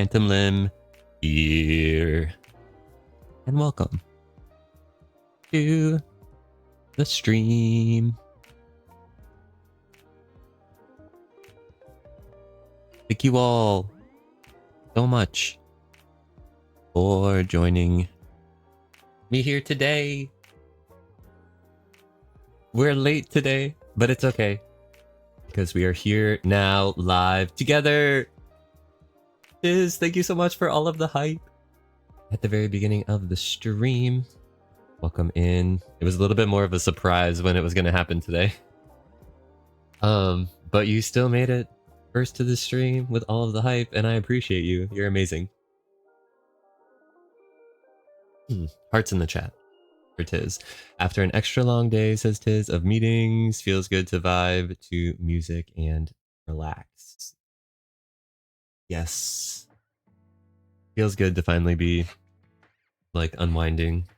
PhantomLimb here. And welcome to the stream. Thank you all so much for joining me here today. We're late today, but it's okay because we are here now live together. Thank you so much for all of the hype at the very beginning of the stream. Welcome in. It was a little bit more of a surprise when it was going to happen today. But you still made it first to the stream with all of the hype, and I appreciate you. You're amazing. Hearts in the chat for Tiz. After an extra long day, says Tiz, of meetings, feels good to vibe to music and relax. Yes. Feels good to finally be like unwinding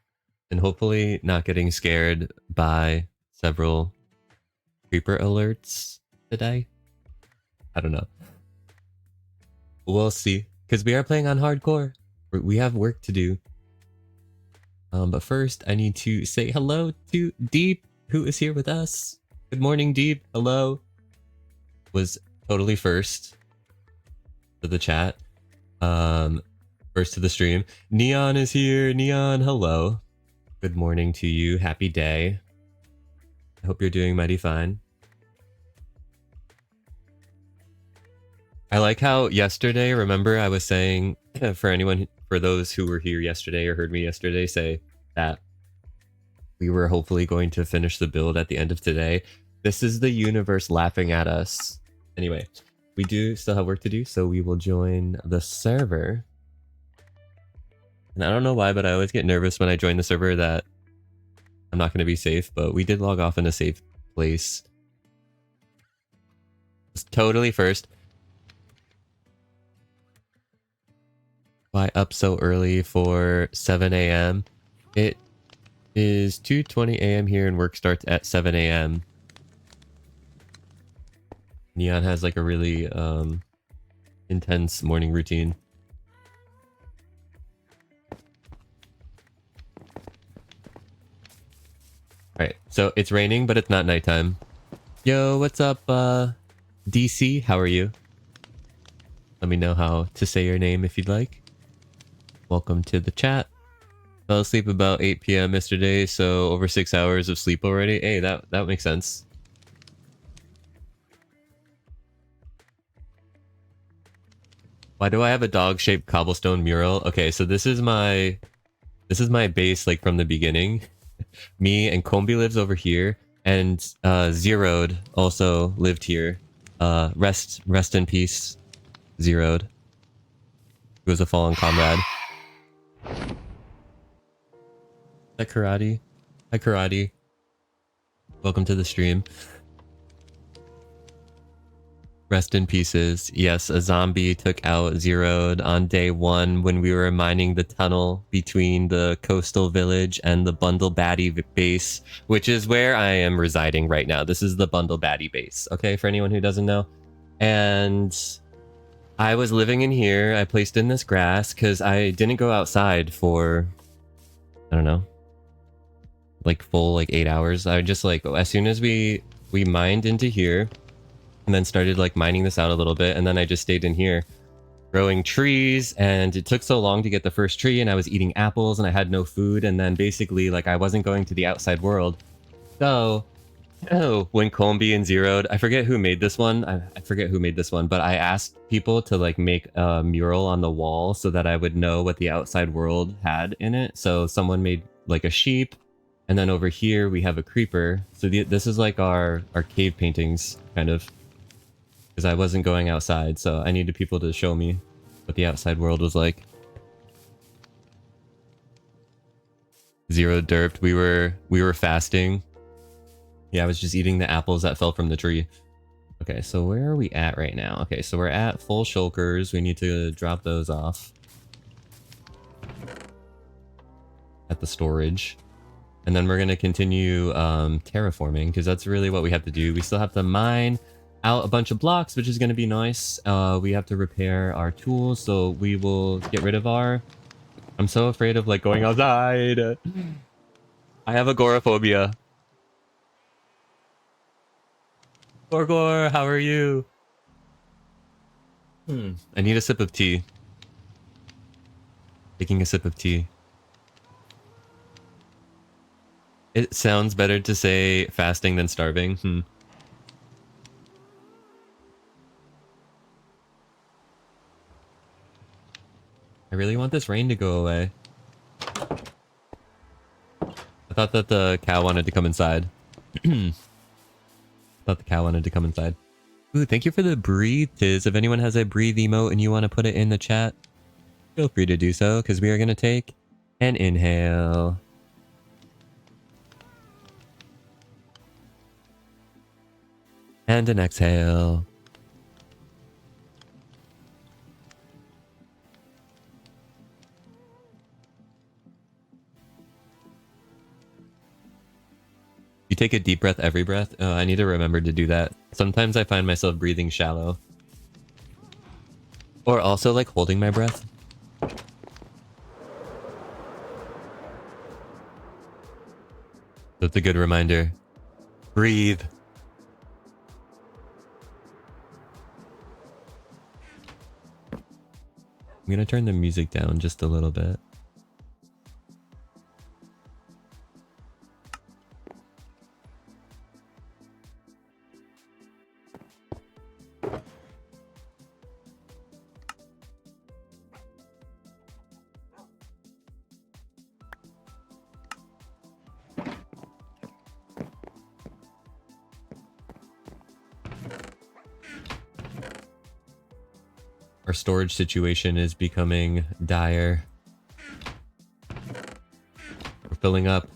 and hopefully not getting scared by several creeper alerts today. I don't know. We'll see, because we are playing on hardcore. We have work to do. But first, I need to say hello to Deep, who is here with us. Good morning, Deep. Hello. Was totally first to the chat. First to the stream. Neon is here. Neon, hello. Good morning to you. Happy day. I hope you're doing mighty fine. I like how yesterday, remember I was saying, for those who were here yesterday or heard me yesterday say that we were hopefully going to finish the build at the end of today. This is the universe laughing at us. Anyway, we do still have work to do, so we will join the server. And I don't know why, but I always get nervous when I join the server that I'm not going to be safe, but we did log off in a safe place. It's totally first. Why up so early for 7 a.m.? It is 2:20 a.m. here and work starts at 7 a.m. Neon has like a really intense morning routine. Alright, so it's raining, but it's not nighttime. Yo, what's up, DC? How are you? Let me know how to say your name if you'd like. Welcome to the chat. Fell asleep about 8 p.m. yesterday, so over 6 hours of sleep already. Hey, that makes sense. Why do I have a dog-shaped cobblestone mural? Okay, so this is my base like from the beginning. Me and Combi lives over here, and Zeroed also lived here. Rest in peace, Zeroed. He was a fallen comrade. Hi Karate. Hi Karate. Welcome to the stream. Rest in pieces. Yes, a zombie took out Zeroed on day 1 when we were mining the tunnel between the coastal village and the Bundle Baddie base, which is where I am residing right now. This is the Bundle Baddie base, okay, for anyone who doesn't know. And I was living in here. I placed in this grass because I didn't go outside for, I don't know, like full like 8 hours. I just like, as soon as we mined into here and then started like mining this out a little bit, and then I just stayed in here growing trees, and it took so long to get the first tree, and I was eating apples and I had no food, and then basically like I wasn't going to the outside world. So when Combi and Zeroed, I forget who made this one. I forget who made this one, but I asked people to like make a mural on the wall so that I would know what the outside world had in it. So someone made like a sheep, and then over here we have a creeper. So this is like our cave paintings, kind of, because I wasn't going outside, so I needed people to show me what the outside world was like. Zeroed derped. We were fasting. Yeah, I was just eating the apples that fell from the tree. Okay, so where are we at right now? Okay, so we're at full shulkers. We need to drop those off at the storage. And then we're going to continue terraforming, because that's really what we have to do. We still have to mine out a bunch of blocks, which is going to be nice. We have to repair our tools, so we will get rid of our... I'm so afraid of like going outside. I have agoraphobia. Gorgor, how are you? I need a sip of tea. Taking a sip of tea. It sounds better to say fasting than starving. I really want this rain to go away. I thought that the cow wanted to come inside. Thought the cow wanted to come inside. Ooh, thank you for the breathe, Tiz. If anyone has a breathe emote and you want to put it in the chat, feel free to do so, because we are going to take an inhale. And an exhale. You take a deep breath every breath? Oh, I need to remember to do that. Sometimes I find myself breathing shallow. Or also like holding my breath. That's a good reminder. Breathe. I'm gonna turn the music down just a little bit. Our storage situation is becoming dire. We're filling up.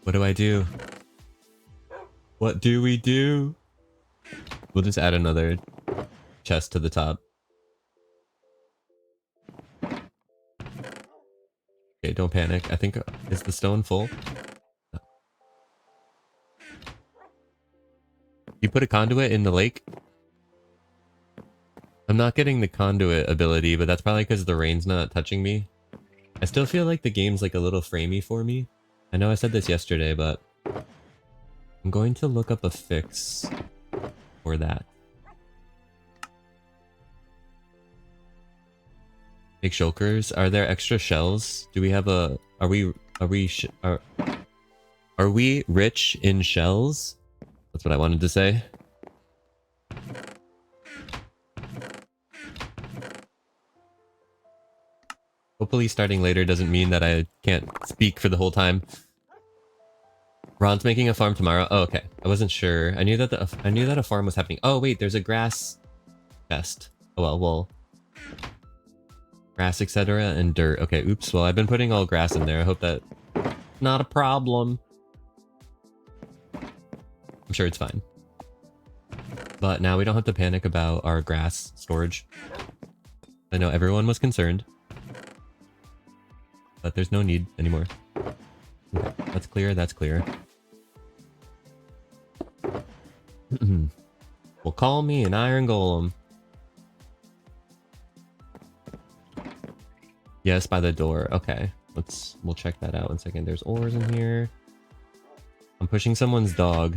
What do I do? What do we do? We'll just add another chest to the top. Okay, don't panic. I think... is the stone full? No. You put a conduit in the lake? I'm not getting the conduit ability, but that's probably because the rain's not touching me. I still feel like the game's like a little framey for me. I know I said this yesterday, but I'm going to look up a fix for that. Make shulkers. Are there extra shells? Do we have a... Are we rich in shells? That's what I wanted to say. Hopefully starting later doesn't mean that I can't speak for the whole time. Ron's making a farm tomorrow. Oh, okay. I wasn't sure. I knew that a farm was happening. Oh, wait, there's a grass chest. Oh, well. Grass, etc. and dirt. Okay, oops. Well, I've been putting all grass in there. I hope that... not a problem. I'm sure it's fine. But now we don't have to panic about our grass storage. I know everyone was concerned. But there's no need anymore. Okay, that's clear, that's clear. Well, call me an iron golem. Yes, by the door. Okay, we'll check that out 1 second. There's ores in here. I'm pushing someone's dog.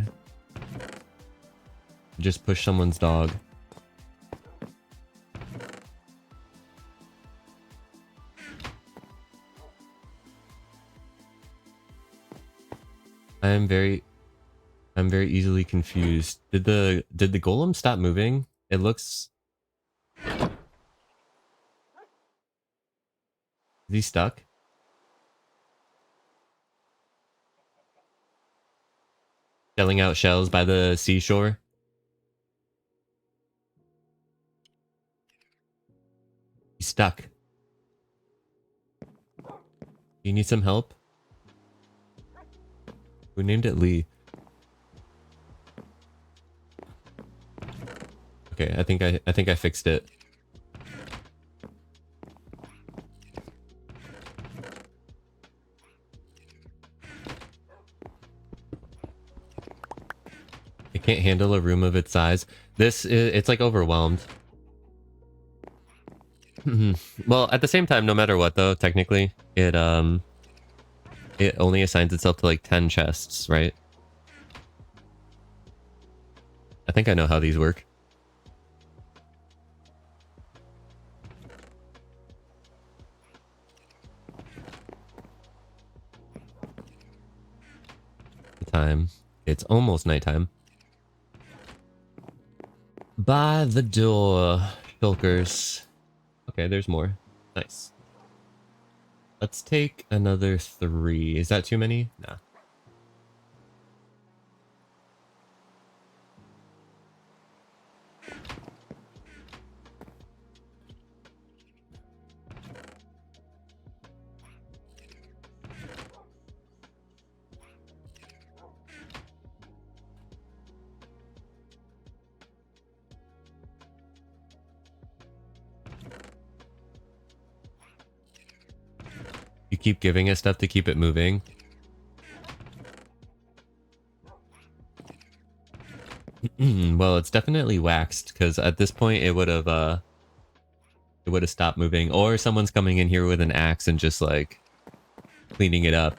Just push someone's dog. I'm very easily confused. Did the golem stop moving? It looks... Is he stuck? Shelling out shells by the seashore? He's stuck. You need some help? We named it Lee. Okay, I think I fixed it. Can't handle a room of its size. It's like overwhelmed. Well, at the same time, no matter what though, technically, it only assigns itself to like 10 chests, right? I think I know how these work. Time. It's almost nighttime. By the door, shulkers. Okay, there's more. Nice. Let's take another 3. Is that too many? Nah. You keep giving it stuff to keep it moving. Well, it's definitely waxed because at this point it would have stopped moving, or someone's coming in here with an axe and just like cleaning it up.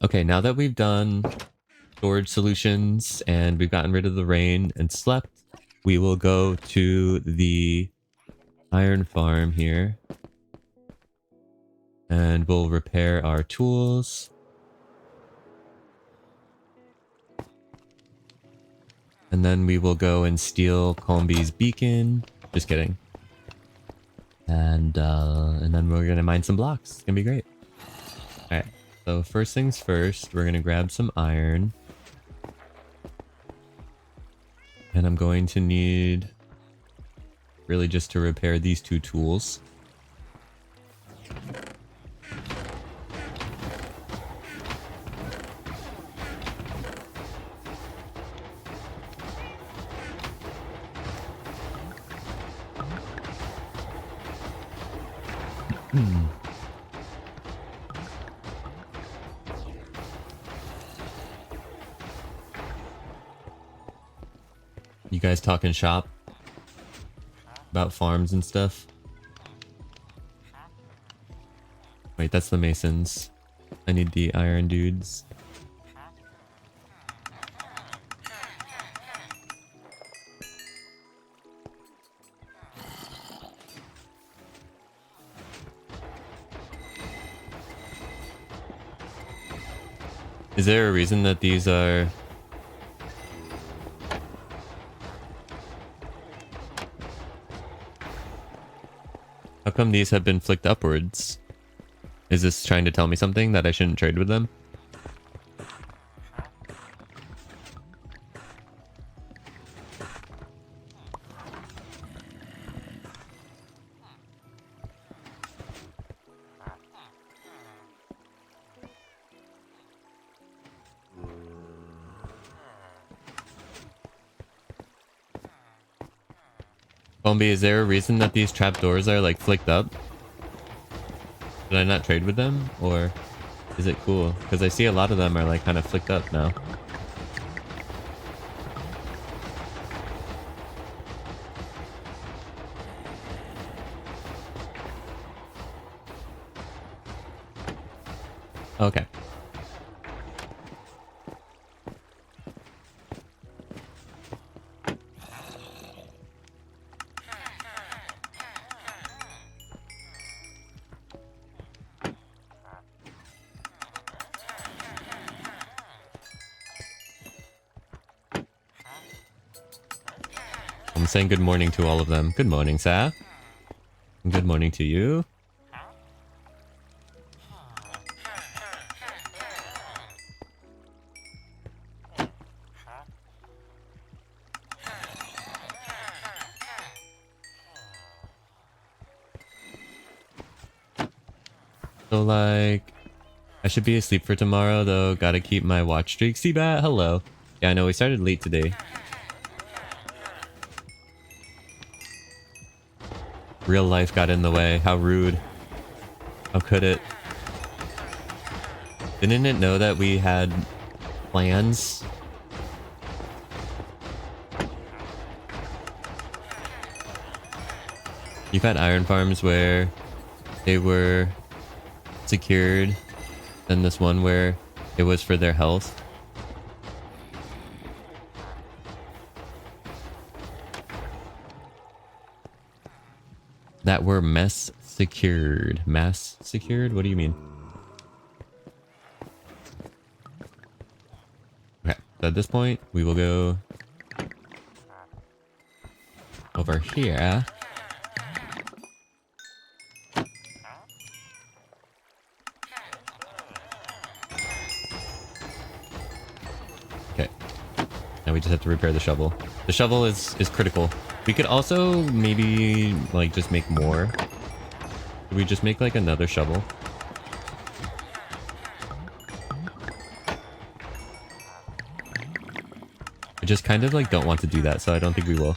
Okay, now that we've done storage solutions and we've gotten rid of the rain and slept, we will go to the iron farm here and we'll repair our tools. And then we will go and steal Combi's beacon. Just kidding. And then we're gonna mine some blocks. It's gonna be great. Alright, so first things first, we're gonna grab some iron. And I'm going to need really just to repair these 2 tools. You guys talking shop? About farms and stuff? Wait, that's the masons. I need the iron dudes. Is there a reason that these are... How come these have been flicked upwards? Is this trying to tell me something that I shouldn't trade with them? Bombi, is there a reason that these trapdoors are like flicked up? Did I not trade with them? Or is it cool? Because I see a lot of them are like kind of flicked up now. Okay. I'm saying good morning to all of them. Good morning, Saf. And good morning to you. So like, I should be asleep for tomorrow though. Gotta keep my watch streak. Seabat, hello. Yeah, I know we started late today. Real life got in the way. How rude. How could it? Didn't it know that we had plans? You've had iron farms where they were secured, and this one where it was for their health. That were mess secured. Mass secured? What do you mean? Okay, so at this point, we will go over here. Okay. Now we just have to repair the shovel. The shovel is critical. We could also maybe like just make more. Could we just make like another shovel? I just kind of like don't want to do that, so I don't think we will.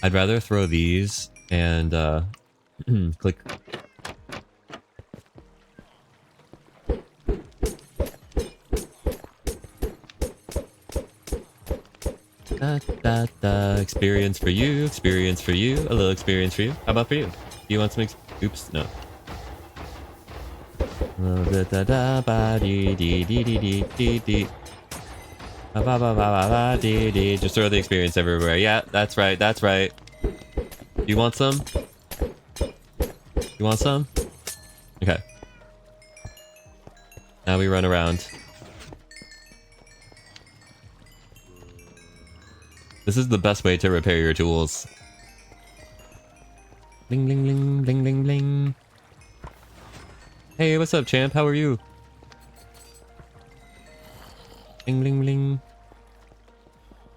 I'd rather throw these and click. Experience for you, experience for you, a little experience for you. How about for you? Do you want some oops, no. Just throw the experience everywhere. Yeah, that's right, that's right. You want some? You want some? Okay. Now we run around. This is the best way to repair your tools. Bling bling bling bling bling bling. Hey, what's up, champ? How are you? Bling bling bling.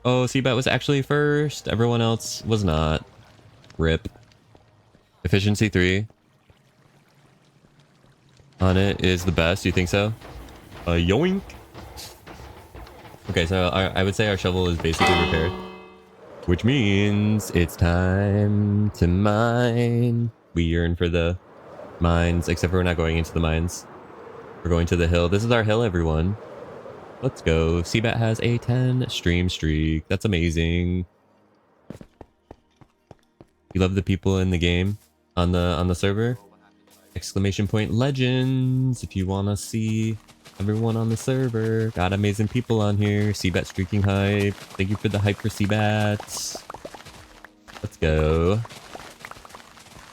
Oh, Seabat was actually first. Everyone else was not. RIP. Efficiency 3 on it is the best. You think so? Yoink. Okay, so I would say our shovel is basically repaired. Which means it's time to mine. We yearn for the mines, except for we're not going into the mines. We're going to the hill. This is our hill, everyone. Let's go. Seabat has a 10 stream streak. That's amazing. You love the people in the game on the server? Exclamation point legends if you want to see everyone on the server. Got amazing people on here. Seabat streaking hype. Thank you for the hype for Seabat. Let's go.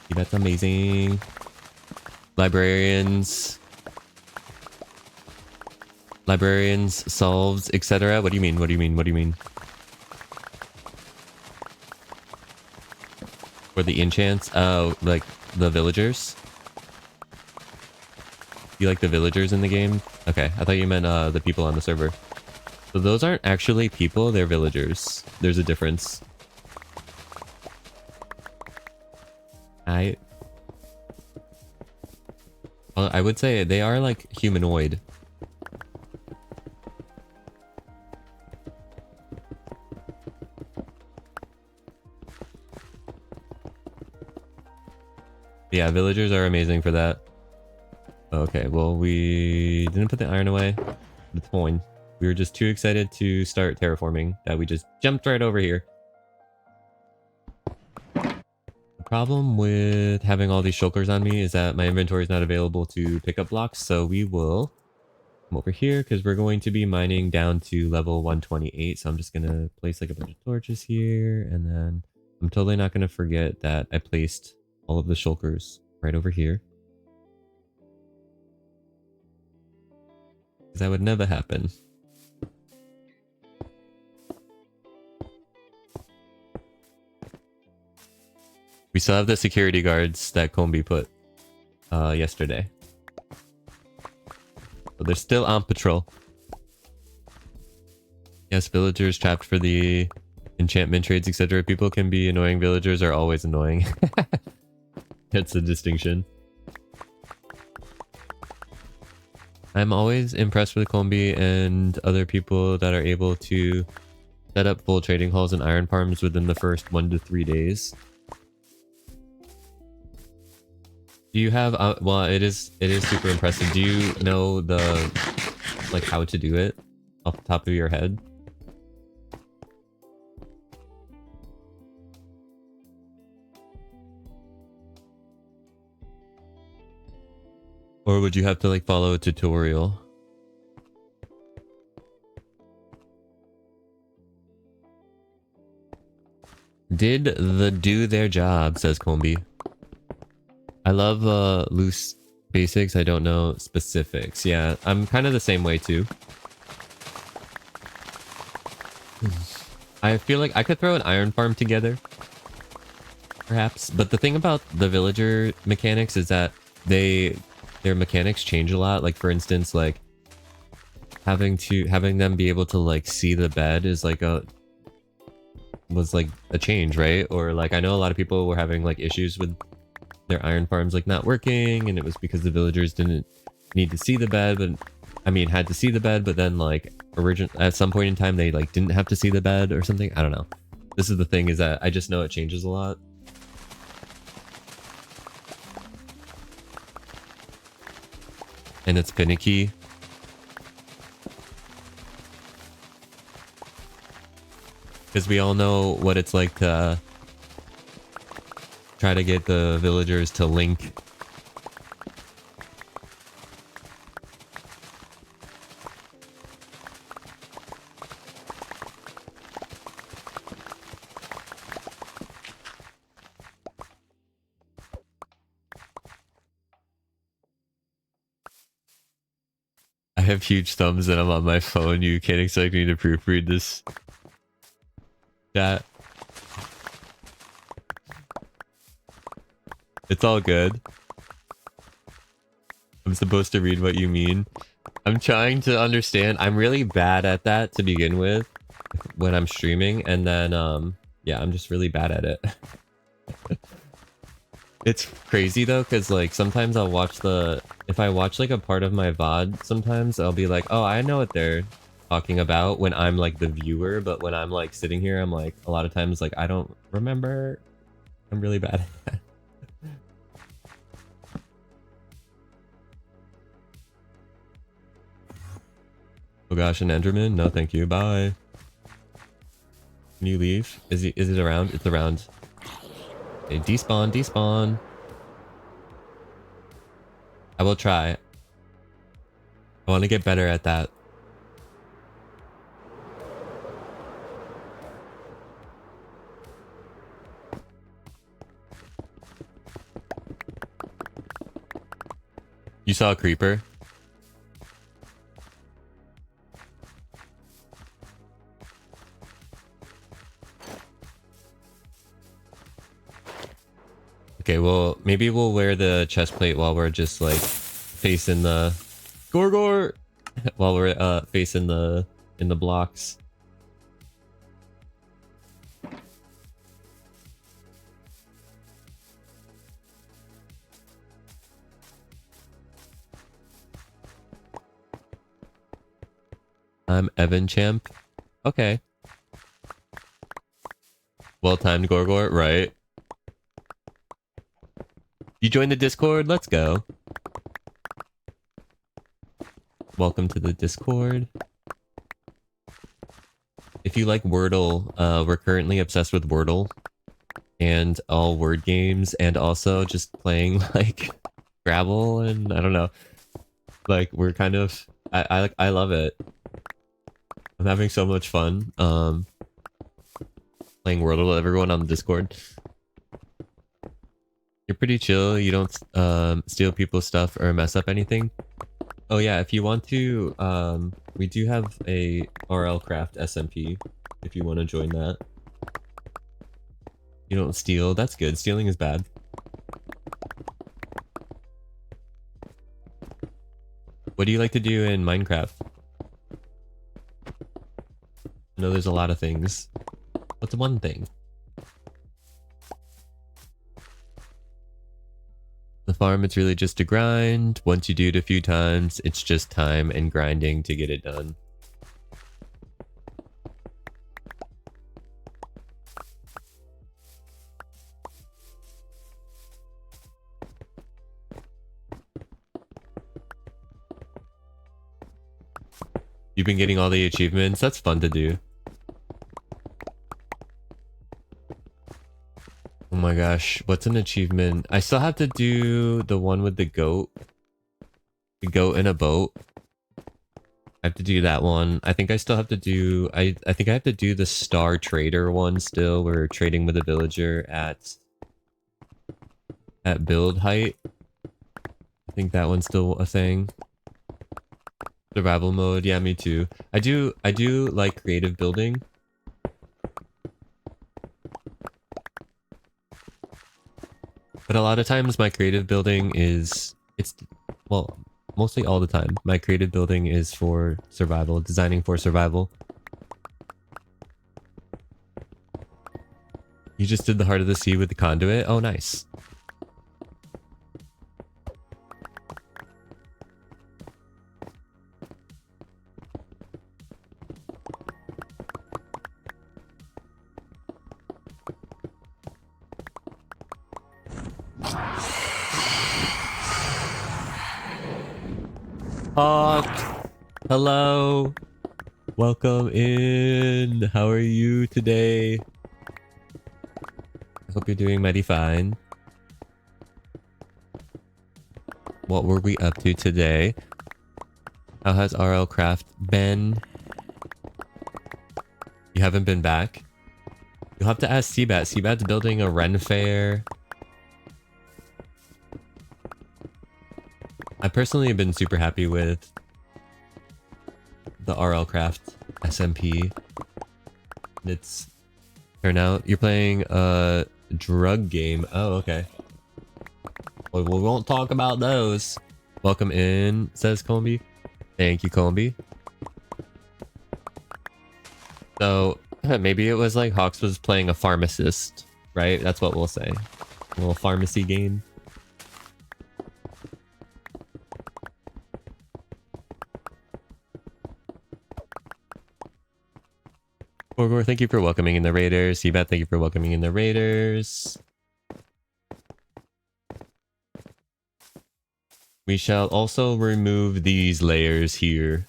Seabat's amazing. Librarians. Librarians, solves, etc. What do you mean? What do you mean? What do you mean? For the enchants? Oh, like the villagers? You like the villagers in the game? Okay, I thought you meant the people on the server. So those aren't actually people, they're villagers. There's a difference. I would say they are like humanoid. Yeah, villagers are amazing for that. Okay, well, we didn't put the iron away. It's fine. We were just too excited to start terraforming that we just jumped right over here. The problem with having all these shulkers on me is that my inventory is not available to pick up blocks, so we will come over here because we're going to be mining down to level 128. So I'm just going to place like a bunch of torches here, and then I'm totally not going to forget that I placed all of the shulkers right over here. Because that would never happen. We still have the security guards that Combi put yesterday. So they're still on patrol. Yes, villagers trapped for the enchantment trades, etc. People can be annoying. Villagers are always annoying. That's the distinction. I'm always impressed with Combi and other people that are able to set up full trading halls and iron farms within the first 1 to 3 days. Do you have well, it is super impressive. Do you know the like how to do it off the top of your head? Or would you have to like follow a tutorial? Did the do their job, says Combi. I love loose basics. I don't know specifics. Yeah, I'm kind of the same way too. I feel like I could throw an iron farm together. Perhaps. But the thing about the villager mechanics is that their mechanics change a lot. Like for instance, like having them be able to like see the bed is like was like a change, right? Or like I know a lot of people were having like issues with their iron farms like not working, and it was because the villagers didn't need to see the bed, but I mean had to see the bed, but then like at some point in time they like didn't have to see the bed or something. I don't know. This is the thing, is that I just know it changes a lot. And it's finicky. Because we all know what it's like to try to get the villagers to link. I have huge thumbs and I'm on my phone. You can't expect me to proofread this chat. It's all good. I'm supposed to read what you mean. I'm trying to understand. I'm really bad at that to begin with when I'm streaming, and then yeah, I'm just really bad at it. It's crazy though, because like sometimes I'll watch if I watch like a part of my VOD, sometimes I'll be like, oh, I know what they're talking about when I'm like the viewer, but when I'm like sitting here, I'm like a lot of times like I don't remember. I'm really bad at that. Oh gosh, an Enderman? No, thank you. Bye. Can you leave? Is it around? It's around. Okay, despawn, despawn. I will try. I want to get better at that. You saw a creeper? Okay, well, maybe we'll wear the chest plate while we're just like facing the Gorgor while we're facing in the blocks. I'm Evan Champ. Okay. Well timed, Gorgor, right? You joined the Discord? Let's go. Welcome to the Discord. If you like Wordle, we're currently obsessed with Wordle and all word games, and also just playing like Scrabble, and I don't know. Like we're kind of I love it. I'm having so much fun playing Wordle with everyone on the Discord. You're pretty chill. You don't steal people's stuff or mess up anything. Oh yeah, if you want to, we do have a RL Craft SMP if you want to join that. You don't steal. That's good. Stealing is bad. What do you like to do in Minecraft? I know there's a lot of things. What's one thing? The farm, it's really just a grind. Once you do it a few times, it's just time and grinding to get it done. You've been getting all the achievements. That's fun to do. Oh my gosh, what's an achievement? I still have to do the one with the goat. The goat in a boat. I have to do that one. I think I still have to do... I think I have to do the Star Trader one still. We're trading with a villager at build height. I think that one's still a thing. Survival mode, yeah, me too. I do like creative building. But a lot of times my creative building is... well, mostly all the time. My creative building is for survival, designing for survival. You just did the Heart of the Sea with the conduit? Oh, nice. Hawk! Hello! Welcome in! How are you today? I hope you're doing mighty fine. What were we up to today? How has RL Craft been? You haven't been back? You'll have to ask Seabat. Seabat's building a Ren Fair. I personally have been super happy with the RL Craft SMP. It's turnout. You're playing a drug game. Oh, okay. Well, we won't talk about those. Welcome in, says Combi. Thank you, Combi. So, maybe it was like Hawks was playing a pharmacist, right? That's what we'll say. A little pharmacy game. Gorgor, thank you for welcoming in the Raiders. Seabat, thank you for welcoming in the Raiders. We shall also remove these layers here.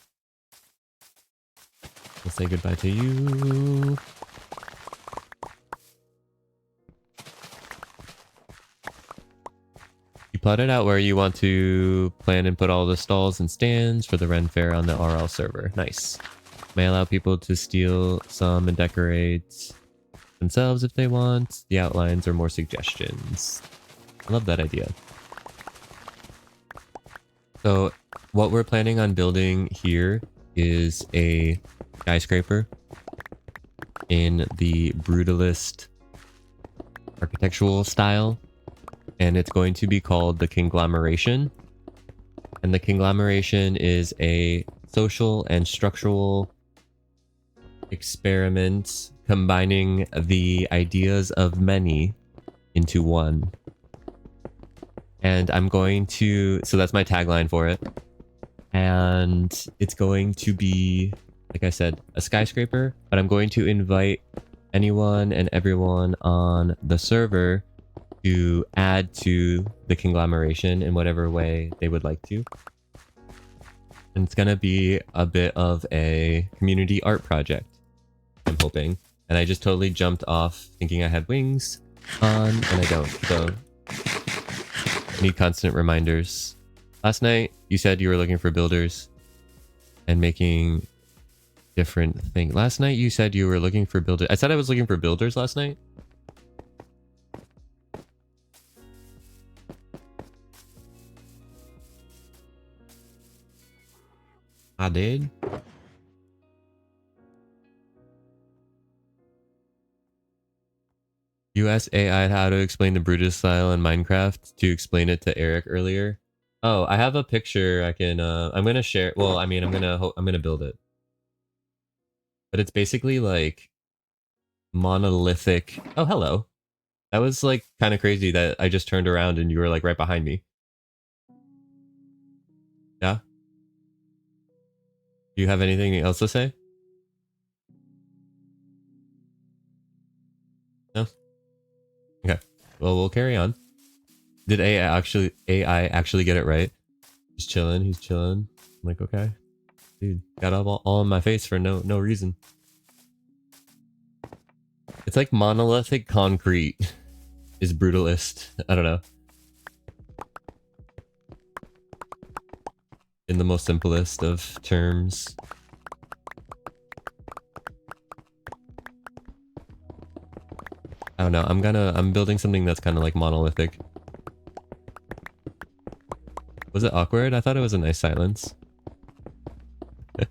We'll say goodbye to you. You plotted out where you want to plan and put all the stalls and stands for the Ren Fair on the RL server. Nice. May allow people to steal some and decorate themselves if they want. The outlines are more suggestions. I love that idea. So what we're planning on building here is a skyscraper in the Brutalist architectural style. And it's going to be called the Conglomeration. And the Conglomeration is a social and structural experiment combining the ideas of many into one. And I'm going to... so that's my tagline for it. And it's going to be, like I said, a skyscraper. But I'm going to invite anyone and everyone on the server to add to the Conglomeration in whatever way they would like to. And it's gonna be a bit of a community art project, I'm hoping. And I just totally jumped off thinking I had wings on, and I don't. So I need constant reminders. Last night, you said you were looking for builders and making different things. Last night, you said you were looking for builders. I said I was looking for builders last night. I did. You asked AI how to explain the Brutus style in Minecraft to explain it to Eric earlier. Oh, I have a picture I can I'm gonna share. Well, I mean I'm gonna build it. But it's basically like monolithic. Oh, hello. That was like kind of crazy that I just turned around and you were like right behind me. Yeah? Do you have anything else to say? No? Okay. Well, we'll carry on. Did AI actually get it right? He's chilling, he's chilling. I'm like, okay. Dude, got all in my face for no reason. It's like monolithic concrete is Brutalist. I don't know. In the most simplest of terms. I don't know. I'm building something that's kind of like monolithic. Was it awkward? I thought it was a nice silence. It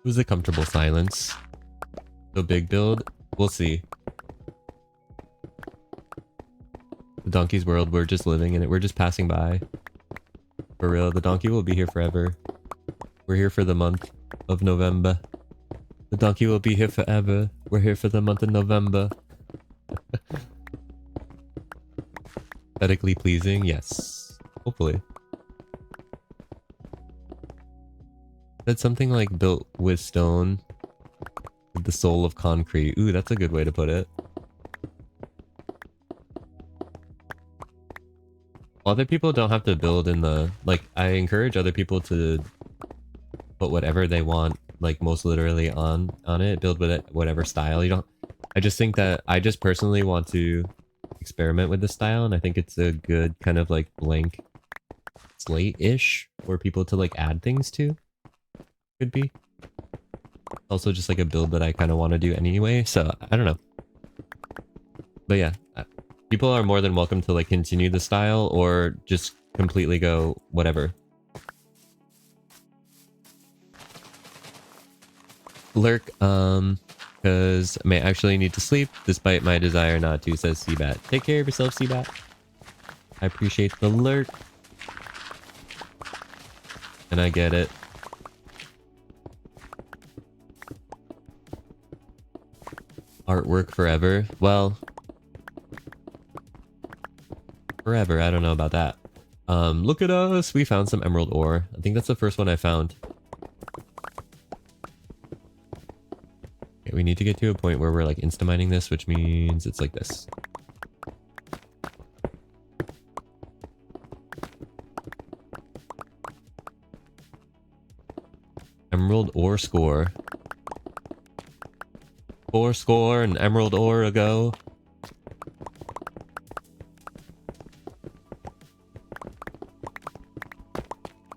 was a comfortable silence. So big build, we'll see. The donkey's world, we're just living in it. We're just passing by. For real, the donkey will be here forever. We're here for the month of November. The donkey will be here forever. We're here for the month of November. Aesthetically pleasing, yes. Hopefully. That's something like built with stone. With the soul of concrete. Ooh, that's a good way to put it. Other people don't have to build in the... Like, I encourage other people to put whatever they want, like, most literally on it. Build with it, whatever style. You don't... I just think that... I just personally want to experiment with the style, and I think it's a good kind of, like, blank slate-ish for people to, like, add things to. Could be. Also just, like, a build that I kind of want to do anyway, so I don't know. But yeah. People are more than welcome to like continue the style or just completely go whatever. Lurk, because I may actually need to sleep despite my desire not to, says Seabat. Take care of yourself, Seabat. I appreciate the lurk. And I get it. Artwork forever. Well... Forever, I don't know about that. Look at us! We found some emerald ore. I think that's the first one I found. Okay, we need to get to a point where we're like instamining this, which means it's like this. Emerald ore score. 4 score and emerald ore ago.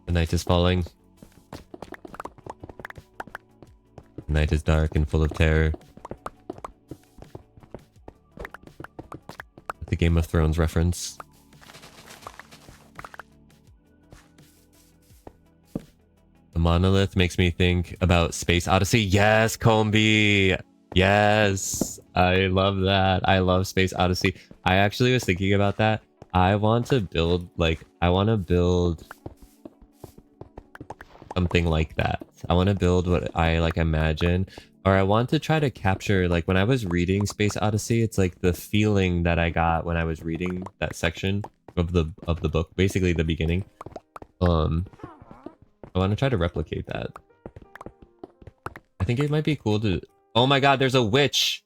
The night is falling. The night is dark and full of terror. The Game of Thrones reference. The monolith makes me think about Space Odyssey. Yes, Combi! Yes! I love that. I love Space Odyssey. I actually was thinking about that. I want to build, like, something like that. I want to build what I like imagine, or I want to try to capture, like when I was reading Space Odyssey, it's like the feeling that I got when I was reading that section of the book, basically the beginning. I want to try to replicate that. I think it might be cool to... Oh my god, there's a witch!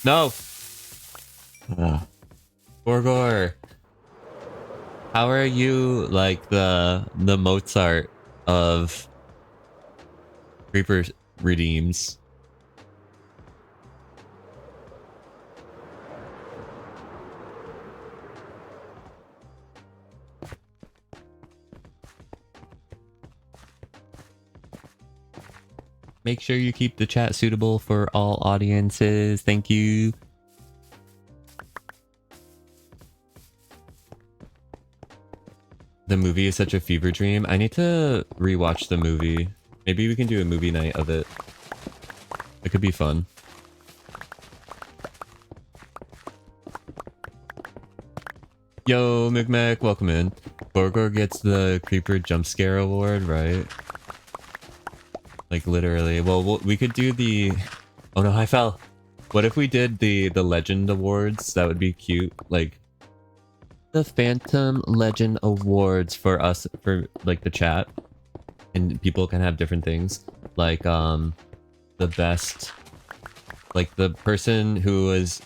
No! Gorgor! How are you like the Mozart of Creeper redeems? Make sure you keep the chat suitable for all audiences. Thank you. The movie is such a fever dream. I need to rewatch the movie. Maybe we can do a movie night of it. It could be fun. Yo, Mcmac, welcome in. Gorgor gets the Creeper Jump Scare Award, right? Like, literally. Well, we could do the... Oh no, I fell. What if we did the legend awards? That would be cute. Like the Phantom Legend Awards for us, for like the chat, and people can have different things. Like the best, like the person who was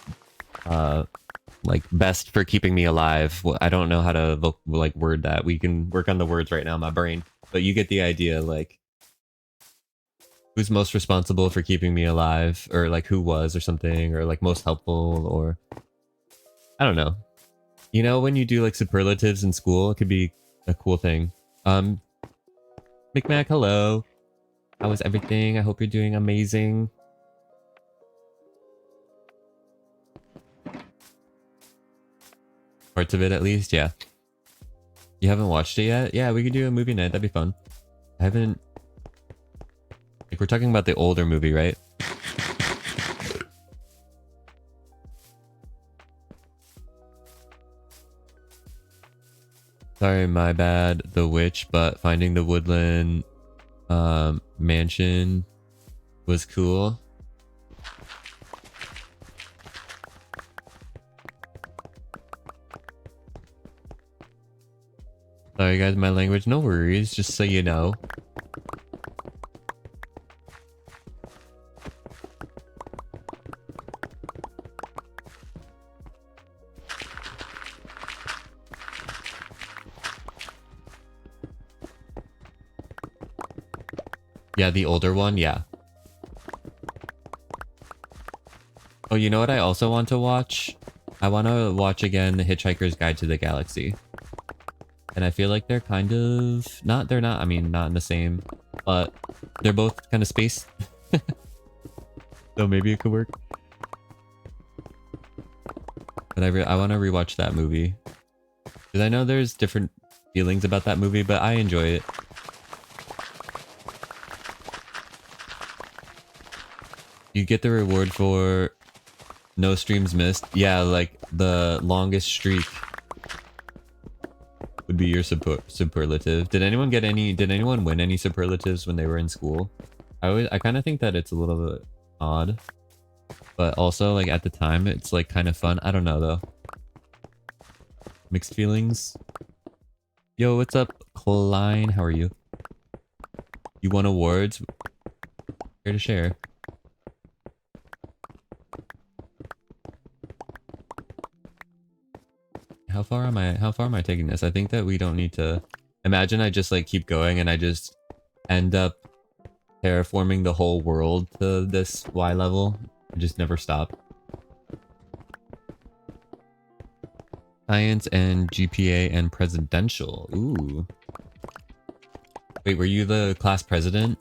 like best for keeping me alive. Well, I don't know how to like word that. We can work on the words right now in my brain, but you get the idea. Like who's most responsible for keeping me alive, or like who was, or something, or like most helpful, or I don't know. You know, when you do like superlatives in school, it could be a cool thing. Micmac, hello. How is everything? I hope you're doing amazing. Parts of it at least, yeah. You haven't watched it yet? Yeah, we could do a movie night, that'd be fun. I haven't... Like, we're talking about the older movie, right? Sorry, my bad, The Witch, but finding the woodland mansion was cool. Sorry guys, my language, no worries, just so you know. Yeah, the older one, yeah. Oh, you know what I also want to watch? I want to watch again The Hitchhiker's Guide to the Galaxy. And I feel like they're kind of... they're not, I mean, not in the same, but they're both kind of space. So maybe it could work. But I want to rewatch that movie. Because I know there's different feelings about that movie, but I enjoy it. You get the reward for no streams missed. Yeah, like the longest streak would be your superlative. Did anyone win any superlatives when they were in school? I kind of think that it's a little bit odd, but also like at the time it's like kind of fun. I don't know though. Mixed feelings. Yo, what's up, Klein? How are you? You won awards? Here to share. How far am I taking this? I think that we don't need to... Imagine I just like keep going and I just end up terraforming the whole world to this Y level. I just never stop. Science and GPA and presidential. Ooh. Wait, were you the class president?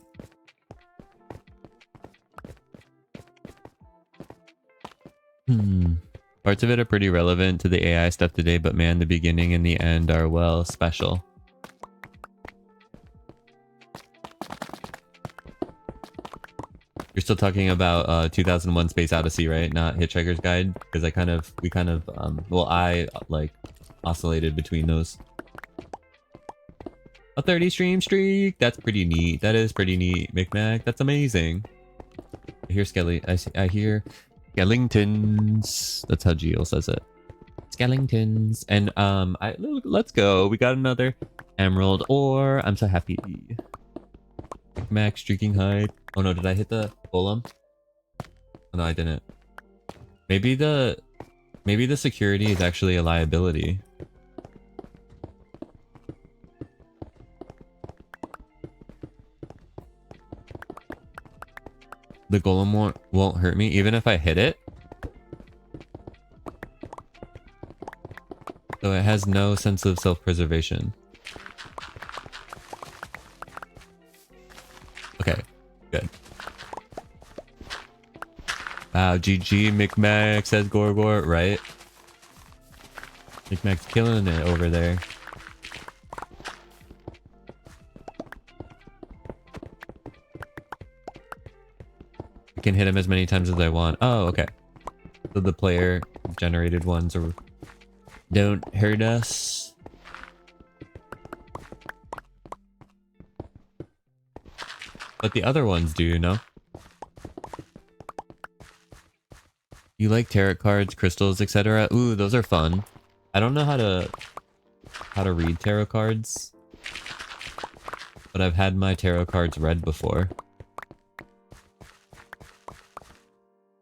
Parts of it are pretty relevant to the AI stuff today, but man, the beginning and the end are, well, special. You're still talking about 2001 Space Odyssey, right? Not Hitchhiker's Guide? Because I like oscillated between those. A 30 stream streak! That's pretty neat. That is pretty neat, Micmac. That's amazing. I hear I hear Skellingtons. That's how Geo says it. Skellingtons. And let's go. We got another emerald ore. I'm so happy. Max streaking hide. Oh no, did I hit the golem? Oh no, I didn't. Maybe the security is actually a liability. The golem won't hurt me even if I hit it. So it has no sense of self-preservation. Okay, good. Wow, GG Micmac, says Gorgor, right? Micmac's killing it over there. I can hit him as many times as I want. Oh, okay. So the player generated ones don't hurt us. But the other ones do, you know? You like tarot cards, crystals, etc.? Ooh, those are fun. I don't know how to read tarot cards, but I've had my tarot cards read before.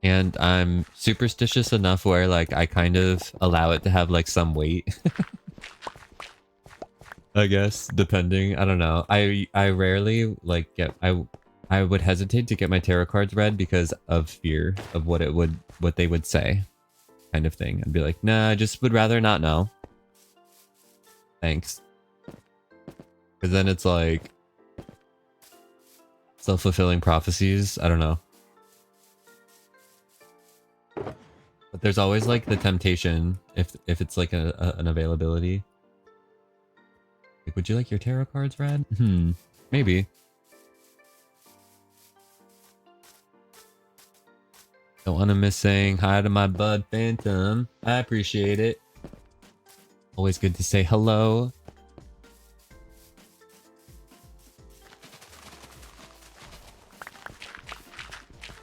And I'm superstitious enough where like I kind of allow it to have like some weight. I guess, depending. I don't know. I rarely like I would hesitate to get my tarot cards read because of fear of what they would say, kind of thing. I'd be like, nah, I just would rather not know. Thanks. Because then it's like self-fulfilling prophecies. I don't know. But there's always like the temptation if it's like an availability. Like, would you like your tarot cards read? Maybe. Don't want to miss saying hi to my bud Phantom. I appreciate it. Always good to say hello.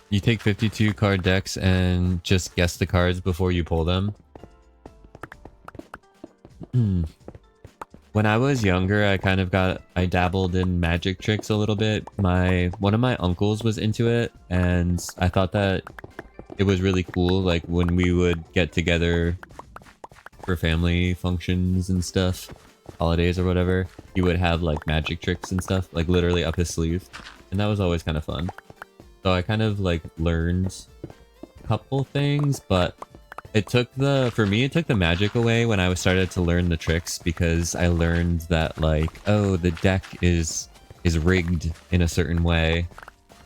You take 52 card decks and just guess the cards before you pull them. When I was younger, I dabbled in magic tricks a little bit. One of my uncles was into it, and I thought that it was really cool, like when we would get together for family functions and stuff, holidays or whatever, he would have like magic tricks and stuff, like literally up his sleeve. And that was always kind of fun. So I kind of like learned a couple things, but for me it took the magic away when I started to learn the tricks, because I learned that like, oh, the deck is rigged in a certain way,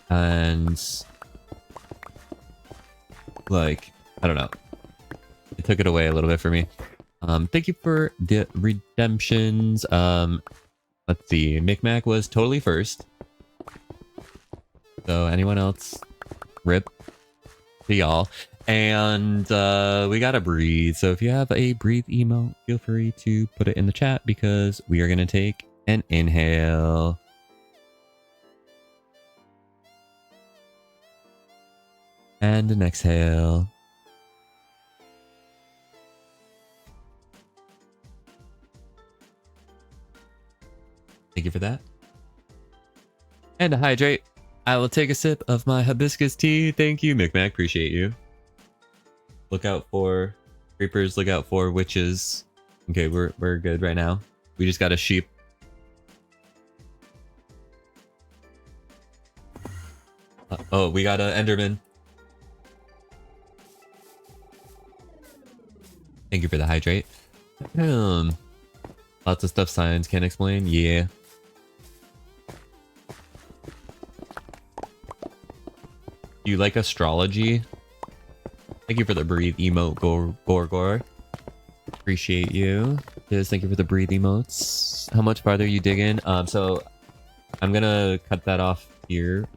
and like, I don't know, it took it away a little bit for me. Thank you for the redemptions. Let's see, Micmac was totally first, so anyone else, rip to y'all. And we gotta breathe, so if you have a breathe emote, feel free to put it in the chat, because we are gonna take an inhale. And an exhale. Thank you for that. And to hydrate, I will take a sip of my hibiscus tea. Thank you, Micmac. Appreciate you. Look out for creepers. Look out for witches. Okay, we're good right now. We just got a sheep. Oh, we got an Enderman. Thank you for the hydrate. Lots of stuff science can't explain. Yeah. You like astrology? Thank you for the breathe emote, Gorgor. Appreciate you. Liz, thank you for the breathe emotes. How much farther are you digging? So I'm gonna cut that off here.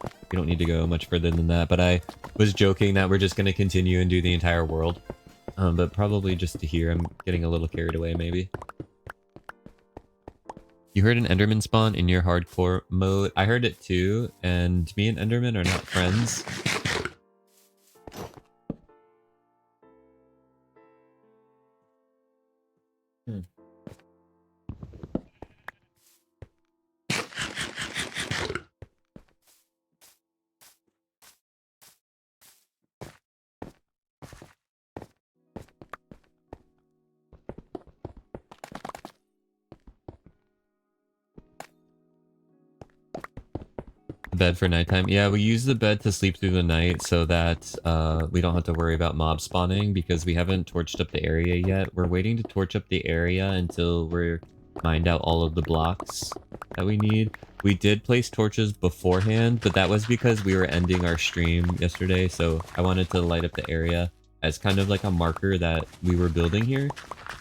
We don't need to go much further than that, but I was joking that we're just gonna continue and do the entire world. But probably just to here. I'm getting a little carried away, maybe. You heard an Enderman spawn in your hardcore mode. I heard it too, and me and Enderman are not friends. Bed for nighttime. Yeah, we use the bed to sleep through the night so that we don't have to worry about mob spawning, because we haven't torched up the area yet. We're waiting to torch up the area until we're mined out all of the blocks that we need. We did place torches beforehand, but that was because we were ending our stream yesterday, so I wanted to light up the area as kind of like a marker that we were building here.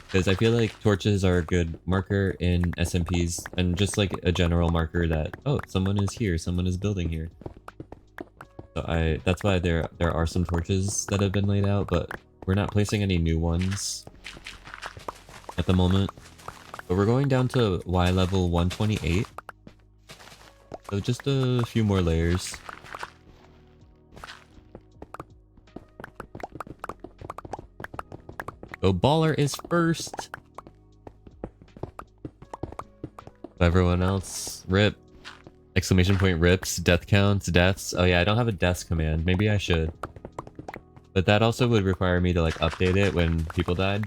Because I feel like torches are a good marker in SMPs, and just like a general marker that, oh, someone is here, someone is building here. So that's why there are some torches that have been laid out, but we're not placing any new ones at the moment. But we're going down to Y level 128. So just a few more layers. So Baller is first. Everyone else, rip. Exclamation point rips, death counts, deaths. Oh yeah, I don't have a deaths command. Maybe I should. But that also would require me to like update it when people died.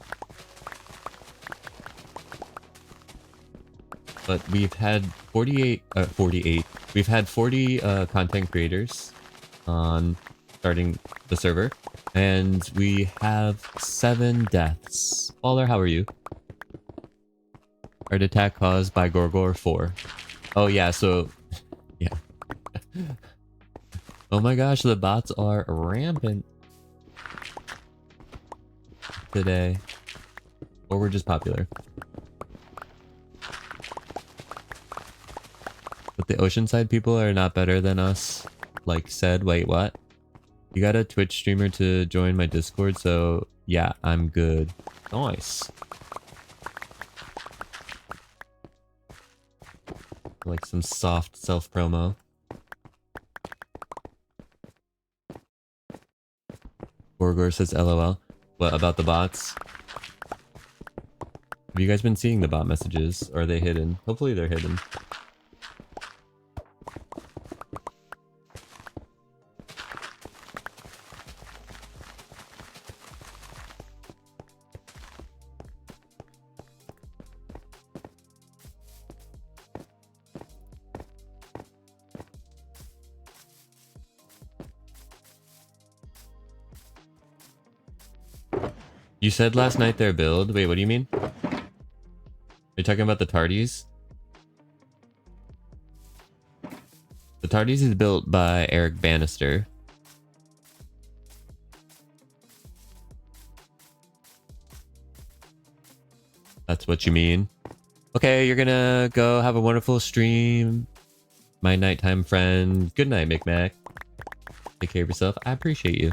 But we've had 48. We've had 40 content creators on starting the server. And we have 7 deaths. Baller, how are you? Heart attack caused by Gorgor 4. Oh yeah, so yeah. Oh my gosh, the bots are rampant today. Or we're just popular. But the Oceanside people are not better than us. Like said, wait, what? You got a Twitch streamer to join my Discord, so yeah, I'm good. Nice. Like some soft self-promo. Gorgor says LOL. What about the bots? Have you guys been seeing the bot messages? Or are they hidden? Hopefully they're hidden. You said last night their build. Wait, what do you mean? Are you talking about the Tardies? The Tardies is built by Eric Bannister. That's what you mean. Okay, you're gonna go have a wonderful stream. My nighttime friend. Good night, Micmac. Take care of yourself. I appreciate you.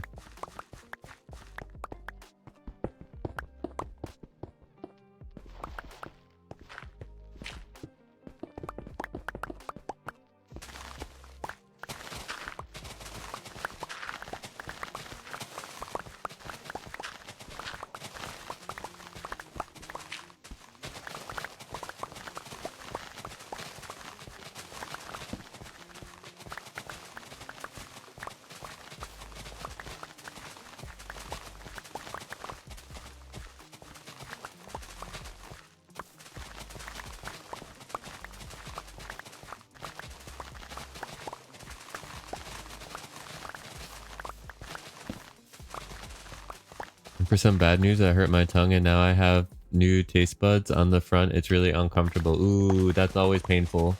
For some bad news, I hurt my tongue and now I have new taste buds on the front. It's really uncomfortable. Ooh, that's always painful.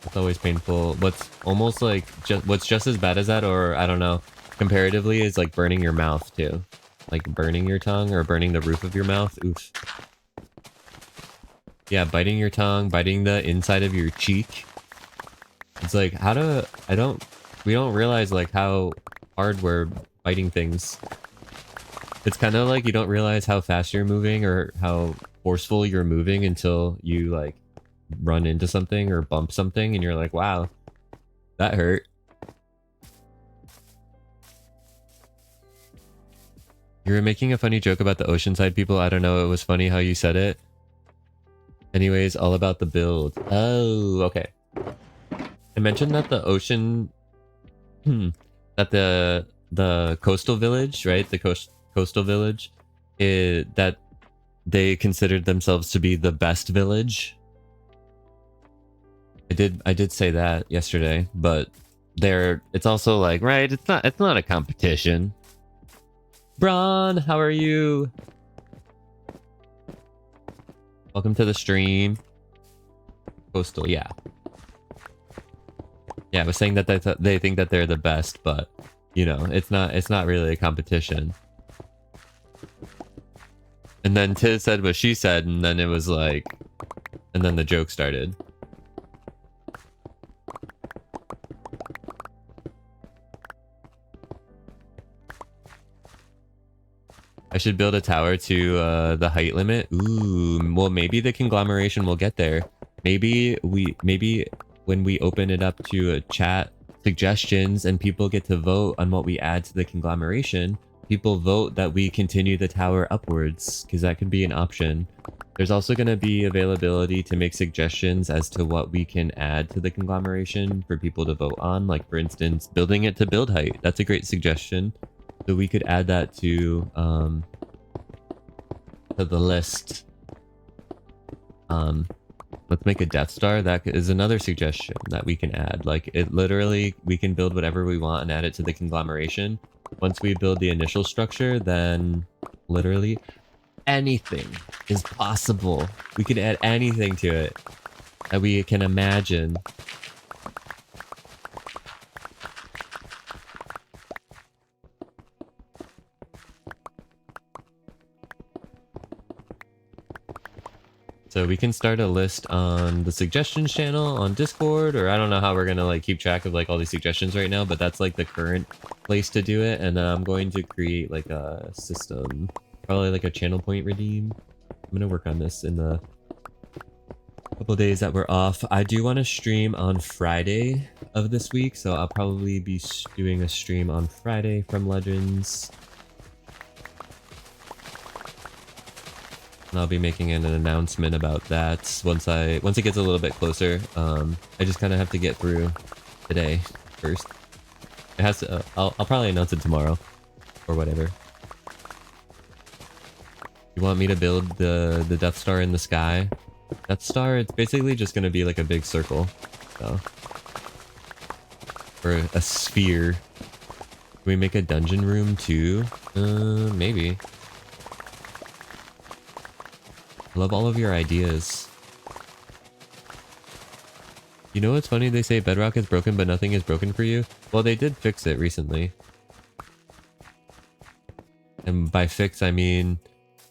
That's always painful. What's almost like what's just as bad as that, or I don't know, comparatively, is like burning your mouth too. Like burning your tongue or burning the roof of your mouth. Oof. Yeah, biting your tongue, biting the inside of your cheek. It's like we don't realize like how hard we're biting things. It's kind of like you don't realize how fast you're moving or how forceful you're moving until you like run into something or bump something and you're like, wow, that hurt. You were making a funny joke about the Oceanside people. I don't know, it was funny how you said it. Anyways, all about the build. Oh, okay. I mentioned that the ocean that the coastal village, right? The coastal village, that they considered themselves to be the best village. I did say that yesterday, but it's also like, right, it's not a competition. Braun, how are you? Welcome to the stream. Coastal, yeah. Yeah, I was saying that they think that they're the best, but you know, it's not really a competition. And then Tiz said what she said, and then it was like, and then the joke started. I should build a tower to the height limit. Ooh, well maybe the conglomeration will get there. Maybe when we open it up to a chat suggestions and people get to vote on what we add to the conglomeration, people vote that we continue the tower upwards, because that could be an option. There's also going to be availability to make suggestions as to what we can add to the conglomeration for people to vote on. Like, for instance, building it to build height. That's a great suggestion. So we could add that to the list. Let's make a Death Star. That is another suggestion that we can add. Like, it literally, we can build whatever we want and add it to the conglomeration. Once we build the initial structure, then literally anything is possible. We can add anything to it that we can imagine. So we can start a list on the suggestions channel on Discord, or I don't know how we're gonna like keep track of like all these suggestions right now, but that's like the current place to do it. And then I'm going to create like a system, probably like a channel point redeem. I'm gonna work on this in the couple days that we're off. I do want to stream on Friday of this week, so I'll probably be doing a stream on Friday from Legends. And I'll be making an announcement about that once it gets a little bit closer. I just kind of have to get through today first. It has to. I'll probably announce it tomorrow, or whatever. You want me to build the Death Star in the sky? Death Star, it's basically just gonna be like a big circle, so, or a sphere. Can we make a dungeon room too? Maybe. I love all of your ideas. You know what's funny? They say Bedrock is broken, but nothing is broken for you. Well, they did fix it recently. And by fix, I mean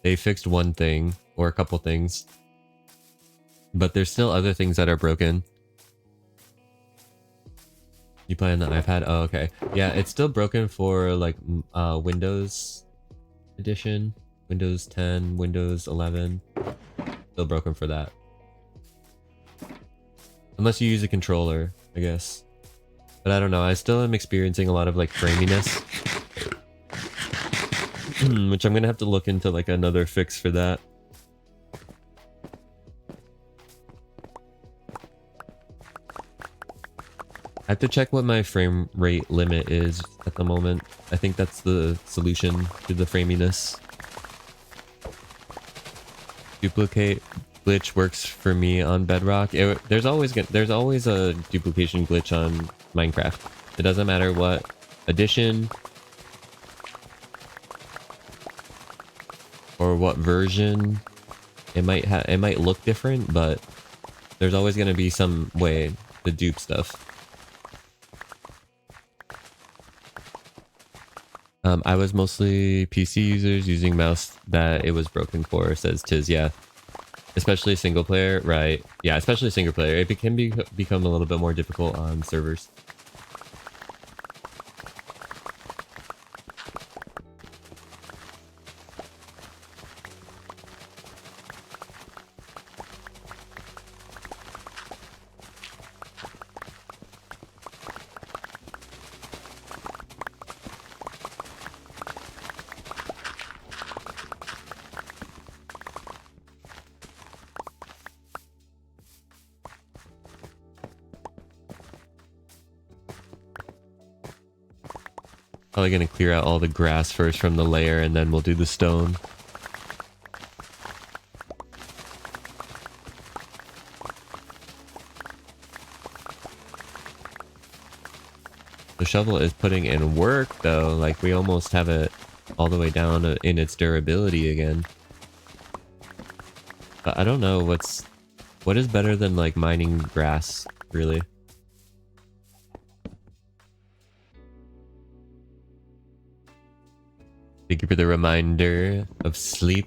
they fixed one thing, or a couple things. But there's still other things that are broken. You play on the iPad? Oh, okay. Yeah, it's still broken for like Windows edition. Windows 10, Windows 11. Still broken for that. Unless you use a controller, I guess. But I don't know, I still am experiencing a lot of like framiness. Which I'm gonna have to look into like another fix for that. I have to check what my frame rate limit is at the moment. I think that's the solution to the framiness. Duplicate glitch works for me on Bedrock. There's always a duplication glitch on Minecraft. It doesn't matter what edition or what version. It might look different, but there's always going to be some way to dupe stuff. I was mostly PC users using mouse that it was broken for, says Tiz. Yeah, especially single player, right? Yeah, especially single player. It can become a little bit more difficult on servers. Probably gonna clear out all the grass first from the layer, and then we'll do the stone. The shovel is putting in work though, like we almost have it all the way down in its durability again. But I don't know what is better than like mining grass, really. Thank you for the reminder of sleep.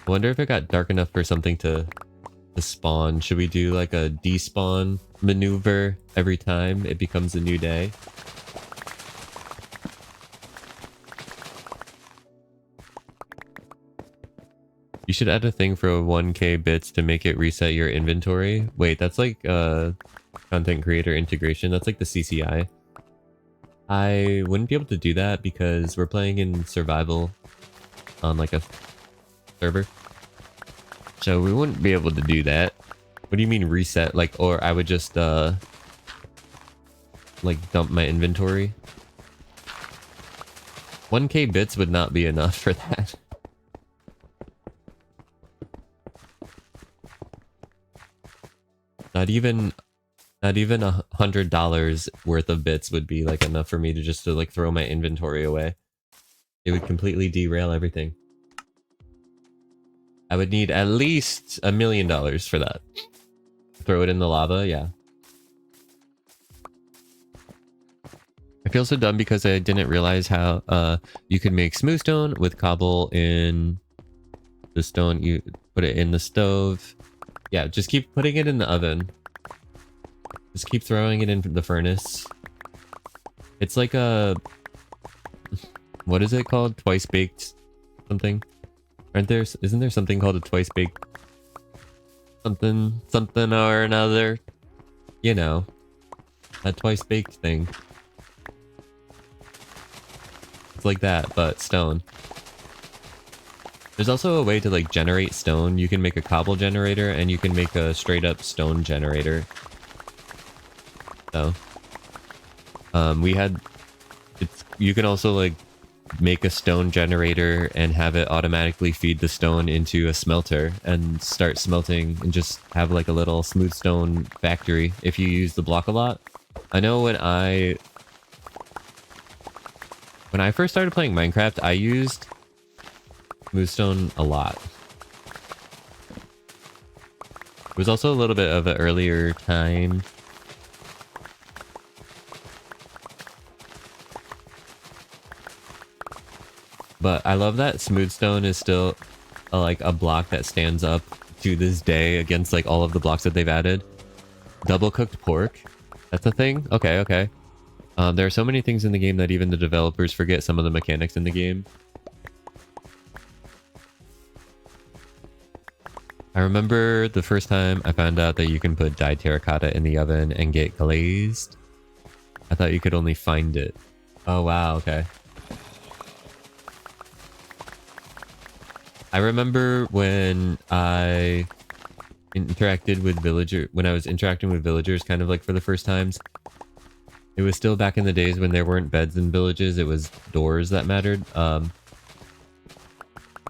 I wonder if it got dark enough for something to spawn. Should we do like a despawn maneuver every time it becomes a new day? You should add a thing for 1k bits to make it reset your inventory. Wait, that's like content creator integration. That's like the CCI. I wouldn't be able to do that because we're playing in survival on like a server. So we wouldn't be able to do that. What do you mean reset? Like, or I would just like dump my inventory. 1k bits would not be enough for that. Not even $100 worth of bits would be like enough for me to just like throw my inventory away. It would completely derail everything. I would need at least $1 million for that. Throw it in the lava, yeah. I feel so dumb because I didn't realize how you could make smooth stone with cobble in the stone. You put it in the stove. Yeah, just keep putting it in the oven. Just keep throwing it in the furnace. It's like a... What is it called? Twice baked something? Isn't there something called a twice baked something or another? You know, a twice baked thing. It's like that, but stone. There's also a way to like generate stone. You can make a cobble generator and you can make a straight up stone generator. So, you can also like make a stone generator and have it automatically feed the stone into a smelter and start smelting and just have like a little smooth stone factory if you use the block a lot. I know when I first started playing Minecraft, I used smooth stone a lot. It was also a little bit of an earlier time. But I love that smooth stone is still like a block that stands up to this day against like all of the blocks that they've added. Double cooked pork. That's a thing? Okay, okay. There are so many things in the game that even the developers forget some of the mechanics in the game. I remember the first time I found out that you can put dyed terracotta in the oven and get glazed. I thought you could only find it. Oh wow, okay. I remember when I interacted with when I was interacting with villagers kind of like for the first times. It was still back in the days when there weren't beds in villages, it was doors that mattered.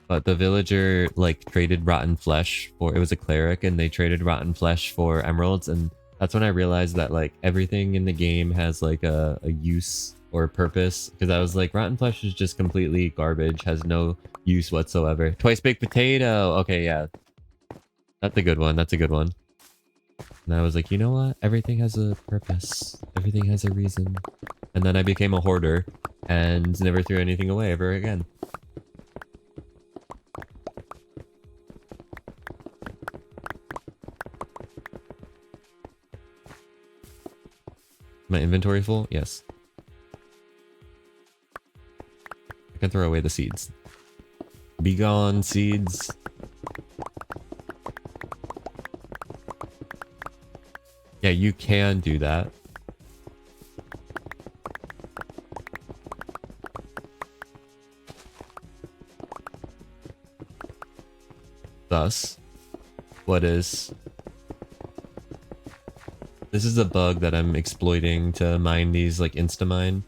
But the villager like traded rotten flesh for, it was a cleric and they traded rotten flesh for emeralds, and that's when I realized that like everything in the game has like a use or purpose, because I was like, rotten flesh is just completely garbage, has no use whatsoever. Twice baked potato. Okay, yeah. That's a good one. That's a good one. And I was like, you know what? Everything has a purpose. Everything has a reason. And then I became a hoarder and never threw anything away ever again. My inventory full? Yes. I can throw away the seeds. Be gone, seeds. Yeah, you can do that. Thus, this is a bug that I'm exploiting to mine these like Instamine.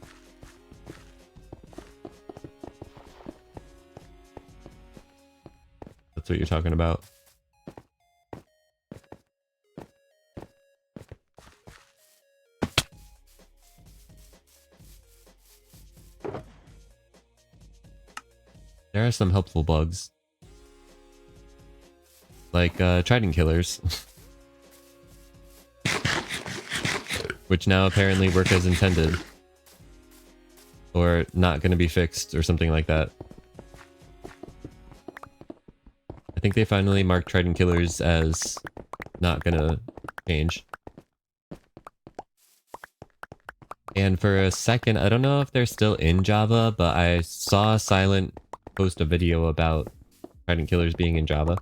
That's what you're talking about. There are some helpful bugs. Like trident killers. Which now apparently work as intended. Or not going to be fixed or something like that. I think they finally marked trident killers as not going to change. And for a second, I don't know if they're still in Java, but I saw Silent post a video about trident killers being in Java.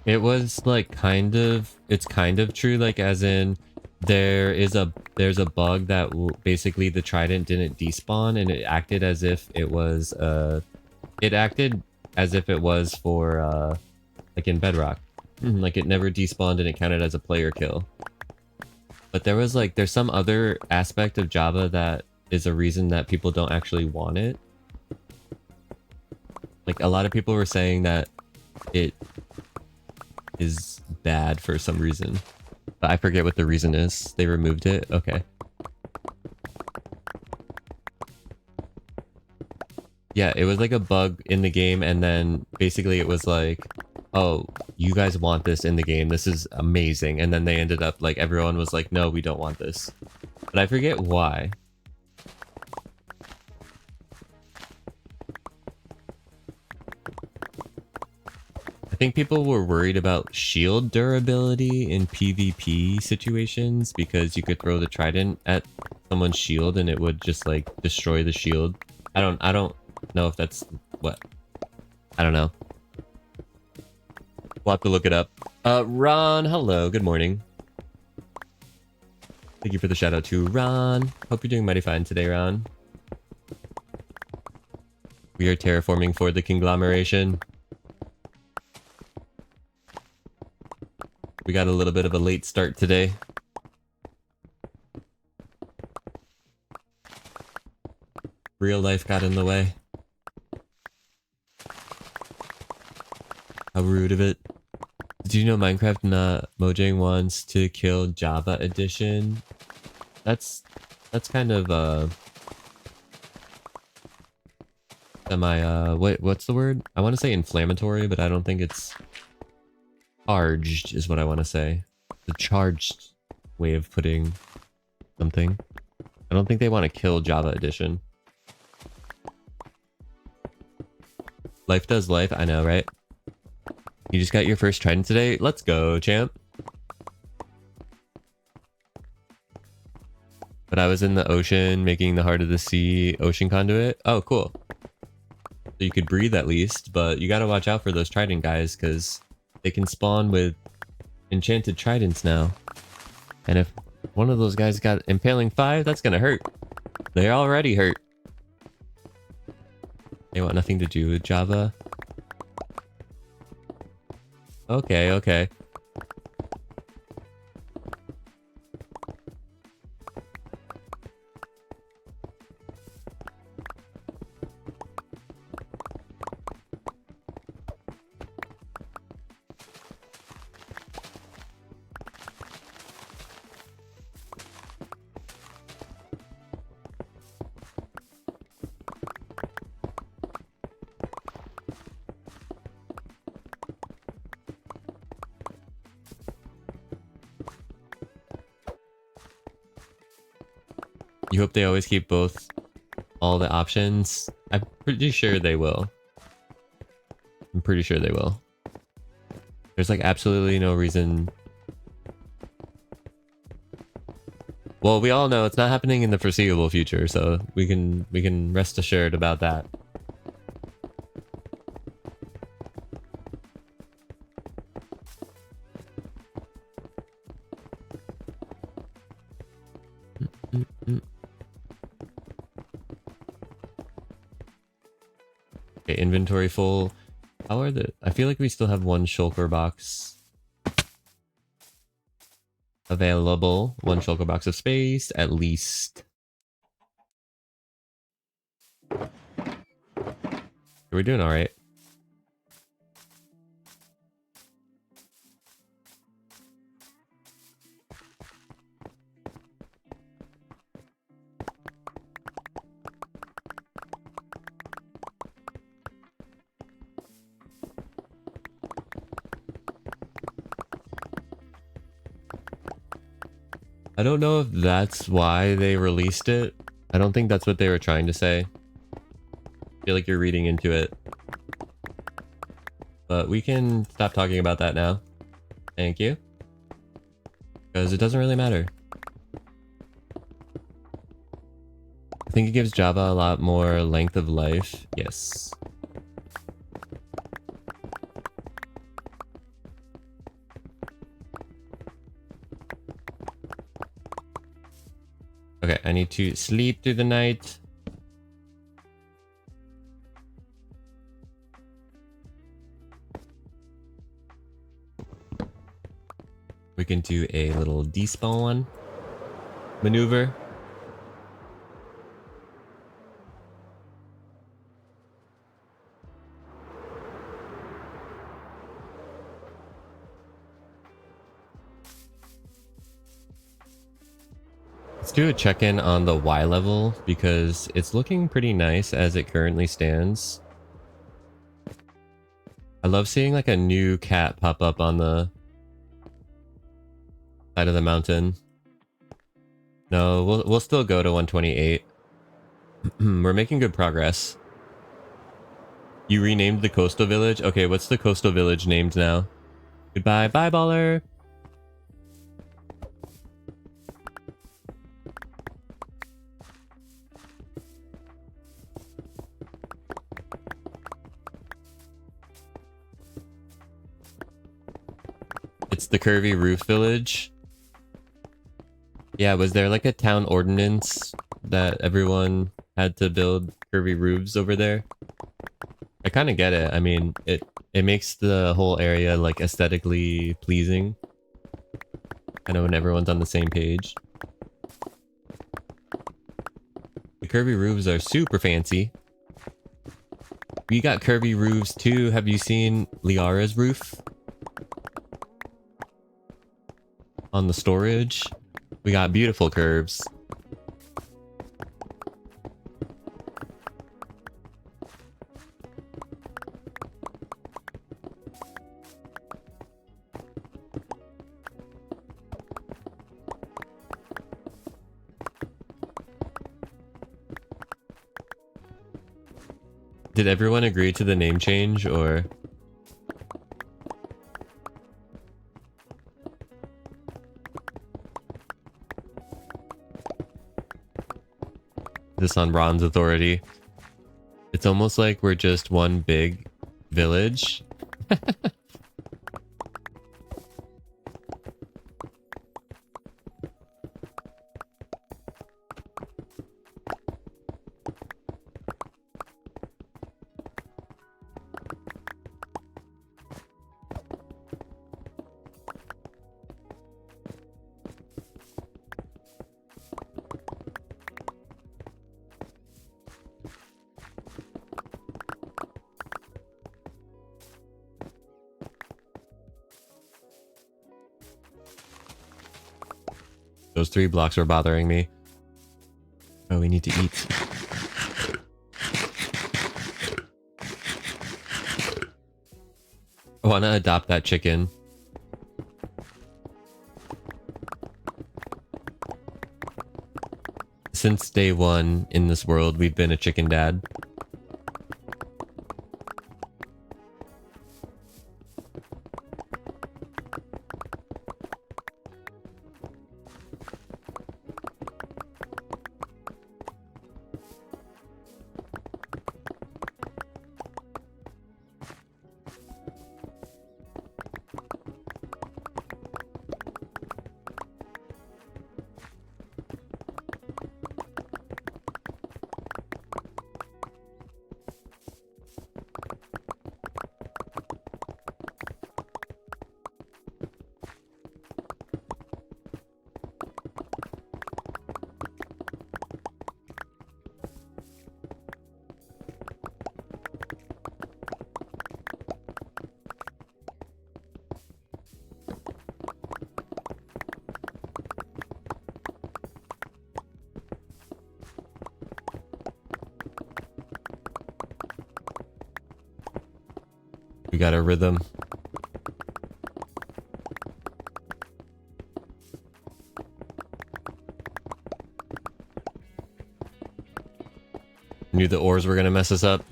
It was like it's kind of true, like as in there's a bug that basically the trident didn't despawn and it acted as if it was for like in Bedrock. Like it never despawned and it counted as a player kill. But there's some other aspect of Java that is a reason that people don't actually want it. Like a lot of people were saying that it is bad for some reason. But I forget what the reason is. They removed it? Okay. Yeah, it was like a bug in the game and then basically it was like, oh, you guys want this in the game. This is amazing. And then they ended up like everyone was like, no, we don't want this. But I forget why. I think people were worried about shield durability in PvP situations because you could throw the trident at someone's shield and it would just like destroy the shield. I don't know if that's what. I don't know. We'll have to look it up. Ron, hello, good morning. Thank you for the shout out to Ron. Hope you're doing mighty fine today, Ron. We are terraforming for the Conglomeration. We got a little bit of a late start today. Real life got in the way. How rude of it. Did you know Minecraft Mojang wants to kill Java Edition? That's kind of what's the word? I want to say inflammatory, but I don't think it's charged is what I want to say. The charged way of putting something. I don't think they want to kill Java Edition. Life does life, I know, right? You just got your first trident today? Let's go, champ. But I was in the ocean making the Heart of the Sea ocean conduit. Oh, cool. So you could breathe at least, but you gotta watch out for those trident guys because they can spawn with enchanted tridents now. And if one of those guys got impaling 5, that's gonna hurt. They're already hurt. They want nothing to do with Java. Okay, okay. You hope they always keep all the options? I'm pretty sure they will. I'm pretty sure they will. There's like absolutely no reason. Well, we all know it's not happening in the foreseeable future, so we can rest assured about that. Okay, inventory full. How are the... I feel like we still have one shulker box available. One shulker box of space, at least. We're doing alright. I don't know if that's why they released it. I don't think that's what they were trying to say. I feel like you're reading into it. But we can stop talking about that now. Thank you. Because it doesn't really matter. I think it gives Java a lot more length of life. Yes. Okay, I need to sleep through the night. We can do a little despawn maneuver. Let's do a check-in on the Y level because it's looking pretty nice as it currently stands. I love seeing like a new cat pop up on the side of the mountain. No, we'll still go to 128. We're making good progress. You renamed the coastal village? Okay, what's the coastal village named now? Goodbye, bye baller! It's the curvy roof village. Yeah, was there like a town ordinance that everyone had to build curvy roofs over there? I kind of get it. I mean, it makes the whole area like aesthetically pleasing. Kind of when everyone's on the same page. The curvy roofs are super fancy. We got curvy roofs too. Have you seen Liara's roof? On the storage? We got beautiful curves. Did everyone agree to the name change, or? This on Ron's authority. It's almost like we're just one big village. Those 3 blocks were bothering me. Oh, we need to eat. I want to adopt that chicken. Since day 1 in this world, we've been a chicken dad. We got a rhythm. Knew the ores were gonna mess us up.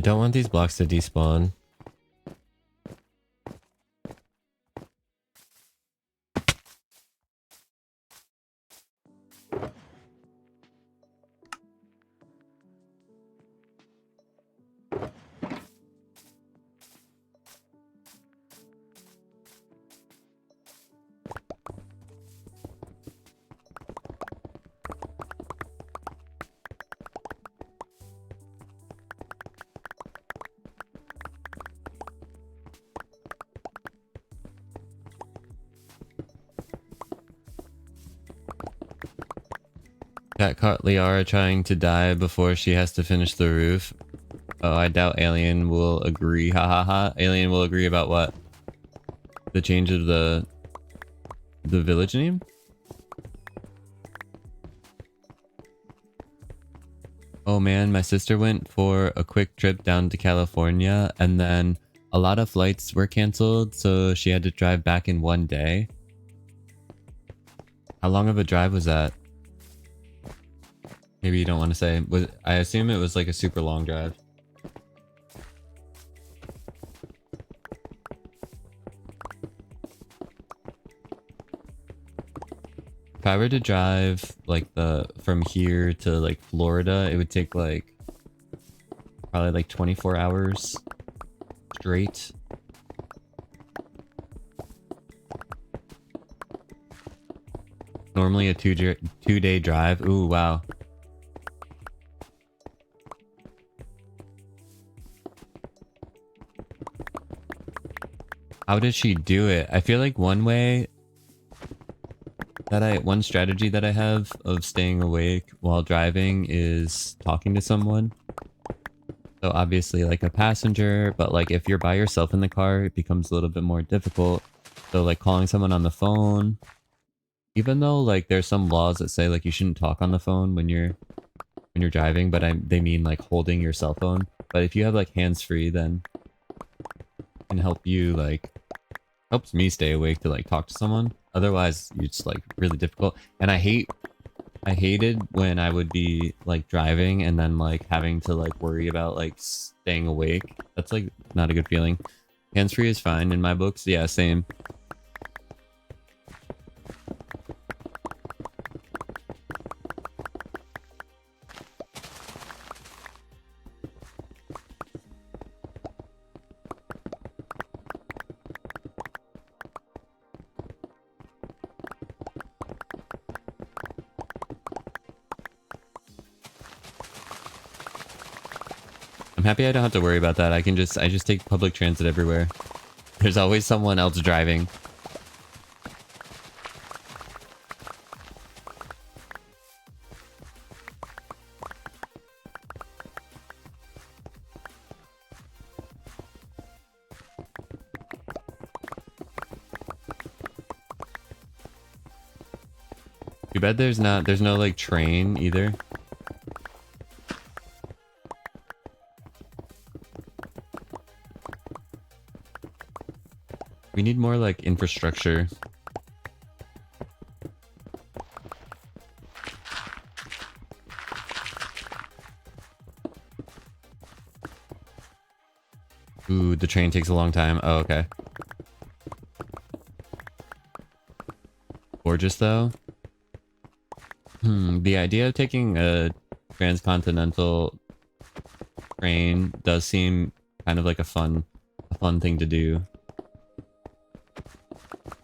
don't want these blocks to despawn. Cat caught Liara trying to die before she has to finish the roof. Oh, I doubt Alien will agree. Ha ha ha. Alien will agree about what? The change of the village name? Oh man, my sister went for a quick trip down to California and then a lot of flights were canceled, so she had to drive back in one day. How long of a drive was that? Maybe you don't want to say. I assume it was like a super long drive. If I were to drive like from here to like Florida, it would take like probably like 24 hours straight. Normally a two-day drive. Ooh, wow. How did she do it? I feel like one strategy that I have of staying awake while driving is talking to someone. So obviously like a passenger, but like if you're by yourself in the car, it becomes a little bit more difficult. So like calling someone on the phone, even though like there's some laws that say like you shouldn't talk on the phone when you're driving, but they mean like holding your cell phone. But if you have like hands-free, then it can help you like helps me stay awake to like talk to someone. Otherwise it's like really difficult. And I hated when I would be like driving and then like having to like worry about like staying awake. That's like not a good feeling. Hands-free is fine in my books. Yeah, same. I'm happy I don't have to worry about that. I just take public transit everywhere. There's always someone else driving. Too bad there's no like train either. We need more like infrastructure. Ooh, the train takes a long time. Oh, okay. Gorgeous though. The idea of taking a transcontinental train does seem kind of like a fun thing to do.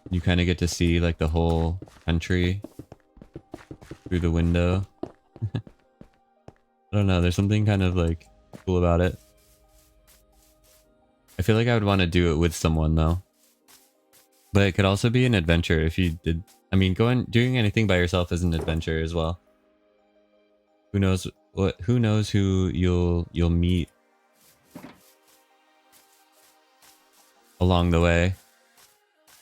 You kind of get to see like the whole country through the window. I don't know, there's something kind of like cool about it. I feel like I would want to do it with someone though. But it could also be an adventure if you did. I mean, doing anything by yourself is an adventure as well. Who knows who you'll meet along the way.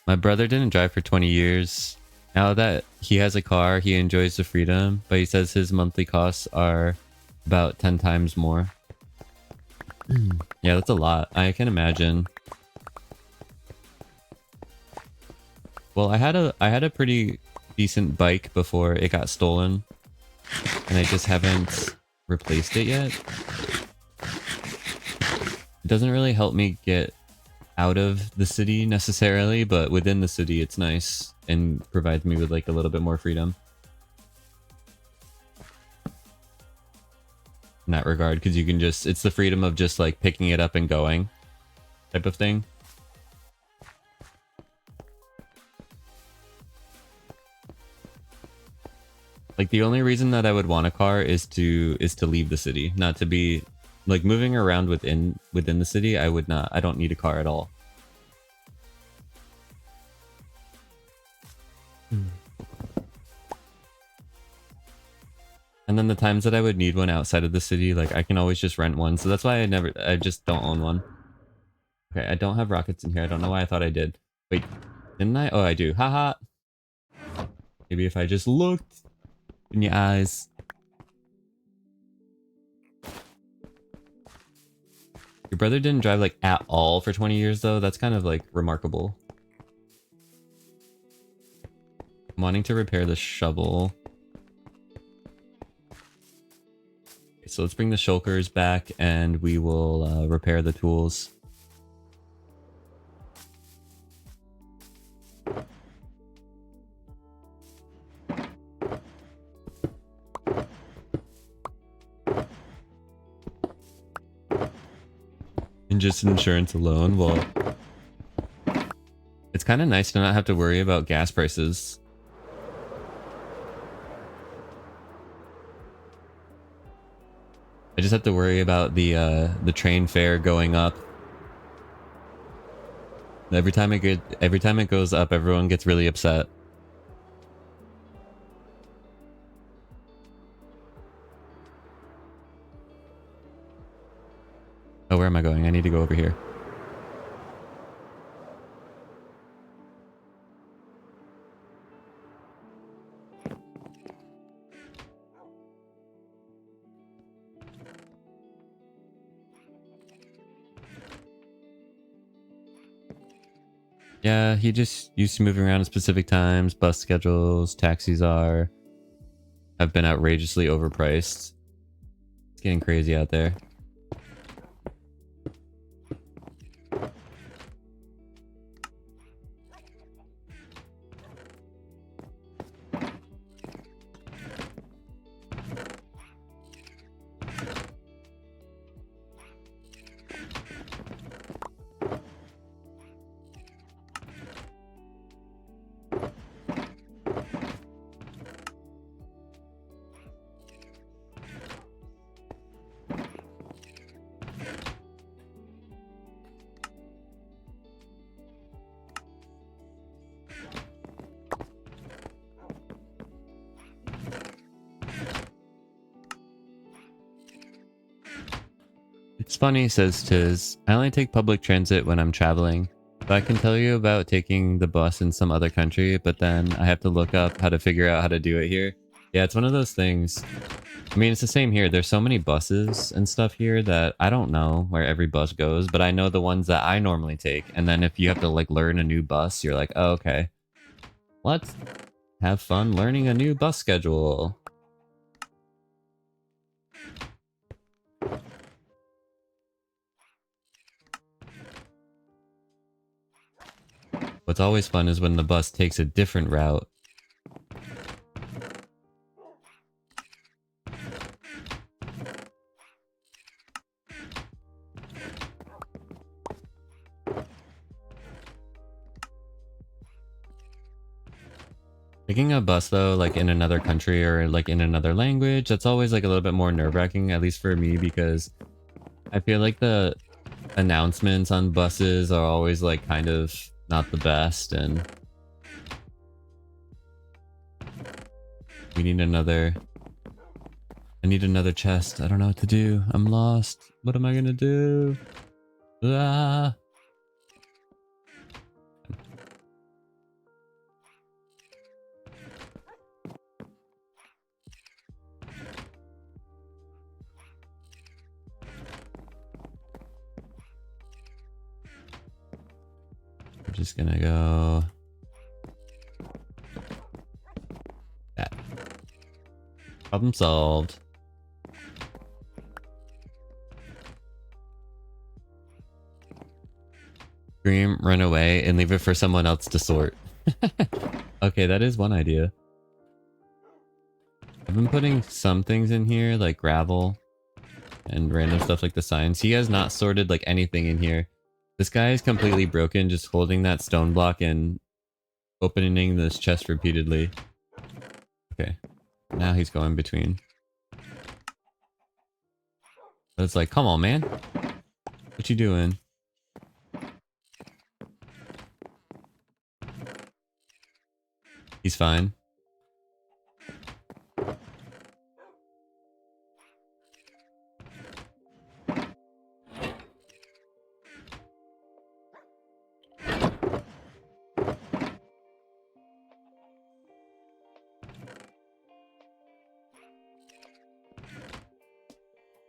My brother didn't drive for 20 years. Now that he has a car, he enjoys the freedom, but he says his monthly costs are about 10 times more. Yeah, that's a lot. I can imagine. Well, I had a pretty decent bike before it got stolen, and I just haven't replaced it yet. It doesn't really help me get out of the city necessarily, but within the city it's nice and provides me with like a little bit more freedom in that regard, because you can just, it's the freedom of just like picking it up and going type of thing. Like the only reason that I would want a car is to leave the city, not to be like moving around within the city. I don't need a car at all. And then the times that I would need one outside of the city, like I can always just rent one. So that's why I just don't own one. Okay, I don't have rockets in here. I don't know why I thought I did. Wait, didn't I? Oh, I do. Haha. Maybe if I just looked in your eyes. Your brother didn't drive like at all for 20 years though. That's kind of like remarkable. I'm wanting to repair the shovel. Okay, so let's bring the shulkers back and we will repair the tools. And just insurance alone, well, it's kind of nice to not have to worry about gas prices. I just have to worry about the train fare going up. Every time it goes up, everyone gets really upset. Oh, where am I going? I need to go over here. Yeah, he just used to moving around at specific times. Bus schedules, taxis have been outrageously overpriced. It's getting crazy out there. It's funny, says Tiz. I only take public transit when I'm traveling. But I can tell you about taking the bus in some other country, but then I have to look up how to figure out how to do it here. Yeah, it's one of those things. I mean, it's the same here. There's so many buses and stuff here that I don't know where every bus goes, but I know the ones that I normally take. And then if you have to like learn a new bus, you're like, oh, okay. Let's have fun learning a new bus schedule. What's always fun is when the bus takes a different route. Taking a bus though, like in another country or like in another language, that's always like a little bit more nerve-wracking, at least for me, because I feel like the announcements on buses are always like kind of not the best, and we need another. I need another chest. I don't know what to do. I'm lost. What am I gonna do? Ah. We're just gonna go that. Problem solved. Scream, run away, and leave it for someone else to sort. Okay, that is one idea. I've been putting some things in here, like gravel and random stuff like the signs. He has not sorted like anything in here. This guy is completely broken, just holding that stone block and opening this chest repeatedly. Okay, now he's going between. But it's like, come on, man. What you doing? He's fine.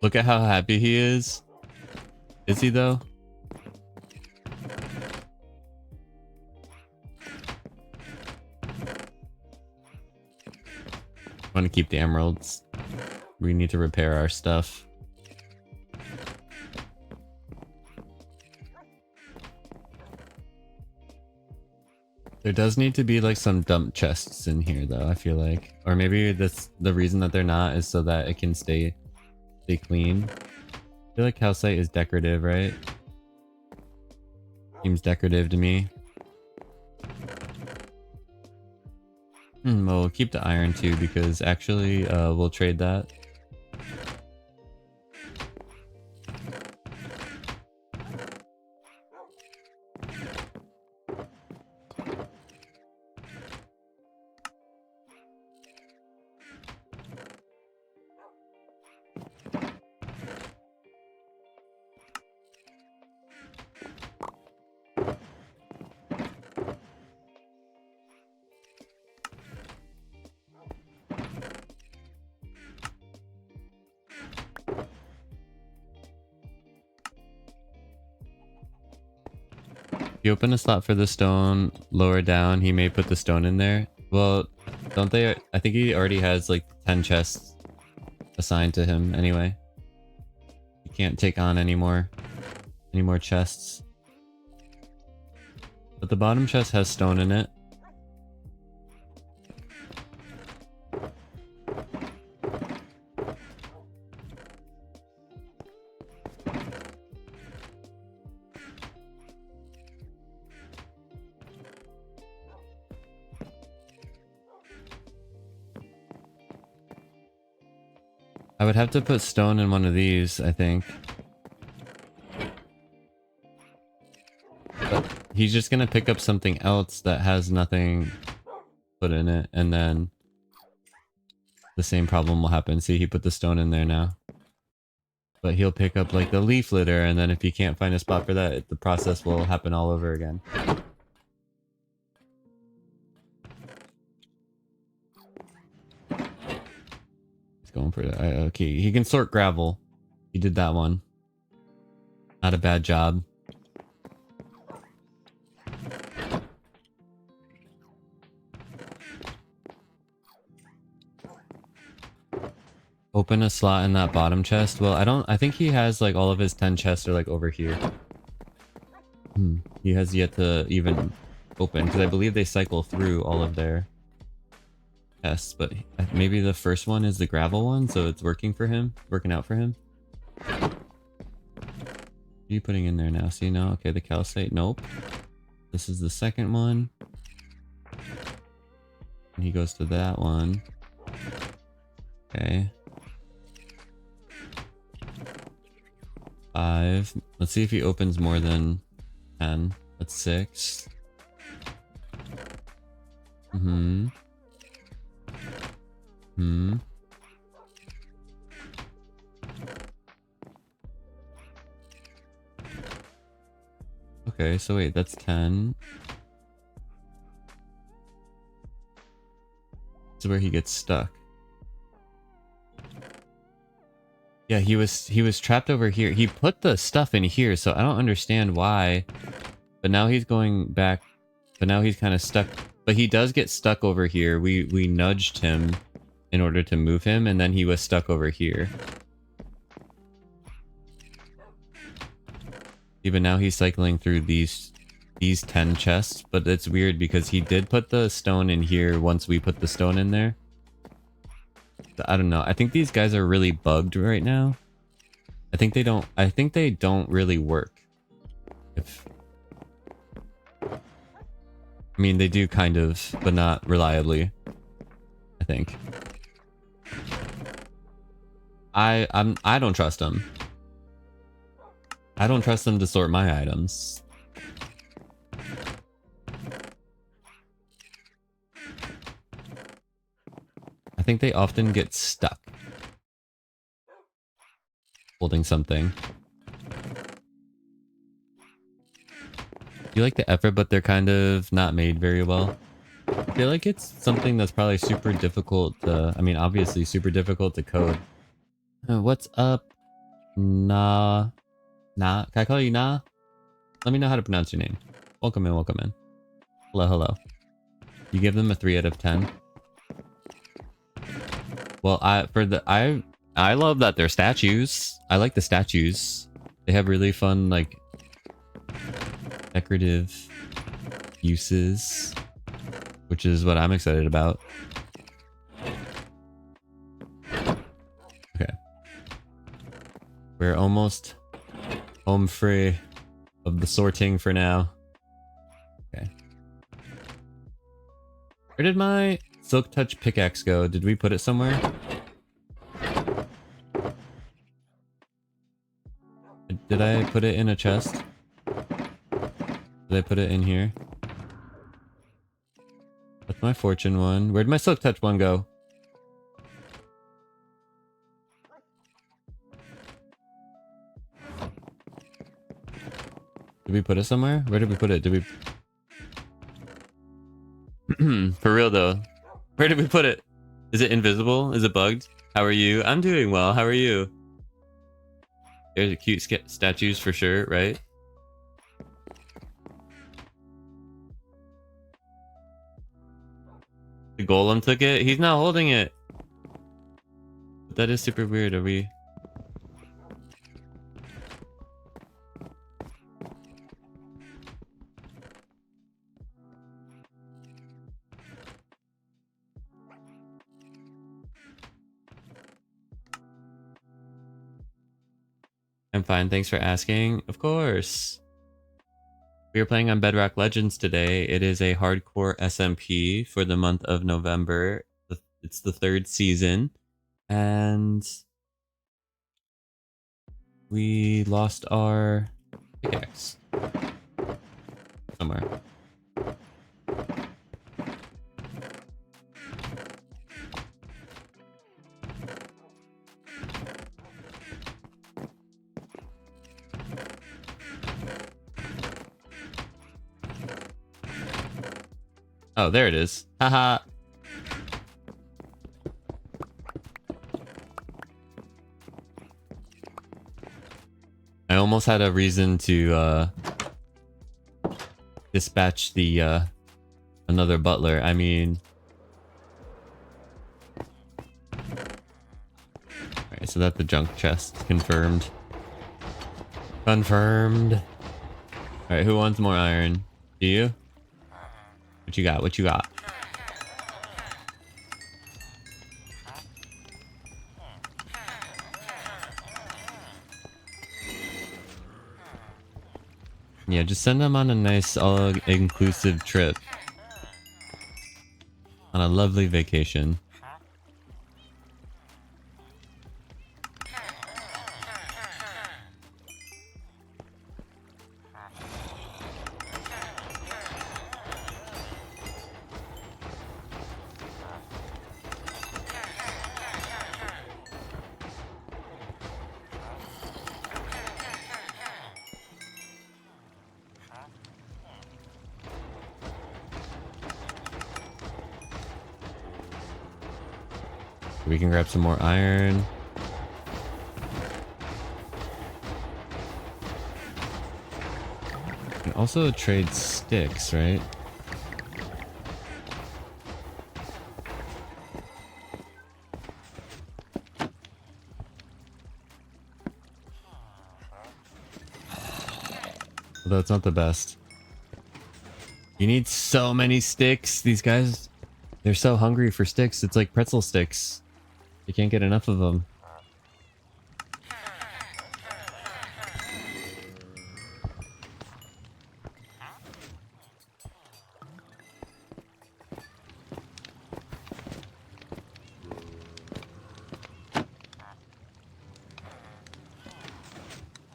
Look at how happy he is. Is he though? I want to keep the emeralds. We need to repair our stuff. There does need to be like some dump chests in here though, I feel like. Or maybe that's the reason that they're not is so that it can stay clean. I feel like calcite is decorative, right? Seems decorative to me. We'll keep the iron too because actually we'll trade that. You open a slot for the stone lower down, he may put the stone in there. Well, don't they? I think he already has like 10 chests assigned to him anyway. He can't take on any more chests. But the bottom chest has stone in it. I would have to put stone in one of these, I think. But he's just gonna pick up something else that has nothing put in it, and then the same problem will happen. See, he put the stone in there now. But he'll pick up like the leaf litter, and then if he can't find a spot for that, the process will happen all over again. Going for that. Okay, he can sort gravel. He did that one. Not a bad job. Open a slot in that bottom chest. Well, I think he has like all of his 10 chests are like over here. He has yet to even open because I believe they cycle through all of their tests, but maybe the first one is the gravel one, so it's working out for him. What are you putting in there now? See now? Okay, the calcite, nope. This is the second one. And he goes to that one. Okay. 5. Let's see if he opens more than 10. That's 6. Okay, so wait, that's 10. This is where he gets stuck. Yeah, he was trapped over here. He put the stuff in here, so I don't understand why. But now he's going back. But now he's kind of stuck. But he does get stuck over here. We nudged him in order to move him, and then he was stuck over here. Even now he's cycling through these these 10 chests, but it's weird because he did put the stone in here once we put the stone in there. I don't know. I think these guys are really bugged right now. I think they don't really work. I mean, they do kind of, but not reliably, I think. I don't trust them. I don't trust them to sort my items. I think they often get stuck holding something. You like the effort, but they're kind of not made very well. I feel like it's something that's probably super difficult to, I mean, obviously super difficult to code. What's up? Nah. Can I call you Nah? Let me know how to pronounce your name. Welcome in, welcome in. Hello, hello. You give them a 3 out of 10. Well, I love that they're statues. I like the statues. They have really fun, like, decorative uses, which is what I'm excited about. Okay. We're almost home free of the sorting for now. Okay. Where did my Silk Touch pickaxe go? Did we put it somewhere? Did I put it in a chest? Did I put it in here? That's my fortune one. Where'd my Silk Touch one go? Did we put it somewhere? Where did we put it? Did we... For real though. Where did we put it? Is it invisible? Is it bugged? How are you? I'm doing well. How are you? There's a cute statues for sure, right? The Golem took it? He's not holding it. But that is super weird. Are we... I'm fine, thanks for asking. Of course. We are playing on Bedrock Legends today. It is a hardcore SMP for the month of November. It's the 3rd season. And we lost our pickaxe somewhere. Oh, there it is. Haha. I almost had a reason to dispatch the another butler. I mean, alright, so that's the junk chest. Confirmed. Confirmed. Alright, who wants more iron? Do you? What you got? What you got? Yeah, just send them on a nice, all-inclusive trip. On a lovely vacation. We can grab some more iron. And also trade sticks, right? Although it's not the best. You need so many sticks. These guys, they're so hungry for sticks. It's like pretzel sticks. You can't get enough of them.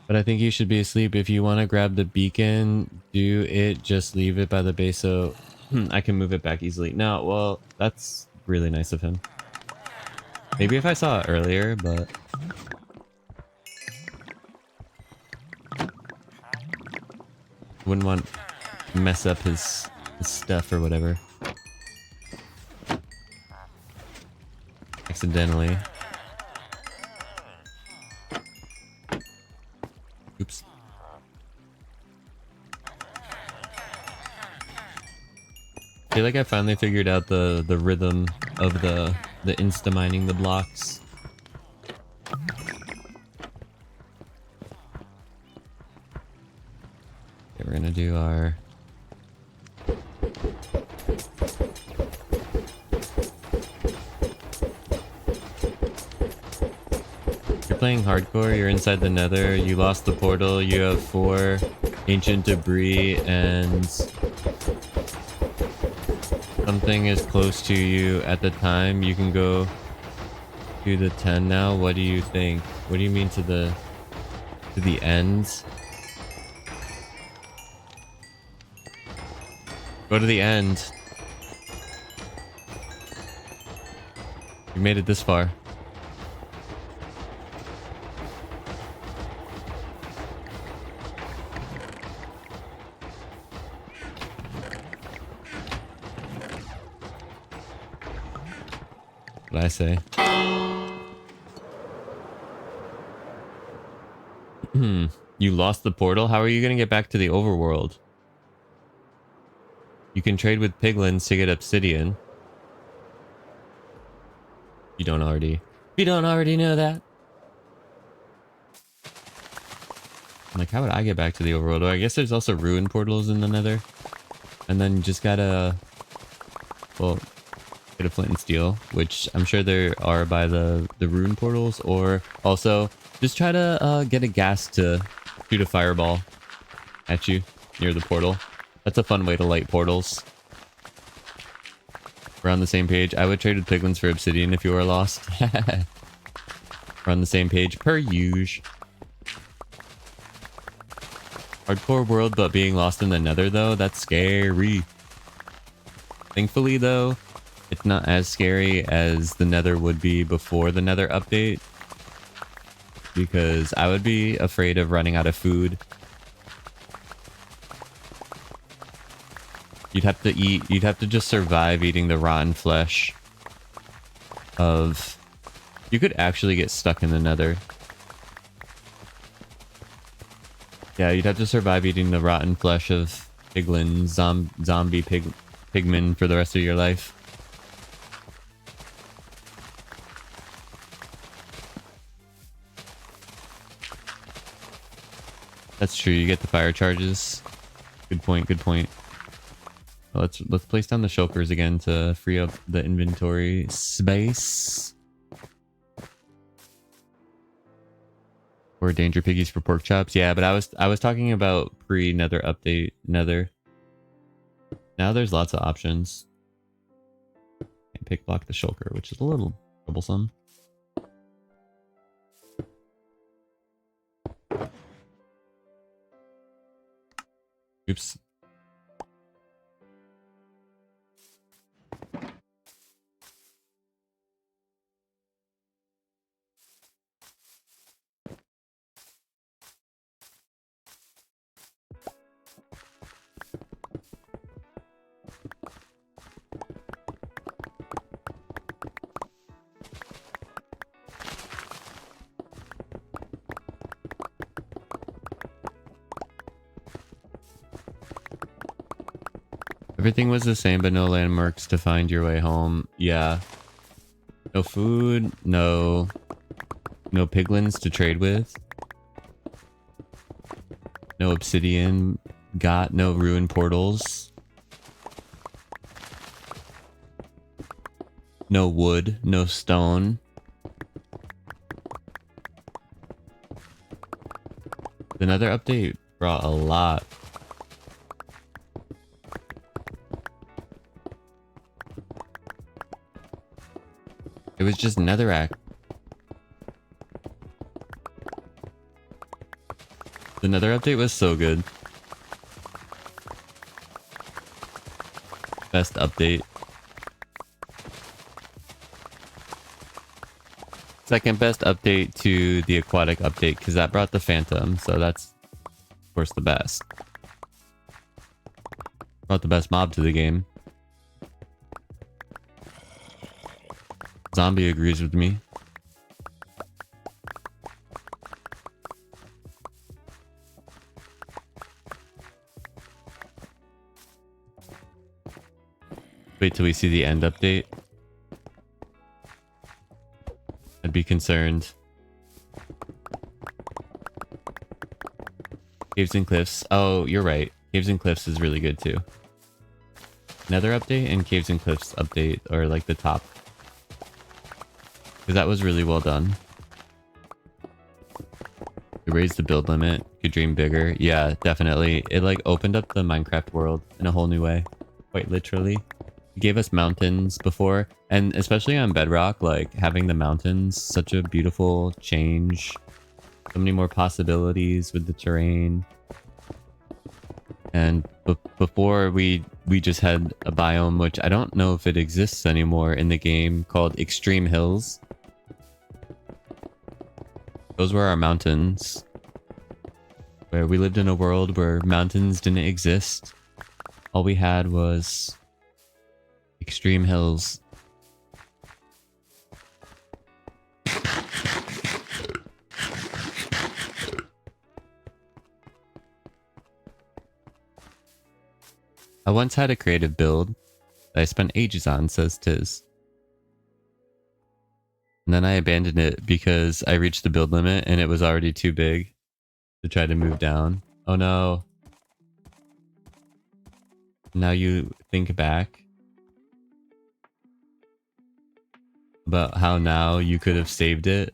But I think you should be asleep. If you want to grab the beacon, do it. Just leave it by the base so I can move it back easily. No, well, that's really nice of him. Maybe if I saw it earlier, but... wouldn't want to mess up his stuff or whatever. Accidentally. Oops. I feel like I finally figured out the rhythm of the Instamining the blocks. Okay, we're gonna do our... You're playing hardcore, you're inside the Nether, you lost the portal, you have 4 ancient debris, and something is close to you at the time. You can go to the 10 now. What do you think? What do you mean to the end? Go to the end. You made it this far. What I say? You lost the portal? How are you gonna get back to the overworld? You can trade with piglins to get obsidian. You don't already. You don't already know that. I'm like, how would I get back to the overworld? Oh, I guess there's also ruin portals in the Nether. And then you just gotta... well... get a flint and steel, which I'm sure there are by the rune portals, or also just try to get a gas to shoot a fireball at you near the portal. That's a fun way to light portals. We're on the same page. I would trade with piglins for obsidian if you were lost. We're on the same page per usual. Hardcore world, but being lost in the Nether though, that's scary. Thankfully though, it's not as scary as the Nether would be before the Nether update, because I would be afraid of running out of food. You'd have to just survive eating the rotten flesh of... You could actually get stuck in the Nether. Yeah, you'd have to survive eating the rotten flesh of piglins, zombie pigmen for the rest of your life. That's true, you get the fire charges. Good point, good point. Well, let's place down the shulkers again to free up the inventory space. Or danger piggies for pork chops. Yeah, but I was talking about pre-Nether update Nether. Now there's lots of options. Can't pick block the shulker, which is a little troublesome. Oops. Everything was the same, but no landmarks to find your way home. Yeah. No food, no piglins to trade with. No obsidian, got no ruin portals. No wood, no stone. The Nether update brought a lot. It was just netherrack. The Nether update was so good. Best update. Second best update to the aquatic update, because that brought the Phantom, so that's of course the best. Brought the best mob to the game. Zombie agrees with me. Wait till we see the end update. I'd be concerned. Caves and Cliffs. Oh, you're right. Caves and Cliffs is really good too. Nether update and Caves and Cliffs update are like the top. Because that was really well done. It raised the build limit. Could dream bigger. Yeah, definitely. It like opened up the Minecraft world in a whole new way. Quite literally. It gave us mountains before. And especially on Bedrock, like having the mountains, such a beautiful change. So many more possibilities with the terrain. And before we just had a biome, which I don't know if it exists anymore in the game, called Extreme Hills. Those were our mountains. Where we lived in a world where mountains didn't exist. All we had was extreme hills. I once had a creative build that I spent ages on, says Tiz. And then I abandoned it because I reached the build limit and it was already too big to try to move down. Oh no. Now you think back about how now you could have saved it.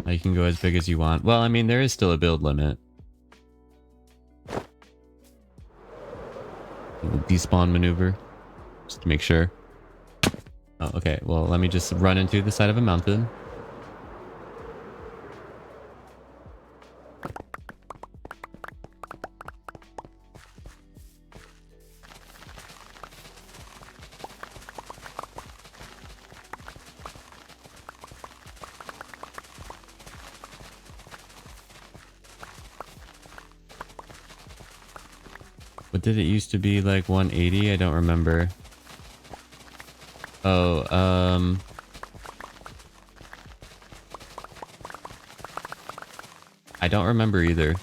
Now you can go as big as you want. Well, I mean, there is still a build limit. Despawn maneuver, just to make sure. Oh, okay. Well, let me just run into the side of a mountain. What did it used to be, like 180? I don't remember. Oh, I don't remember either.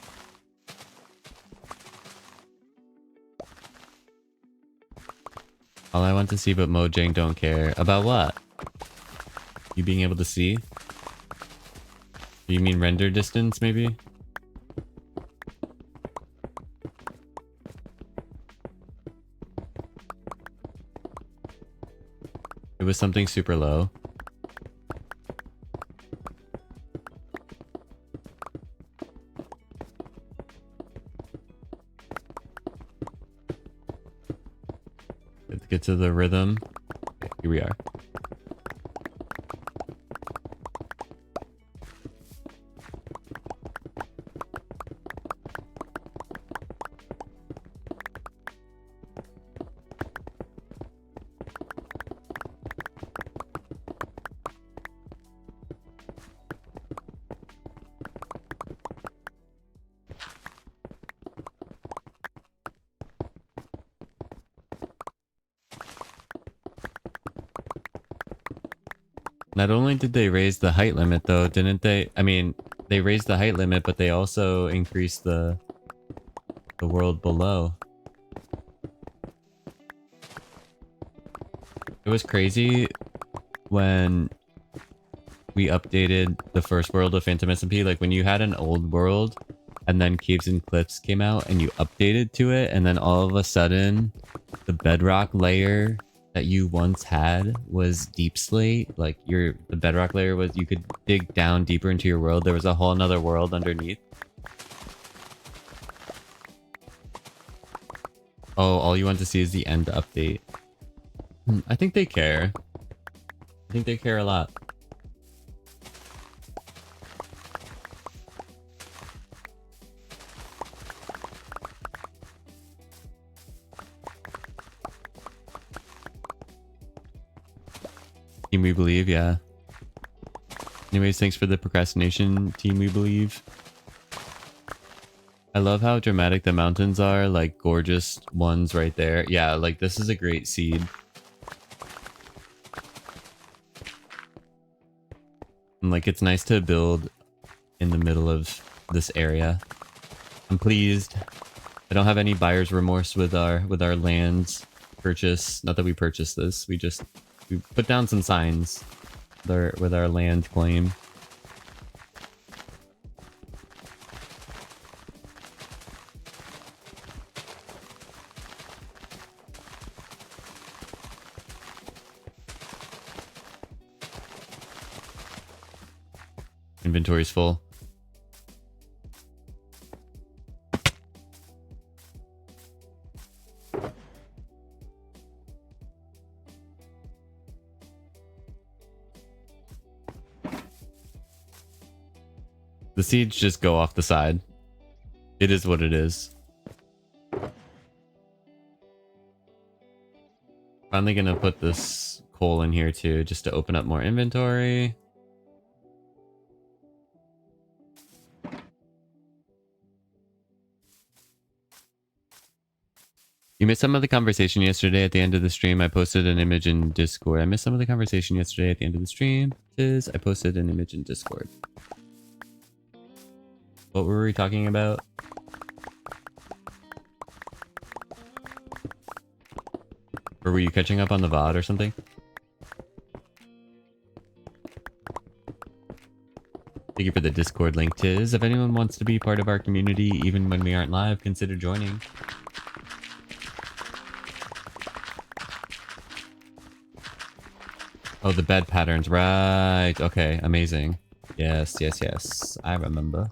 All I want to see but Mojang don't care. About what? You being able to see? You mean render distance, maybe? It was something super low. Let's get to the rhythm. Okay, here we are. Not only did they raise the height limit though, didn't they? I mean, they raised the height limit, but they also increased the world below. It was crazy when we updated the first world of Phantom SMP. Like when you had an old world and then Caves and Cliffs came out and you updated to it, and then all of a sudden the bedrock layer that you once had was deep slate. Like the bedrock layer was, you could dig down deeper into your world. There was a whole nother world underneath. Oh, all you want to see is the end update. I think they care. I think they care a lot. Team We Believe, yeah. Anyways, thanks for the procrastination, Team We Believe. I love how dramatic the mountains are, like gorgeous ones right there. Yeah, like this is a great seed. And like it's nice to build in the middle of this area. I'm pleased. I don't have any buyer's remorse with our land purchase. Not that we purchased this, we put down some signs with our land claim. Inventory's full. The seeds just go off the side. It is what it is. Finally gonna put this coal in here too, just to open up more inventory. You missed some of the conversation yesterday at the end of the stream. I posted an image in Discord. I missed some of the conversation yesterday at the end of the stream. I posted an image in Discord. What were we talking about? Or were you catching up on the VOD or something? Thank you for the Discord link, Tiz. If anyone wants to be part of our community, even when we aren't live, consider joining. Oh, the bed patterns, right. Okay, amazing. Yes, yes, yes. I remember.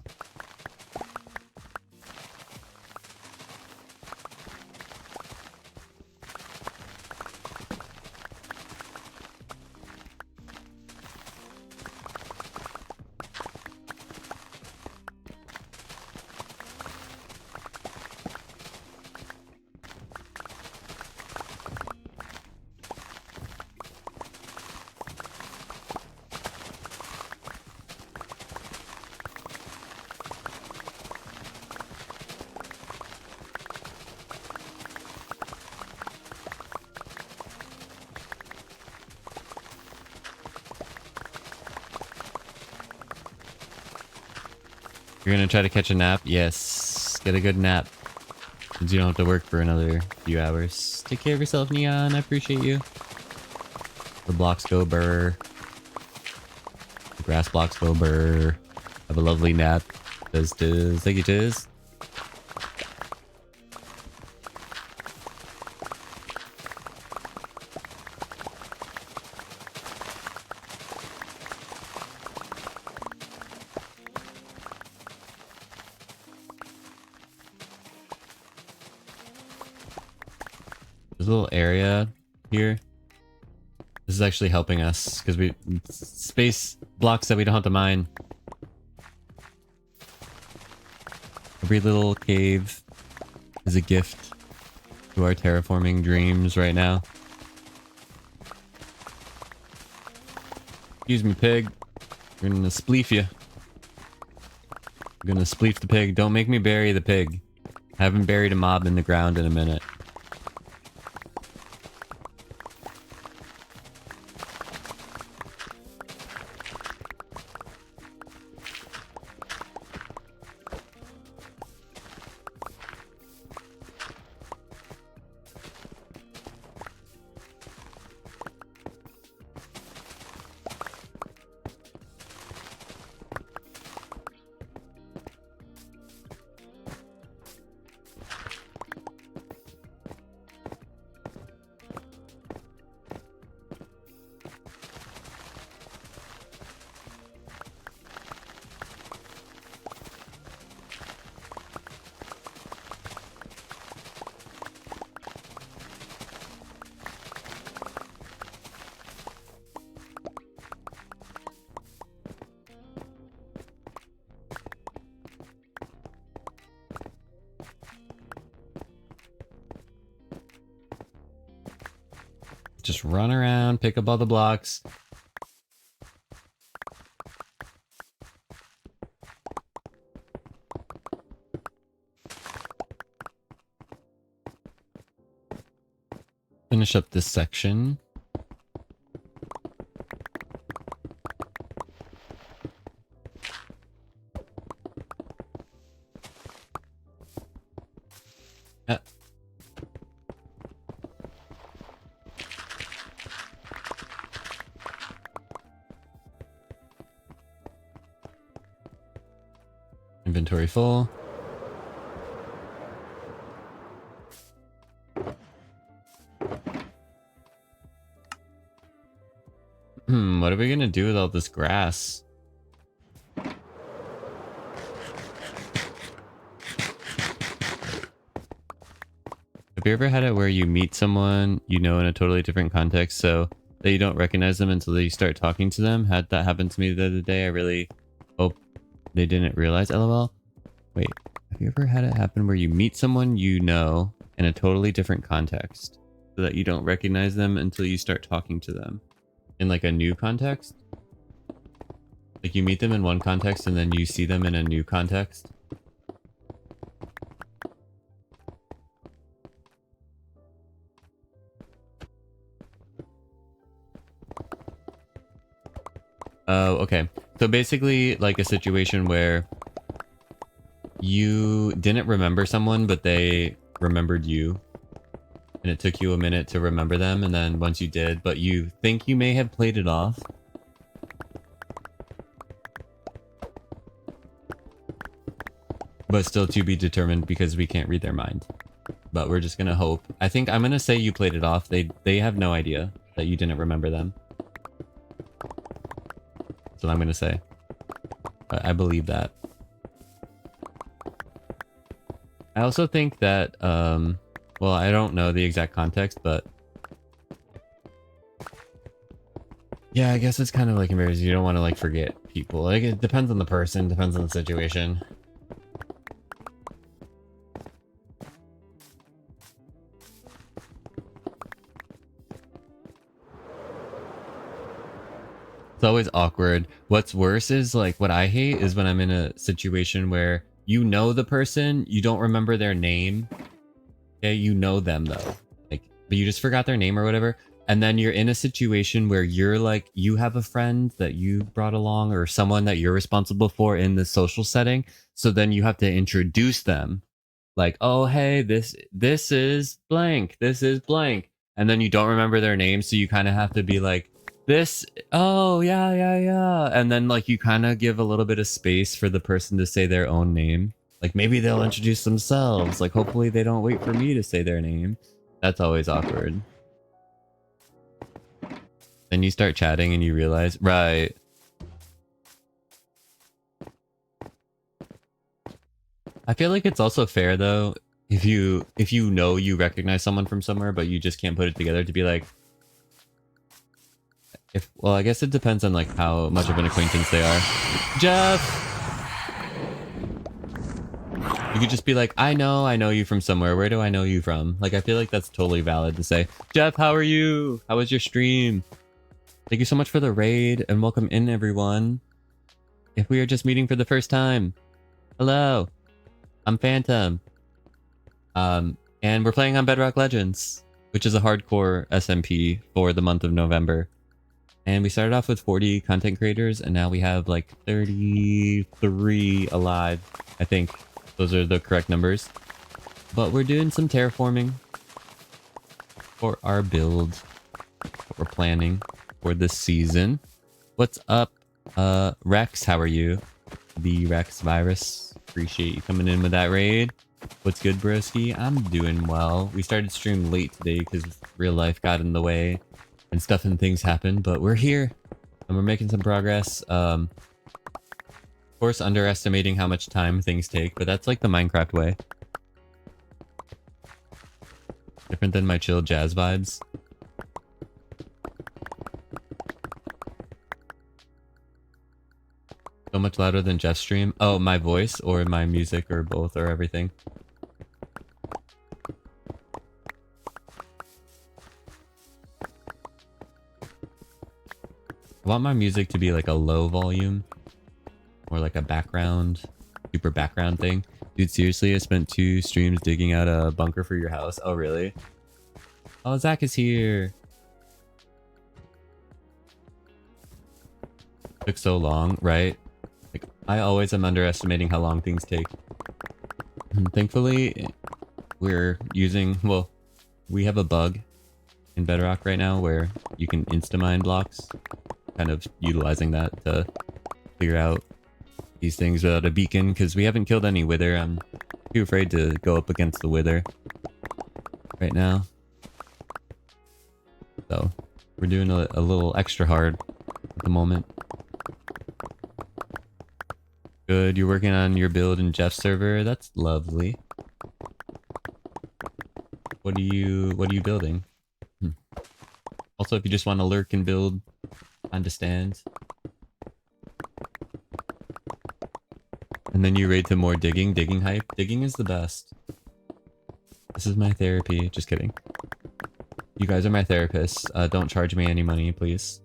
You're gonna try to catch a nap? Yes. Get a good nap. Since you don't have to work for another few hours. Take care of yourself, Neon. I appreciate you. The blocks go burr. The grass blocks go burr. Have a lovely nap. Tiz. Thank you, Tiz. This little area here, this is actually helping us because we space blocks that we don't have to mine. Every little cave is a gift to our terraforming dreams right now. Excuse me, pig. We're gonna spleef you. I'm gonna spleef the pig. Don't make me bury the pig. I haven't buried a mob in the ground in a minute. Just run around, pick up all the blocks. Finish up this section. Inventory full. What are we gonna do with all this grass? Have you ever had it where you meet someone you know in a totally different context so that you don't recognize them until you start talking to them? Had that happen to me the other day. I really hope they didn't realize. LOL. Wait, have you ever had it happen where you meet someone you know in a totally different context so that you don't recognize them until you start talking to them in like a new context? Like you meet them in one context and then you see them in a new context? Oh, okay. So basically like a situation where you didn't remember someone, but they remembered you. And it took you a minute to remember them, and then once you did, but you think you may have played it off. But still to be determined because we can't read their mind. But we're just gonna hope. I think I'm gonna say you played it off. They have no idea that you didn't remember them. That's what I'm gonna say. I believe that. I also think that, well, I don't know the exact context, but yeah, I guess it's kind of like embarrassing. You don't want to like forget people. Like it depends on the person, depends on the situation. It's always awkward. What's worse is like what I hate is when I'm in a situation where you know the person, you don't remember their name. Okay, you know them though. Like, but you just forgot their name or whatever. And then you're in a situation where you're like, you have a friend that you brought along or someone that you're responsible for in the social setting. So then you have to introduce them. Like, oh, hey, this is blank. This is blank. And then you don't remember their name. So you kind of have to be like, this, oh, yeah. And then like you kind of give a little bit of space for the person to say their own name. Like maybe they'll introduce themselves. Like hopefully they don't wait for me to say their name. That's always awkward. Then you start chatting and you realize, right. I feel like it's also fair though, if you know you recognize someone from somewhere, but you just can't put it together to be like, well, I guess it depends on like how much of an acquaintance they are. Jeff! You could just be like, I know you from somewhere. Where do I know you from? Like, I feel like that's totally valid to say. Jeff, how are you? How was your stream? Thank you so much for the raid and welcome in everyone. If we are just meeting for the first time, hello, I'm Phantom. And we're playing on Bedrock Legends, which is a hardcore SMP for the month of November. And we started off with 40 content creators, and now we have like 33 alive. I think those are the correct numbers. But we're doing some terraforming for our build. What we're planning for this season. What's up, Rex? How are you? The Rex virus. Appreciate you coming in with that raid. What's good, broski? I'm doing well. We started stream late today because real life got in the way. And stuff and things happen, but we're here and we're making some progress. Of course, underestimating how much time things take, but that's like the Minecraft way. Different than my chill jazz vibes. So much louder than Jeff's stream. Oh, my voice or my music or both or everything. I want my music to be like a low volume or like a background, super background thing. Dude, seriously, I spent 2 streams digging out a bunker for your house. Oh, really? Oh, Zach is here. Took so long, right? Like, I always am underestimating how long things take. Thankfully, we're using, well, we have a bug in Bedrock right now where you can Instamine blocks, kind of utilizing that to figure out these things without a beacon, because we haven't killed any wither. I'm too afraid to go up against the wither right now. So we're doing a little extra hard at the moment. Good, you're working on your build in Jeff's server. That's lovely. What are you building? Also, if you just want to lurk and build, understand. And then you raid to more digging hype. Digging is the best. This is my therapy. Just kidding. You guys are my therapists. Don't charge me any money, please.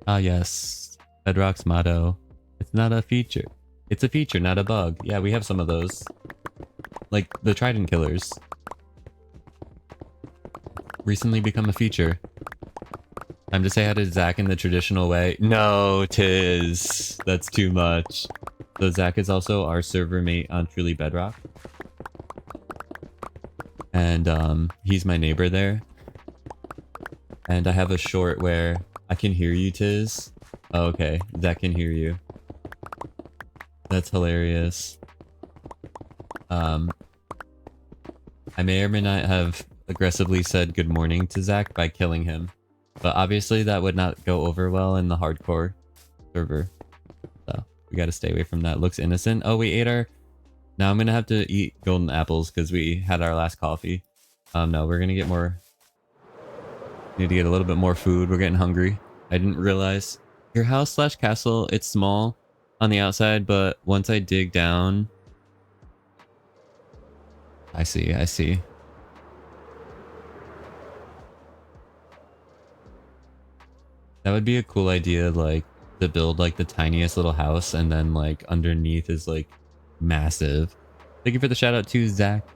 Ah, yes. Bedrock's motto. It's not a feature. It's a feature, not a bug. Yeah, we have some of those. Like the Trident killers. Recently become a feature. Time to say hi to Zach in the traditional way. No, Tiz. That's too much. So Zach is also our server mate on Truly Bedrock. And he's my neighbor there. And I have a short where I can hear you, Tiz. Oh, okay, Zach can hear you. That's hilarious. I may or may not have aggressively said good morning to Zach by killing him. But obviously that would not go over well in the hardcore server. So we gotta stay away from that. Looks innocent. Oh, we ate our... Now I'm gonna have to eat golden apples because we had our last coffee. No, we're gonna get more... Need to get a little bit more food. We're getting hungry. I didn't realize. Your house slash castle, it's small on the outside, but once I dig down... I see, I see. That would be a cool idea, like, to build, like, the tiniest little house, and then, like, underneath is, like, massive. Thank you for the shout-out to Zach.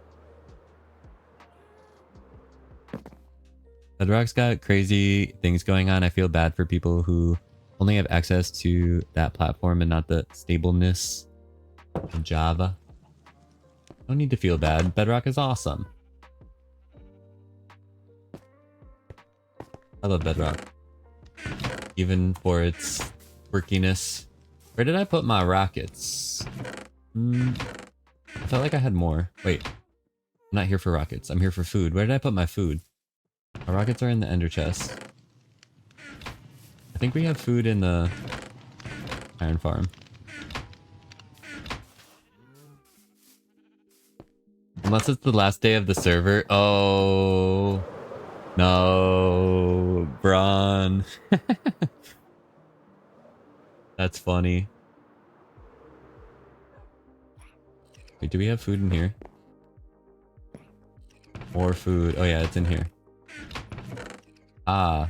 Bedrock's got crazy things going on. I feel bad for people who only have access to that platform and not the stableness of Java. No need to feel bad. Bedrock is awesome. I love Bedrock. Even for its quirkiness. Where did I put my rockets? I felt like I had more. Wait. I'm not here for rockets. I'm here for food. Where did I put my food? My rockets are in the ender chest. I think we have food in the iron farm. Unless it's the last day of the server. Oh... No, Braun. That's funny. Wait, do we have food in here? More food. Oh yeah, it's in here. Ah.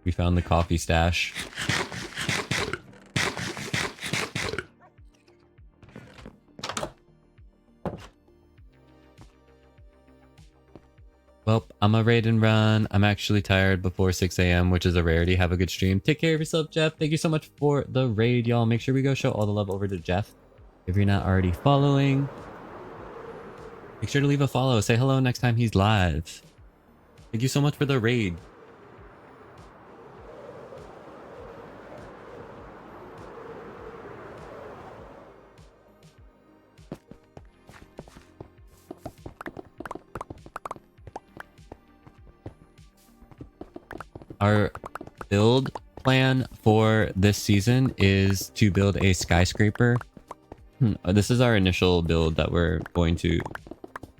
We found the coffee stash. Well, I'm a raid and run. I'm actually tired before 6 a.m., which is a rarity. Have a good stream. Take care of yourself, Jeff. Thank you so much for the raid, y'all. Make sure we go show all the love over to Jeff. If you're not already following, make sure to leave a follow. Say hello next time he's live. Thank you so much for the raid. Our build plan for this season is to build a skyscraper. This is our initial build that we're going to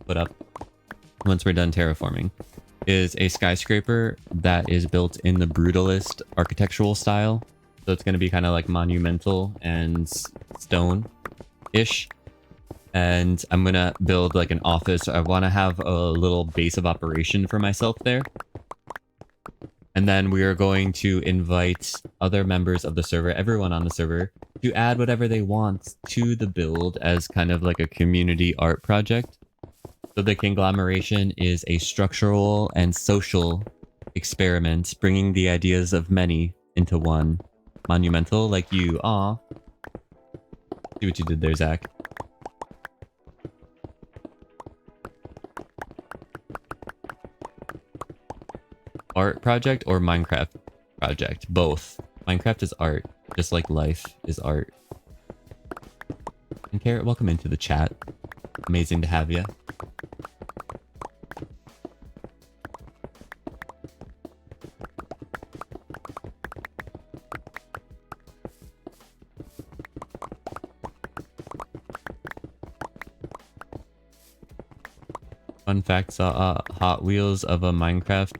put up once we're done terraforming. Is a skyscraper that is built in the Brutalist architectural style. So it's going to be kind of like monumental and stone-ish. and I'm gonna build like an office. I want to have a little base of operation for myself there. And then we are going to invite other members of the server, everyone on the server, to add whatever they want to the build as kind of like a community art project. So the Conglomeration is a structural and social experiment, bringing the ideas of many into one. Monumental, like you. Aw. See what you did there, Zach. Art project or Minecraft project? Both. Minecraft is art, just like life is art. And Carrot, welcome into the chat. Amazing to have you. Fun fact, saw Hot Wheels of a Minecraft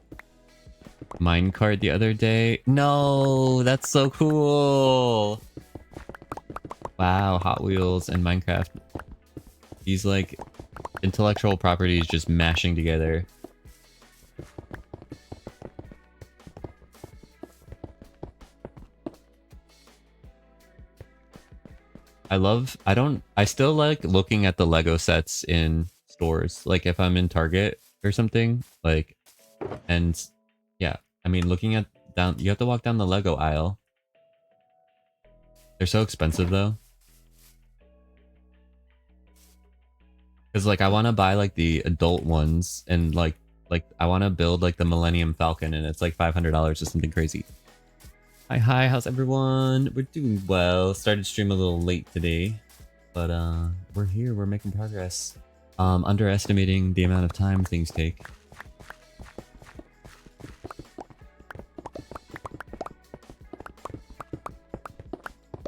minecart the other day. No, that's so cool. Wow, Hot Wheels and Minecraft. These like intellectual properties just mashing together. I still like looking at the Lego sets in stores. Like if I'm in Target or something, like, and yeah, I mean, looking at you have to walk down the Lego aisle. They're so expensive though. Cause like I want to buy like the adult ones and like I want to build like the Millennium Falcon and it's like $500 or something crazy. Hi, how's everyone? We're doing well. Started stream a little late today, but we're here. We're making progress. Underestimating the amount of time things take.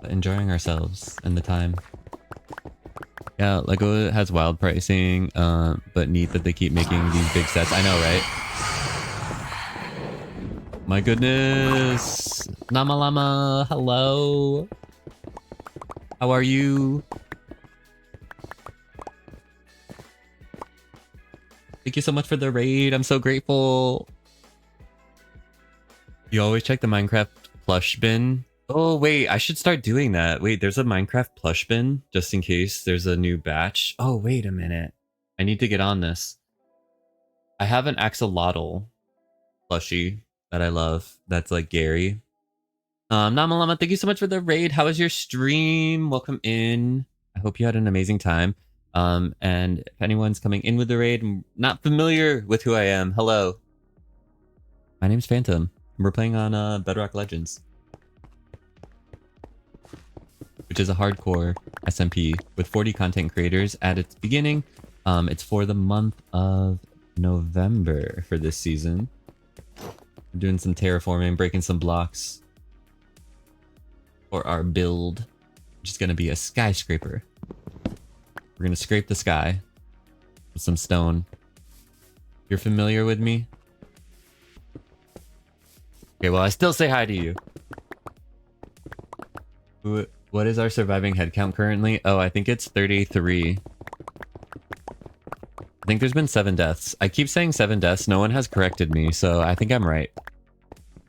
But enjoying ourselves and the time. Yeah, Lego has wild pricing, but neat that they keep making these big sets. I know, right? My goodness! Nama Llama, hello! How are you? Thank you so much for the raid, I'm so grateful! You always check the Minecraft plush bin? Oh wait, I should start doing that. Wait, there's a Minecraft plush bin, just in case there's a new batch. Oh, wait a minute. I need to get on this. I have an axolotl plushie that I love. That's like Gary. Nama Llama, thank you so much for the raid. How was your stream? Welcome in. I hope you had an amazing time. And if anyone's coming in with the raid and not familiar with who I am, hello. My name's Phantom. We're playing on Bedrock Legends, which is a hardcore SMP with 40 content creators at its beginning. It's for the month of November for this season. We're doing some terraforming, breaking some blocks for our build, which is going to be a skyscraper. We're going to scrape the sky with some stone. You're familiar with me? Okay, well, I still say hi to you. What is our surviving headcount currently? Oh, I think it's 33. I think there's been 7 deaths. I keep saying 7 deaths. No one has corrected me, so I think I'm right.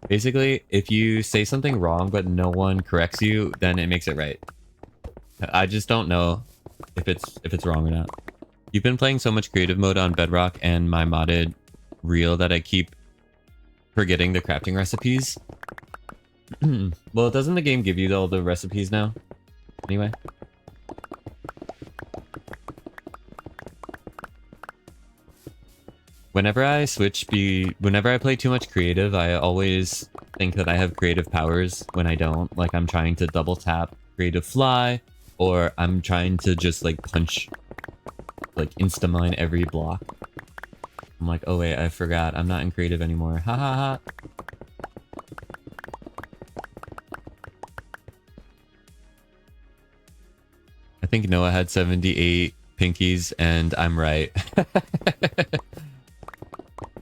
Basically, if you say something wrong but no one corrects you, then it makes it right. I just don't know if it's wrong or not. You've been playing so much creative mode on Bedrock and my modded reel that I keep forgetting the crafting recipes. Well, doesn't the game give you all the recipes now? Anyway. Whenever I play too much creative, I always think that I have creative powers when I don't. Like I'm trying to double tap creative fly, or I'm trying to just like punch, like Instamine every block. I'm like, oh wait, I forgot. I'm not in creative anymore. Ha ha ha. I think Noah had 78 pinkies and I'm right.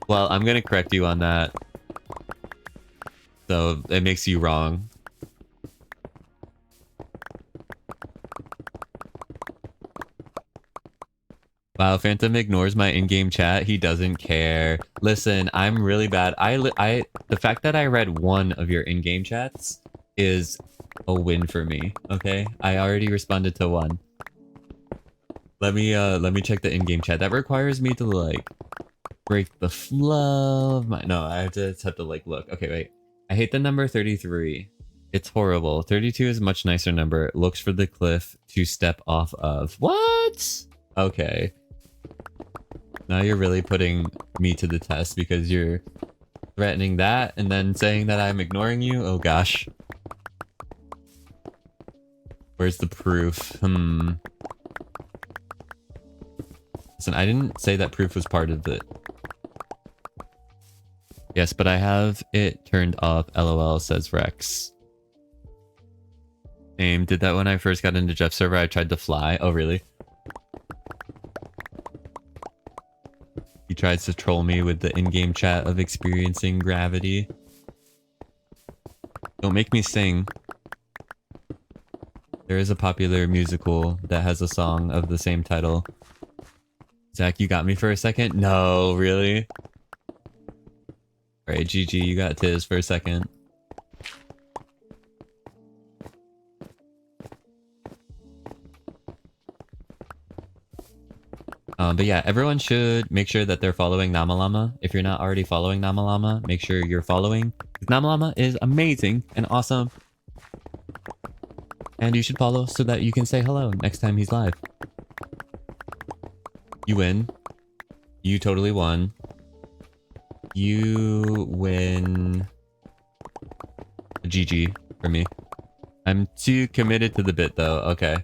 Well, I'm gonna correct you on that. So it makes you wrong. Wow, Phantom ignores my in-game chat. He doesn't care. Listen, I'm really bad. The fact that I read one of your in-game chats is a win for me. Okay, I already responded to one. Let me check the in-game chat. That requires me to like break the flow of my. No, I just have to like look. Okay, wait. I hate the number 33. It's horrible. 32 is a much nicer number. It looks for the cliff to step off of. What? Okay. Now you're really putting me to the test because you're threatening that and then saying that I'm ignoring you? Oh gosh. Where's the proof? Listen, I didn't say that proof was part of it. Yes, but I have it turned off. LOL, says Rex. Same. Did that when I first got into Jeff's server. I tried to fly. Oh, really? He tries to troll me with the in-game chat of experiencing gravity. Don't make me sing. There is a popular musical that has a song of the same title. Zach, you got me for a second? No, really? Alright, GG, you got Tiz for a second. But yeah, everyone should make sure that they're following Namalama. If you're not already following Namalama, make sure you're following. Namalama is amazing and awesome. And you should follow so that you can say hello next time he's live. You win. You totally won. You win. GG for me. I'm too committed to the bit though. Okay.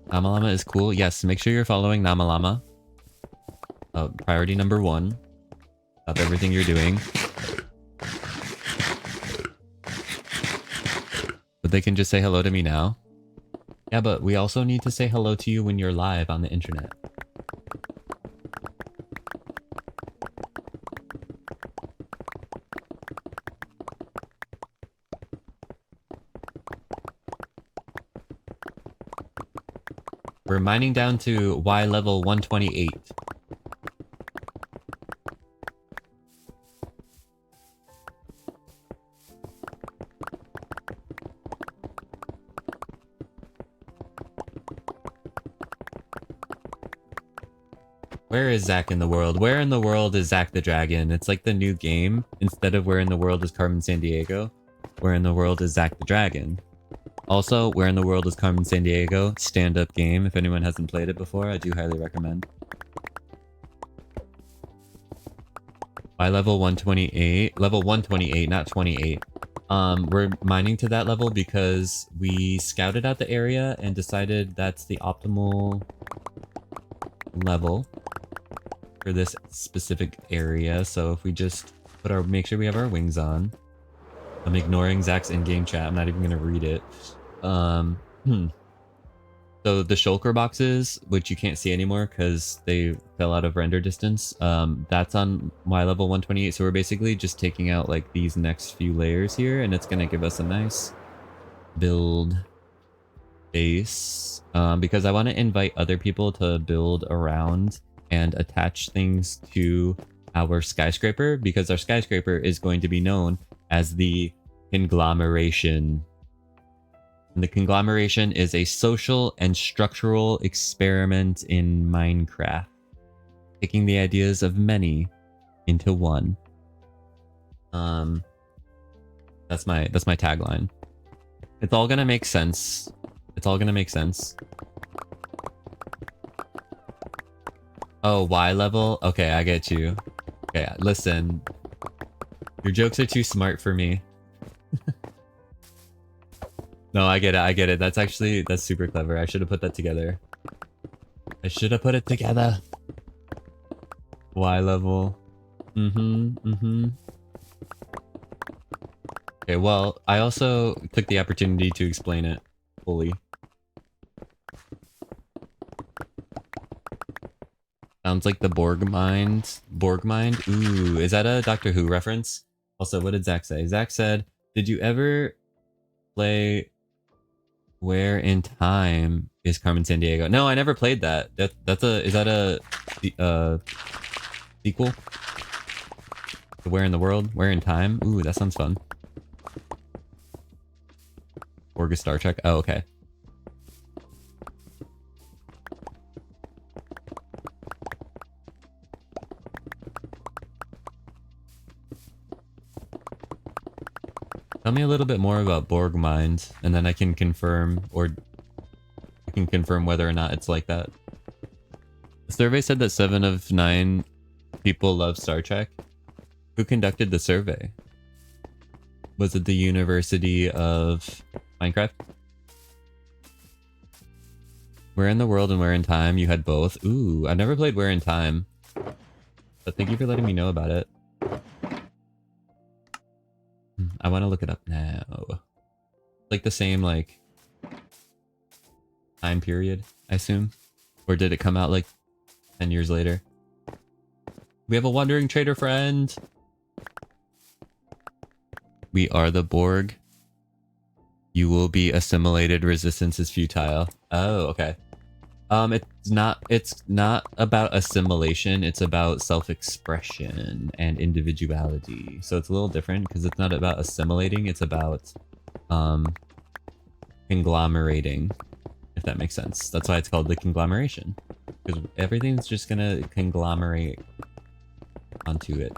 Namalama is cool. Yes, make sure you're following Namalama. Priority number 1 of everything you're doing. But they can just say hello to me now. Yeah, but we also need to say hello to you when you're live on the internet. We're mining down to Y level 128. Where is Zach in the world? Where in the world is Zach the Dragon? It's like the new game. Instead of where in the world is Carmen Sandiego, where in the world is Zach the Dragon? Also, where in the world is Carmen Sandiego? Stand-up game. If anyone hasn't played it before, I do highly recommend. By level 128. Level 128, not 28. We're mining to that level because we scouted out the area and decided that's the optimal level for this specific area. So if we just make sure we have our wings on. I'm ignoring Zach's in-game chat. I'm not even gonna read it. So the shulker boxes, which you can't see anymore because they fell out of render distance, that's on Y level 128. So we're basically just taking out like these next few layers here, and it's gonna give us a nice build base. Because I want to invite other people to build around and attach things to our skyscraper, because our skyscraper is going to be known as the Conglomeration. And the Conglomeration is a social and structural experiment in Minecraft, taking the ideas of many into one. That's my tagline. It's all gonna make sense. It's all gonna make sense. Oh, Y level? Okay, I get you. Okay, listen. Your jokes are too smart for me. No, I get it. That's super clever. I should have put that together. I should have put it together. Y level. Okay, well, I also took the opportunity to explain it fully. Sounds like the Borg mind. Borg mind? Ooh, is that a Doctor Who reference? Also, what did Zach say? Zach said, did you ever play Where in Time is Carmen Sandiego? No, I never played that. Is that a sequel? To Where in the World? Where in Time? Ooh, that sounds fun. Orga Star Trek. Oh, okay. Tell me a little bit more about Borg Mines, and then I can confirm, or I can confirm whether or not it's like that. The survey said that 7 of 9 people love Star Trek. Who conducted the survey? Was it the University of Minecraft? Where in the World and Where in Time? You had both. Ooh, I've never played Where in Time. But thank you for letting me know about it. I want to look it up now. Like the same, like, time period, I assume? Or did it come out, like, 10 years later? We have a wandering trader friend! We are the Borg. You will be assimilated. Resistance is futile. Oh, okay. It's not about assimilation, it's about self-expression and individuality. So it's a little different because it's not about assimilating, it's about conglomerating, if that makes sense. That's why it's called the conglomeration. Because everything's just gonna conglomerate onto it.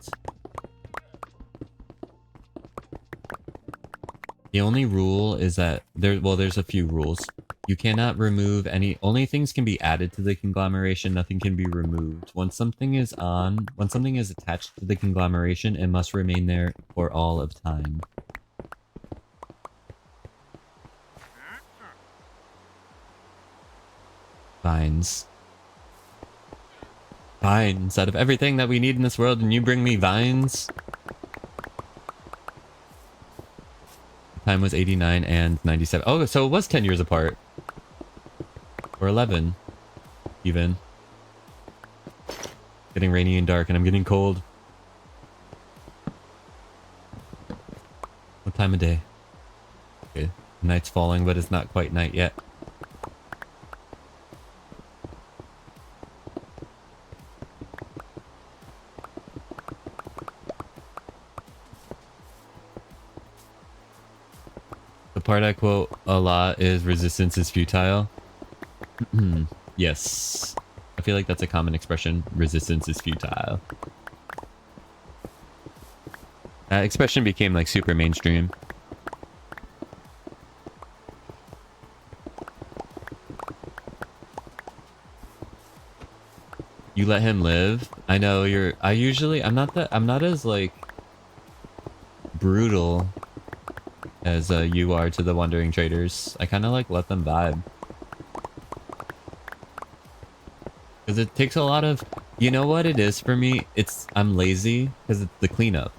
The only rule is that there's a few rules. You cannot remove only things can be added to the conglomeration, nothing can be removed. Once something is attached to the conglomeration, it must remain there for all of time. Vines. Vines. Out of everything that we need in this world, and you bring me vines? Time was 89 and 97. Oh, so it was 10 years apart. Or 11, even. Getting rainy and dark, and I'm getting cold. What time of day? Okay, night's falling, but it's not quite night yet. The part I quote a lot is resistance is futile. Yes. I feel like that's a common expression. Resistance is futile. That expression became like super mainstream. You let him live? I know I'm not as like brutal as you are to the wandering traders. I kind of like let them vibe. Because it takes a lot of... You know what it is for me? I'm lazy because it's the cleanup.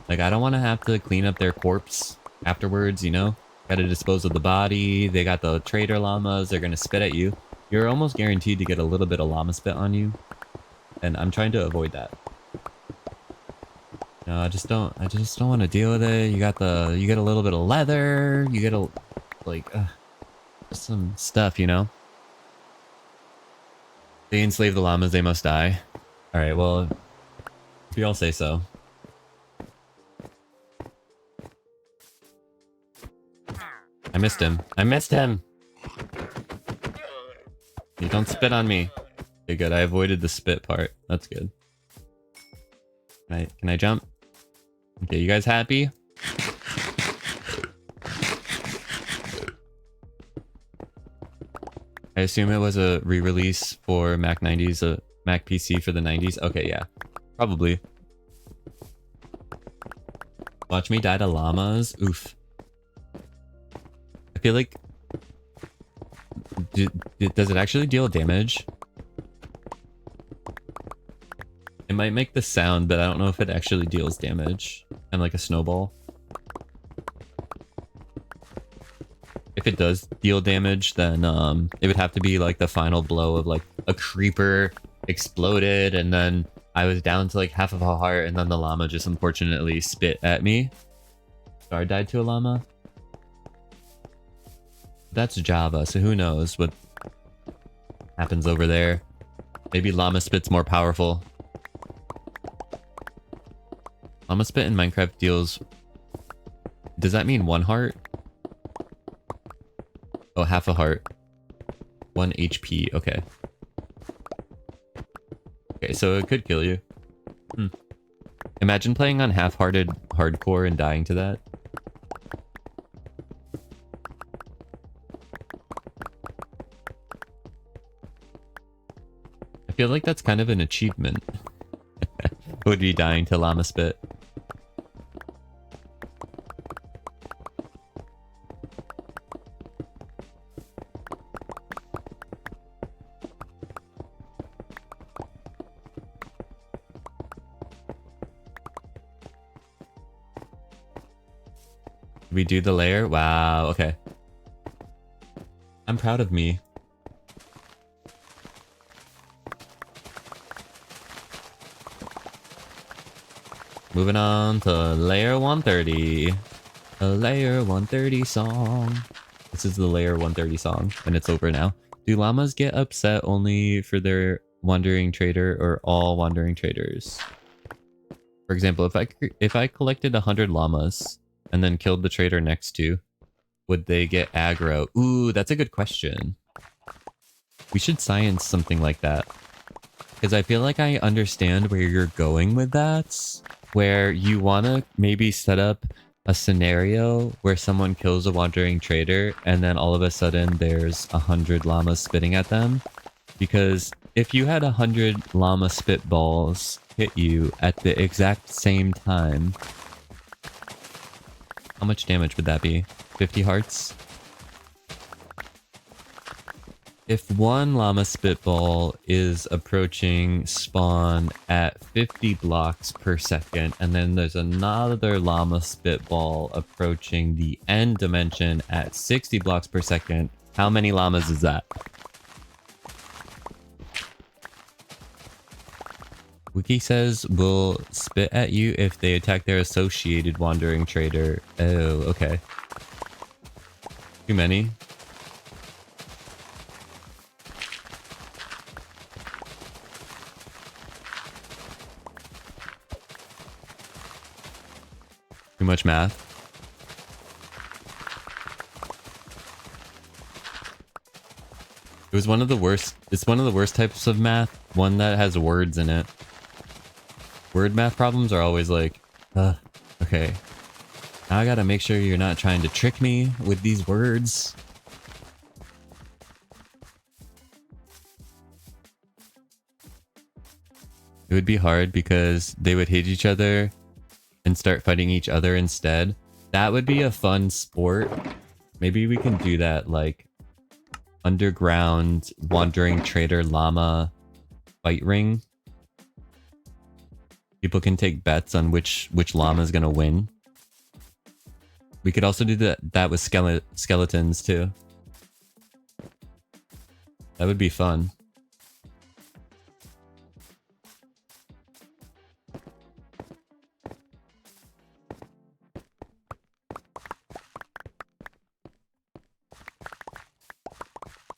Like, I don't want to have to clean up their corpse afterwards, you know? Gotta dispose of the body. They got the trader llamas. They're gonna spit at you. You're almost guaranteed to get a little bit of llama spit on you. And I'm trying to avoid that. No, I just don't want to deal with it. You get a little bit of leather. You get just some stuff, you know? They enslave the llamas, they must die. Alright, well, if you all say so. I missed him. I missed him! You don't spit on me. Okay, good. I avoided the spit part. That's good. Can I jump? Okay, you guys happy? I assume it was a re-release for Mac 90s, a Mac PC for the 90s. Okay, yeah. Probably. Watch me die to llamas. Oof. I feel like... does it actually deal damage? It might make the sound, but I don't know if it actually deals damage. And like a snowball. If it does deal damage, then it would have to be like the final blow of like a creeper exploded and then I was down to like half of a heart and then the llama just unfortunately spit at me. So I died to a llama. That's Java, so who knows what happens over there. Maybe Llama Spit's more powerful. Llama Spit in Minecraft deals... Does that mean 1 heart? Oh, half a heart. 1 HP, okay. Okay, so it could kill you. Imagine playing on half-hearted hardcore and dying to that. I feel like that's kind of an achievement. Would be dying to Llama Spit. We do the layer? Wow, okay. I'm proud of me. Moving on to layer 130. A layer 130 song. This is the layer 130 song, and it's over now. Do llamas get upset only for their wandering trader or all wandering traders? For example, if I collected 100 llamas and then killed the trader next to, would they get aggro? Ooh, that's a good question. We should science something like that. Because I feel like I understand where you're going with that. Where you want to maybe set up a scenario where someone kills a wandering trader and then all of a sudden there's 100 llamas spitting at them. Because if you had 100 llama spitballs hit you at the exact same time, how much damage would that be? 50 hearts? If one llama spitball is approaching spawn at 50 blocks per second, and then there's another llama spitball approaching the end dimension at 60 blocks per second, how many llamas is that? Wiki says will spit at you if they attack their associated wandering trader. Oh, okay. Too many. Too much math. It was one of the worst. It's one of the worst types of math. One that has words in it. Word math problems are always like, okay. Now I gotta make sure you're not trying to trick me with these words. It would be hard because they would hit each other and start fighting each other instead. That would be a fun sport. Maybe we can do that, like underground wandering trader llama fight ring. People can take bets on which llama is gonna win. We could also do that with skeletons too. That would be fun.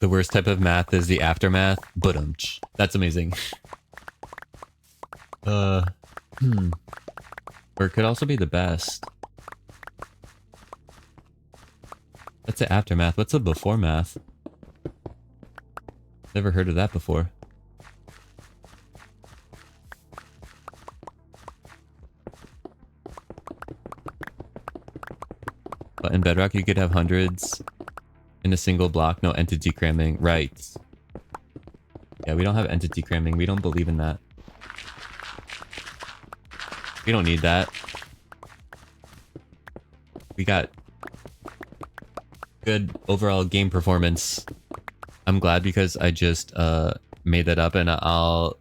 The worst type of math is the aftermath. But that's amazing. Or it could also be the best. That's the aftermath. What's the before math? Never heard of that before. But in Bedrock, you could have hundreds in a single block. No entity cramming. Right. Yeah, we don't have entity cramming. We don't believe in that. We don't need that. We got good overall game performance. I'm glad because I just made that up and I'll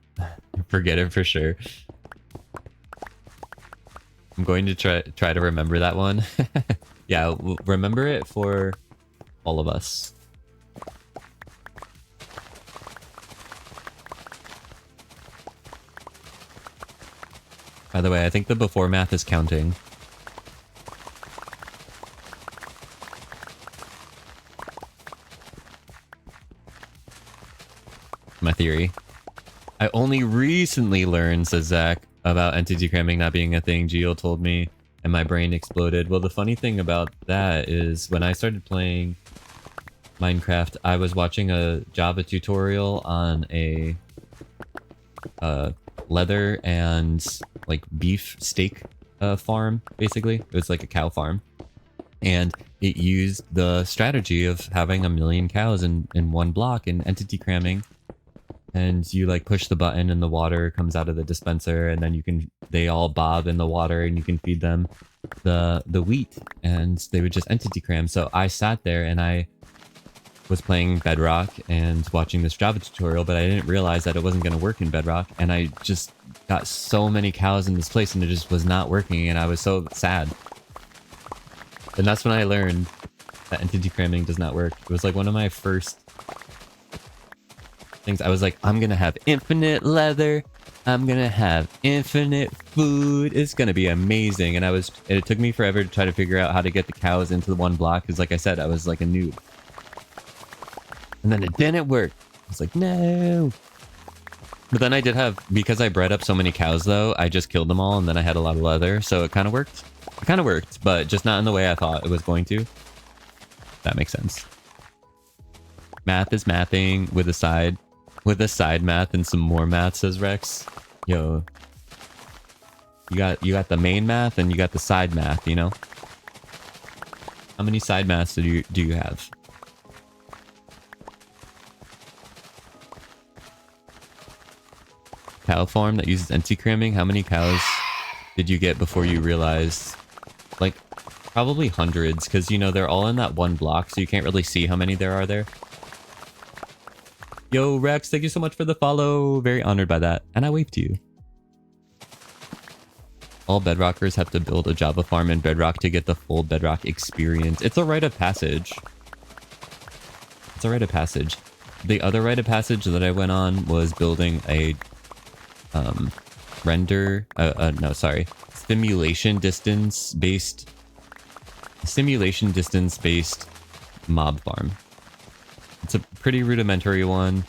forget it for sure. I'm going to try to remember that one. Yeah, remember it for all of us. By the way, I think the before math is counting. My theory. I only recently learned, says Zach, about entity cramming not being a thing. Geo told me, and my brain exploded. Well, the funny thing about that is when I started playing Minecraft, I was watching a Java tutorial on a leather and like beef steak farm, basically. It was like a cow farm. And it used the strategy of having 1,000,000 cows in one block and entity cramming. And you like push the button and the water comes out of the dispenser, and then they all bob in the water and you can feed them the wheat, and they would just entity cram. So I sat there and I was playing Bedrock and watching this Java tutorial, but I didn't realize that it wasn't going to work in Bedrock, and I just got so many cows in this place and it just was not working, and I was so sad. And that's when I learned that entity cramming does not work. It was like one of my first things. I was like, I'm gonna have infinite leather, I'm gonna have infinite food, it's gonna be amazing. And it took me forever to try to figure out how to get the cows into the one block, because like I said, I was like a noob. And then it didn't work. I was like, no. But then I did have, because I bred up so many cows though, I just killed them all and then I had a lot of leather, so it kind of worked. It kind of worked, but just not in the way I thought it was going to. That makes sense. Math is mathing with a side math and some more math, says Rex. Yo, you got the main math and you got the side math, you know? How many side maths do you have? Cow farm that uses entity cramming? How many cows did you get before you realized? Like, probably hundreds, because, you know, they're all in that one block, so you can't really see how many there are there. Yo, Rex, thank you so much for the follow. Very honored by that. And I waved to you. All Bedrockers have to build a Java farm in Bedrock to get the full Bedrock experience. It's a rite of passage. It's a rite of passage. The other rite of passage that I went on was building a simulation distance based mob farm. It's a pretty rudimentary one,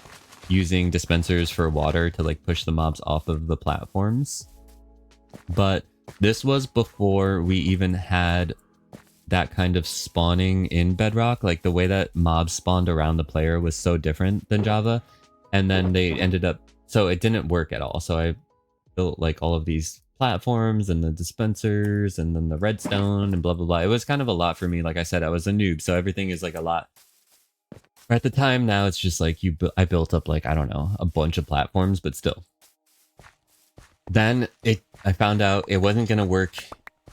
using dispensers for water to like push the mobs off of the platforms. But this was before we even had that kind of spawning in Bedrock. Like the way that mobs spawned around the player was so different than Java. And then they ended up, so it didn't work at all. So I built like all of these platforms and the dispensers and then the redstone and blah, blah, blah. It was kind of a lot for me. Like I said, I was a noob, so everything is like a lot. At the time now, it's just like I built up like, I don't know, a bunch of platforms, but still. Then I found out it wasn't going to work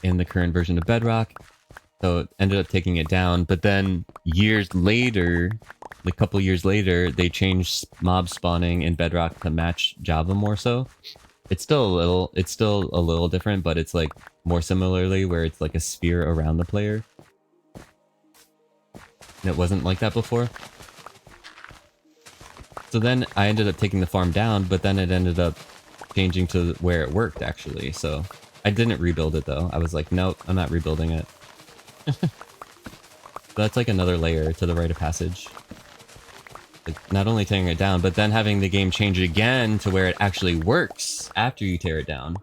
in the current version of Bedrock, so it ended up taking it down. But then years later, a couple years later, they changed mob spawning in Bedrock to match Java more so. It's still a little different, but it's like more similarly where it's like a sphere around the player. And it wasn't like that before. So then I ended up taking the farm down, but then it ended up changing to where it worked actually. So I didn't rebuild it though. I was like, nope, I'm not rebuilding it. So that's like another layer to the rite of passage. Like not only tearing it down, but then having the game change again to where it actually works after you tear it down.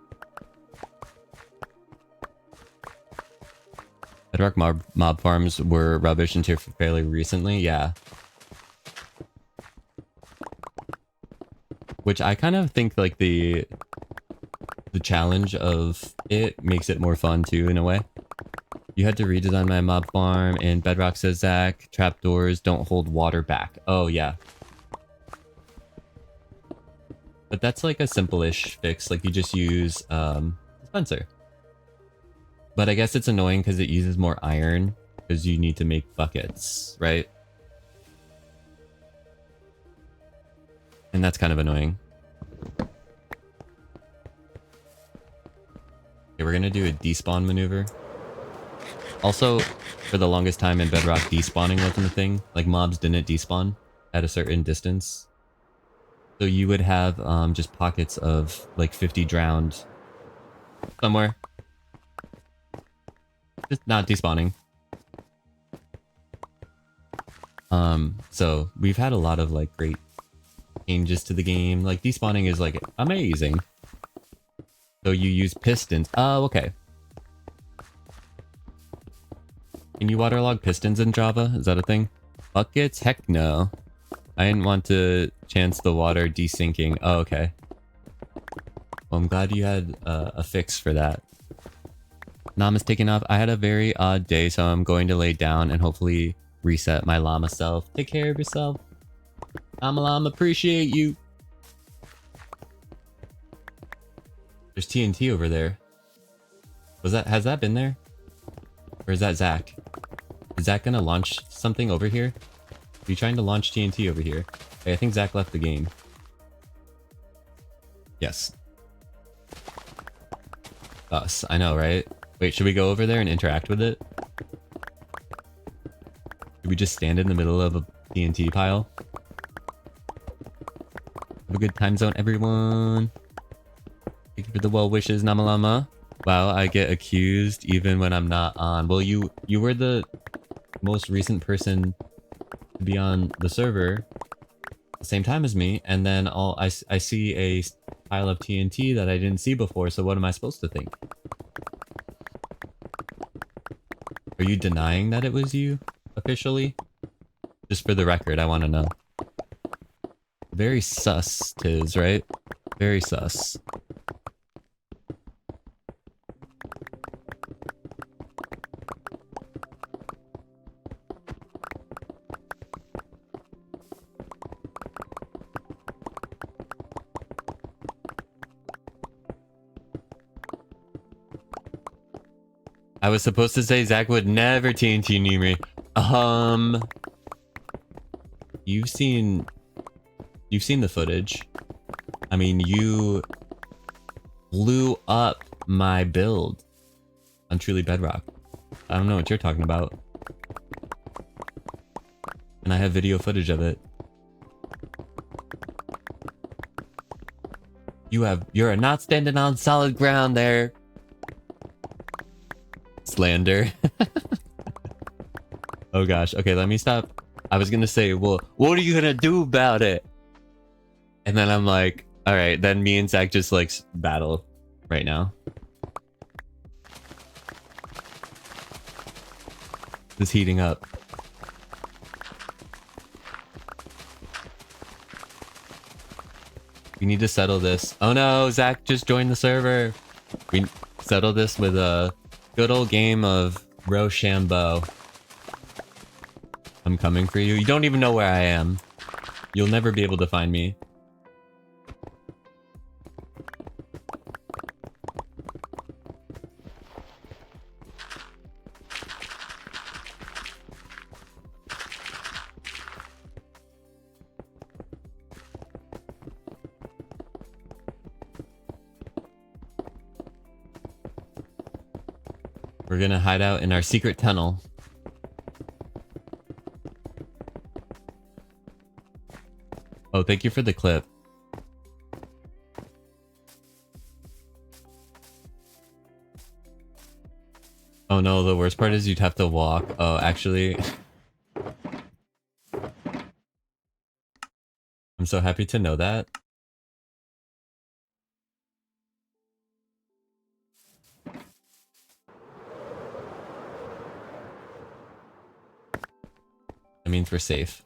Bedrock mob farms were rubbish until fairly recently, yeah. Which I kind of think like the challenge of it makes it more fun too in a way. You had to redesign my mob farm in Bedrock, says Zach. Trapdoors don't hold water back. Oh yeah. But that's like a simple-ish fix. Like you just use dispenser. But I guess it's annoying because it uses more iron because you need to make buckets, right? And that's kind of annoying. Okay, we're gonna do a despawn maneuver. Also, for the longest time in Bedrock, despawning wasn't a thing. Like mobs didn't despawn at a certain distance. So you would have just pockets of like 50 drowned somewhere. Just not despawning. So we've had a lot of like great changes to the game. Like despawning is like amazing. So you use pistons. Oh, okay. Can you waterlog pistons in Java? Is that a thing? Buckets? Heck no. I didn't want to chance the water desinking. Oh, okay. Well, I'm glad you had a fix for that. Nama's taking off. I had a very odd day, so I'm going to lay down and hopefully reset my llama self. Take care of yourself. Llama, appreciate you. There's TNT over there. Has that been there? Or is that Zach? Is Zach gonna launch something over here? Are you trying to launch TNT over here? Hey, I think Zach left the game. Yes. Us, I know, right? Wait, should we go over there and interact with it? Should we just stand in the middle of a TNT pile? Have a good time zone, everyone. Thank you for the well wishes, Namalama. Wow, I get accused even when I'm not on. Well, you were the most recent person to be on the server at the same time as me, and then I see a pile of TNT that I didn't see before, so what am I supposed to think? Are you denying that it was you, officially? Just for the record, I want to know. Very sus, Tiz, right? Very sus. I was supposed to say Zach would never TNT me. You've seen the footage. I mean, you blew up my build on Truly Bedrock. I don't know what you're talking about. And I have video footage of it. You're not standing on solid ground there. Slander. Oh gosh. Okay, let me stop. I was gonna say, well, what are you gonna do about it? And then I'm like, all right, then me and Zach just like battle right now. It's heating up. We need to settle this. Oh no, Zach just joined the server. We settle this with a good old game of Rochambeau. I'm coming for you. You don't even know where I am. You'll never be able to find me. We're gonna hide out in our secret tunnel. Oh, thank you for the clip. Oh no, the worst part is you'd have to walk. Oh, actually... I'm so happy to know that. That means we're safe.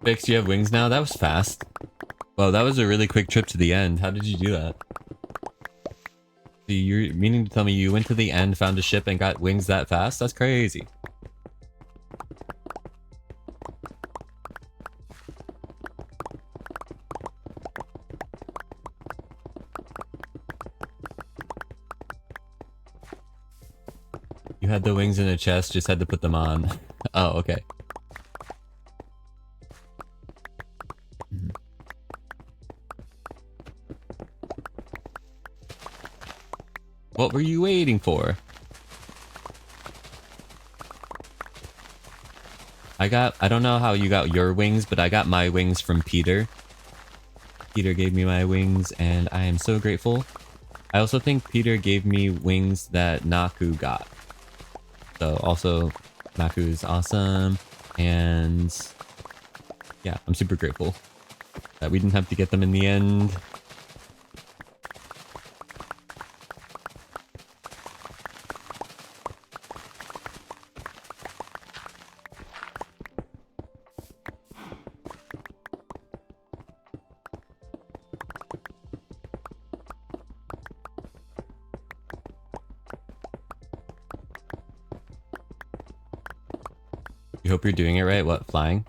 Fix, you have wings now? That was fast. Well, that was a really quick trip to the end. How did you do that? You're meaning to tell me you went to the end, found a ship, and got wings that fast? That's crazy. You had the wings in a chest, just had to put them on. Oh, okay. What were you waiting for? I don't know how you got your wings, but I got my wings from Peter. Peter gave me my wings, and I am so grateful. I also think Peter gave me wings that Naku got. So also, Maku is awesome, and yeah, I'm super grateful that we didn't have to get them in the end. You hope you're doing it right. What, flying?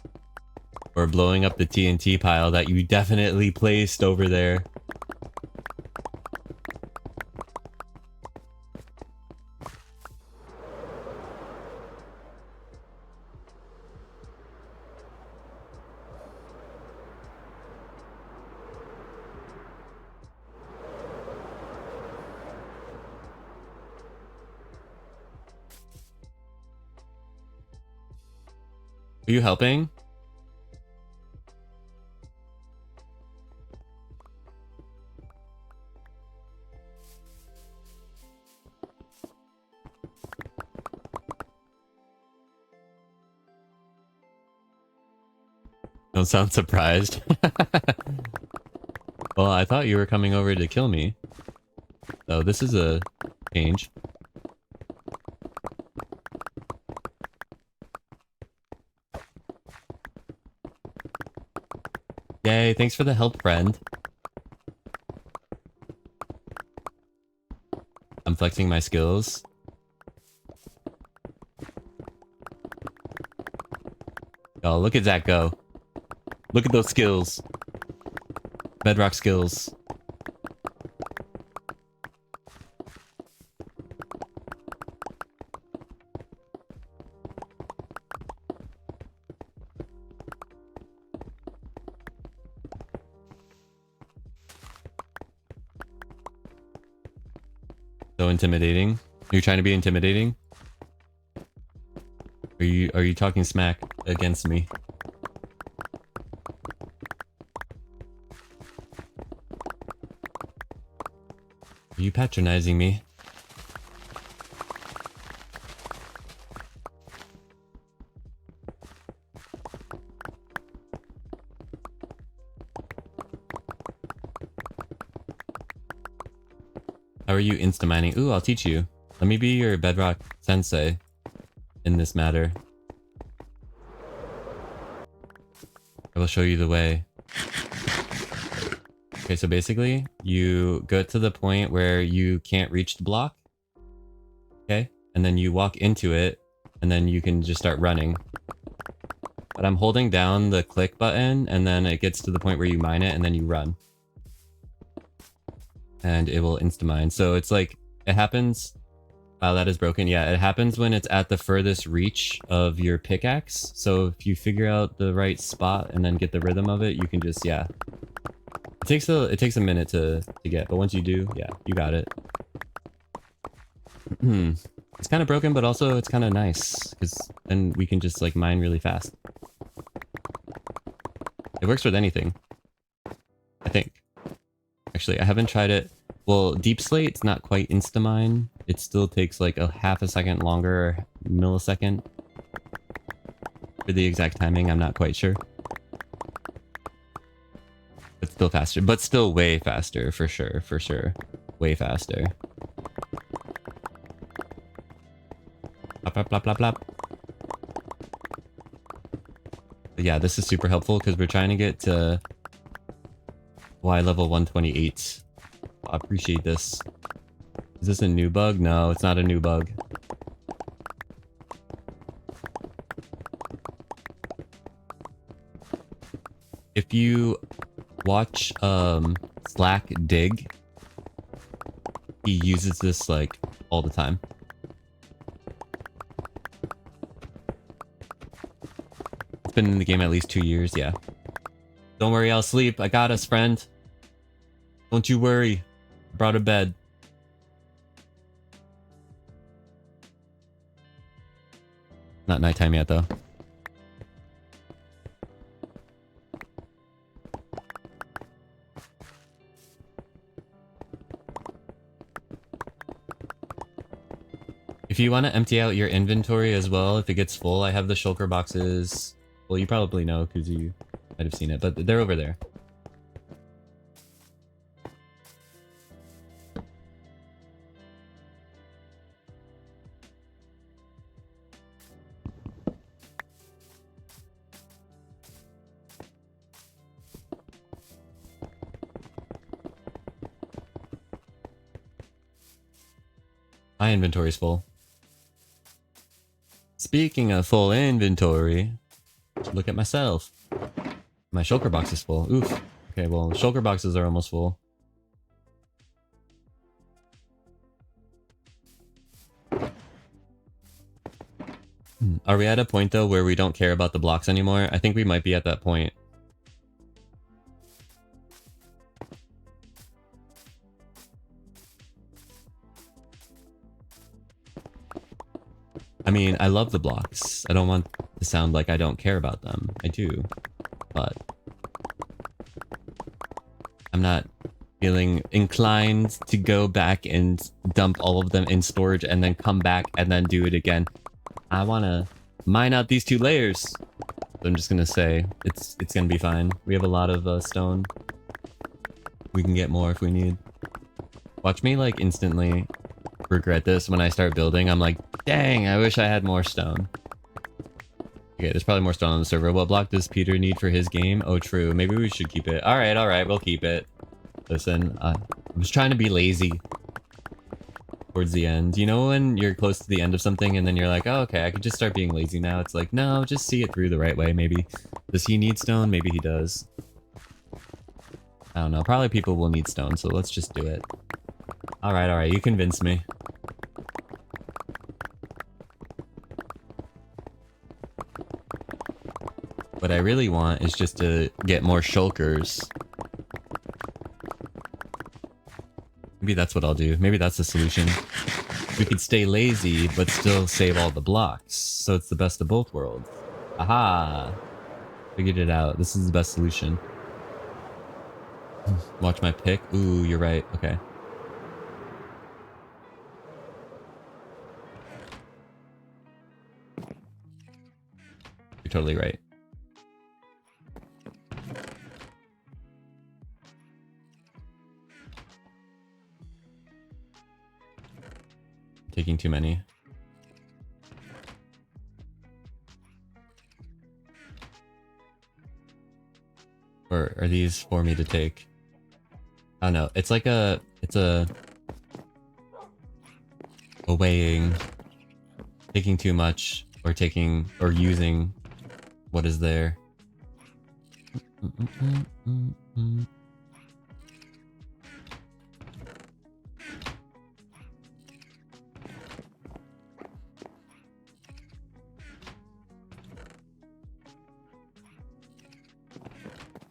Or blowing up the TNT pile that you definitely placed over there. Are you helping? Don't sound surprised. Well, I thought you were coming over to kill me. So this is a change. Yay, thanks for the help, friend. I'm flexing my skills. Oh, look at that go. Look at those skills. Bedrock skills. So intimidating. You're trying to be intimidating? Are you talking smack against me? Are you patronizing me? How are you instamining? Ooh, I'll teach you. Let me be your Bedrock Sensei in this matter. I will show you the way. Okay, so basically, you go to the point where you can't reach the block. Okay? And then you walk into it, and then you can just start running. But I'm holding down the click button, and then it gets to the point where you mine it, and then you run. And it will insta-mine. So it's like, it happens... Wow, that is broken. Yeah, it happens when it's at the furthest reach of your pickaxe. So if you figure out the right spot and then get the rhythm of it, you can just, yeah. It takes a minute to get, but once you do, yeah, you got it. It's kind of broken, but also it's kind of nice, because then we can just like mine really fast. It works with anything, I think. Actually, I haven't tried it. Well, Deep Slate's not quite insta-mine. It still takes like a half a second longer, millisecond. For the exact timing, I'm not quite sure. But still faster. But still way faster, for sure, for sure. Way faster. Plop, plop, plop, plop, plop. But yeah, this is super helpful because we're trying to get to Y level 128. I appreciate this. Is this a new bug? No, it's not a new bug. If you watch Slack dig, he uses this like all the time. It's been in the game at least 2 years, yeah. Don't worry, I'll sleep. I got us, friend. Don't you worry. I brought a bed. Not nighttime yet, though. If you want to empty out your inventory as well, if it gets full, I have the shulker boxes. Well, you probably know because you might have seen it, but they're over there. My inventory's full. Speaking of full inventory, look at myself. My shulker box is full. Oof. Okay, well, shulker boxes are almost full. Are we at a point, though, where we don't care about the blocks anymore? I think we might be at that point. I mean, I love the blocks. I don't want to sound like I don't care about them. I do. But I'm not feeling inclined to go back and dump all of them in storage and then come back and then do it again. I want to mine out these 2 layers. So I'm just going to say it's going to be fine. We have a lot of stone. We can get more if we need. Watch me like instantly regret this when I start building. I'm like, dang, I wish I had more stone. Okay, there's probably more stone on the server. What block does Peter need for his game? Oh, true. Maybe we should keep it. All right, we'll keep it. Listen, I was trying to be lazy towards the end. You know when you're close to the end of something and then you're like, oh, okay, I could just start being lazy now. It's like, no, just see it through the right way, maybe. Does he need stone? Maybe he does. I don't know. Probably people will need stone, so let's just do it. All right, you convinced me. What I really want is just to get more shulkers. Maybe that's what I'll do. Maybe that's the solution. We could stay lazy, but still save all the blocks. So it's the best of both worlds. Aha! Figured it out. This is the best solution. Watch my pick. Ooh, you're right. Okay. You're totally right. Taking too many. Or are these for me to take? I don't know. It's like a weighing, taking too much or taking or using what is there.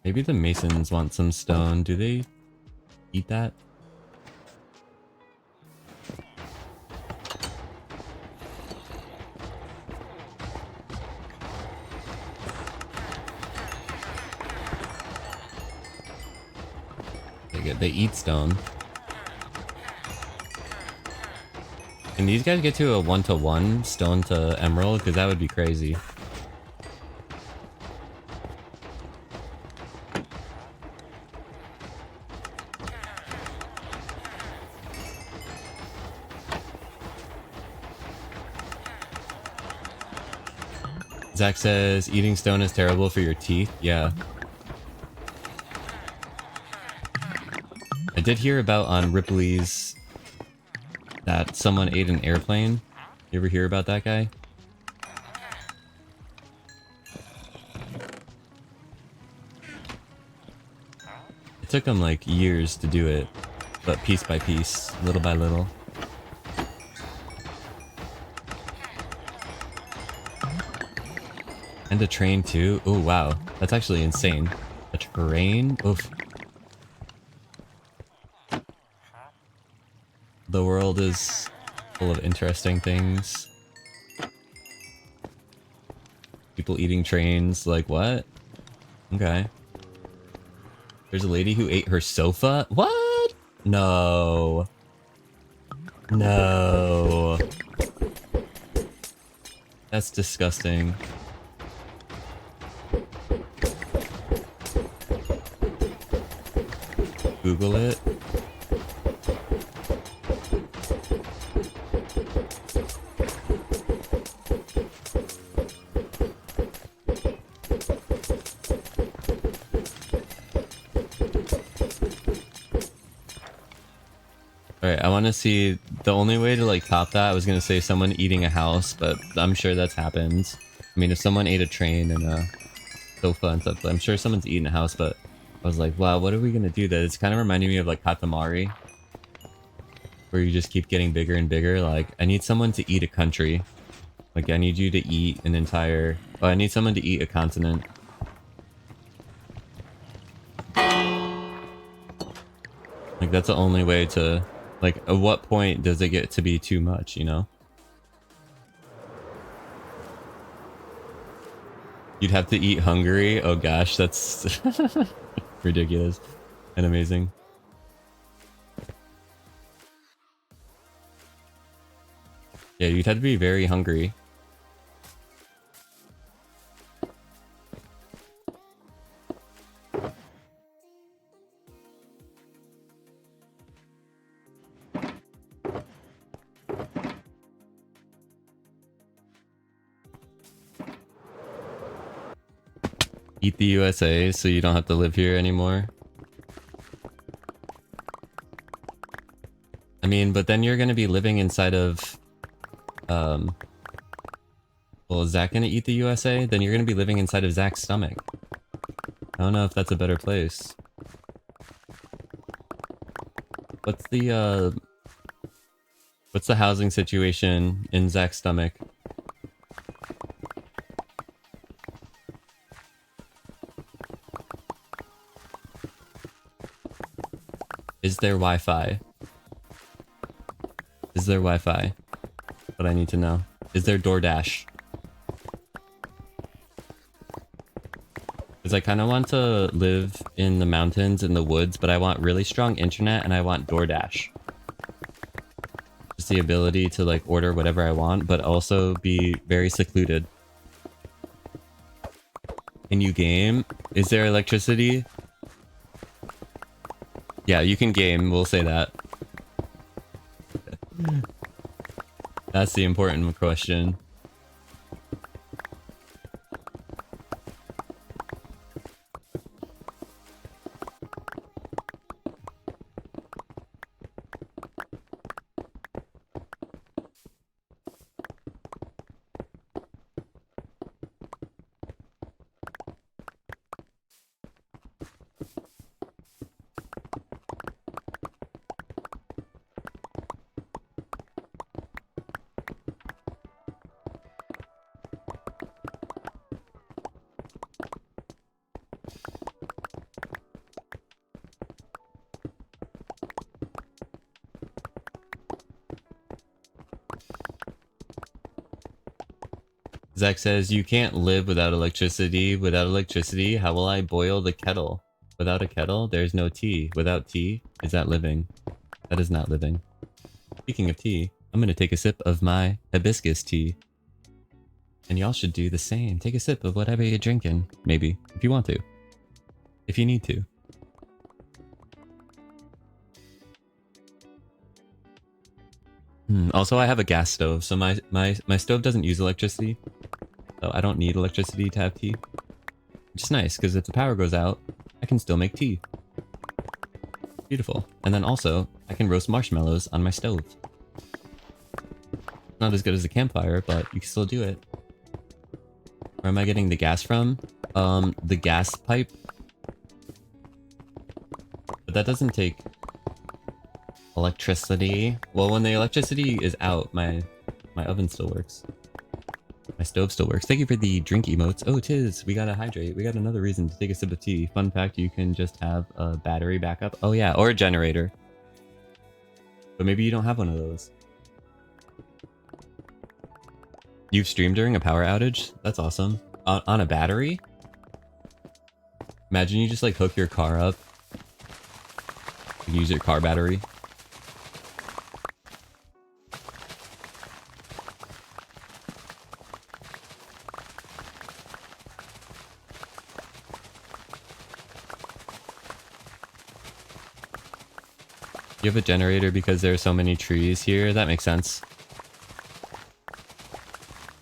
Maybe the masons want some stone. Do they eat that? They eat stone. Can these guys get to a 1-to-1 stone to emerald? Because that would be crazy. Zach says, eating stone is terrible for your teeth. Yeah. I did hear about on Ripley's that someone ate an airplane. You ever hear about that guy? It took him like years to do it, but piece by piece, little by little. And a train too. Oh wow, that's actually insane. A train? Oof. The world is full of interesting things. People eating trains, like what? Okay. There's a lady who ate her sofa? What? No. No. That's disgusting. Google it. Alright, I want to see the only way to like top that. I was gonna say someone eating a house, but I'm sure that's happened. I mean, if someone ate a train and a sofa and stuff, I'm sure someone's eaten a house, but I was like, wow, what are we gonna do that? It's kind of reminding me of like Katamari, where you just keep getting bigger and bigger. Like, I need someone to eat a country. Like, I need you to eat an entire... Oh, I need someone to eat a continent. Like, that's the only way to... Like, at what point does it get to be too much, you know? You'd have to eat Hungary? Oh gosh, that's... ridiculous and amazing. Yeah, you'd have to be very hungry. Eat the USA so you don't have to live here anymore. I mean, but then you're gonna be living inside of... Well, is Zach gonna eat the USA? Then you're gonna be living inside of Zach's stomach. I don't know if that's a better place. What's the housing situation in Zach's stomach? Is there Wi-Fi? Is there Wi-Fi? What I need to know. Is there DoorDash? Because I kind of want to live in the mountains, in the woods, but I want really strong internet and I want DoorDash. Just the ability to like order whatever I want, but also be very secluded. Can you game? Is there electricity? Yeah, you can game, we'll say that. That's the important question. Zach says, you can't live without electricity. Without electricity, how will I boil the kettle? Without a kettle, there's no tea. Without tea, is that living? That is not living. Speaking of tea, I'm gonna take a sip of my hibiscus tea. And y'all should do the same. Take a sip of whatever you're drinking. Maybe, if you want to. If you need to. Also, I have a gas stove, so my stove doesn't use electricity. So I don't need electricity to have tea. Which is nice, because if the power goes out, I can still make tea. Beautiful. And then also, I can roast marshmallows on my stove. Not as good as a campfire, but you can still do it. Where am I getting the gas from? The gas pipe. But that doesn't take electricity. Well, when the electricity is out, my oven still works. My stove still works. Thank you for the drink emotes. Oh, tis. We gotta hydrate. We got another reason to take a sip of tea. Fun fact, you can just have a battery backup. Oh yeah, or a generator. But maybe you don't have one of those. You've streamed during a power outage? That's awesome. On a battery? Imagine you just like hook your car up. You use your car battery. You have a generator because there are so many trees here. That makes sense.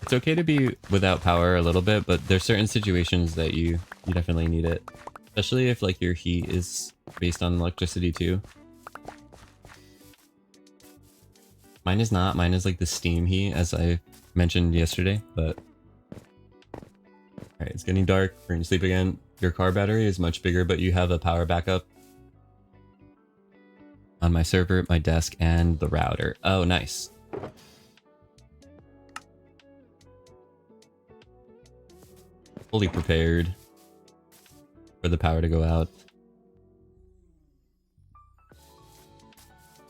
It's okay to be without power a little bit, but there's certain situations that you definitely need it. Especially if like your heat is based on electricity too. Mine is not. Mine is like the steam heat, as I mentioned yesterday, but... Alright, it's getting dark. We're gonna sleep again. Your car battery is much bigger, but you have a power backup. On my server, my desk, and the router. Oh, nice. Fully prepared for the power to go out.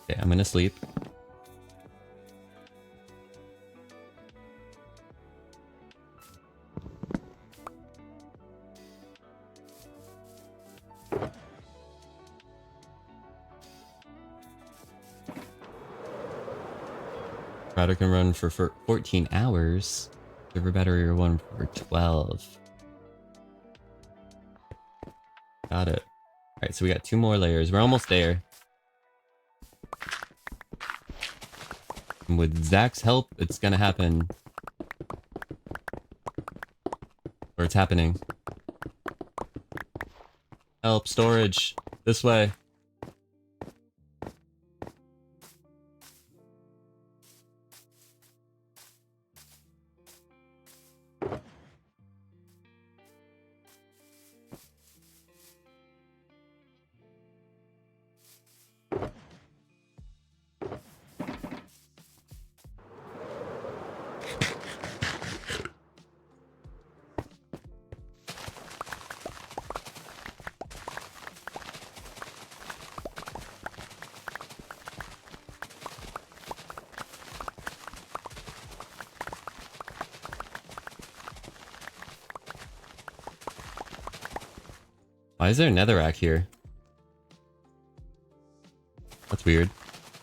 Okay, I'm gonna sleep. Router can run for 14 hours. Server battery will run for 12. Got it. Alright, so we got 2 more layers. We're almost there. And with Zach's help, it's gonna happen. Or it's happening. Help, storage. This way. Why is there a netherrack here? That's weird.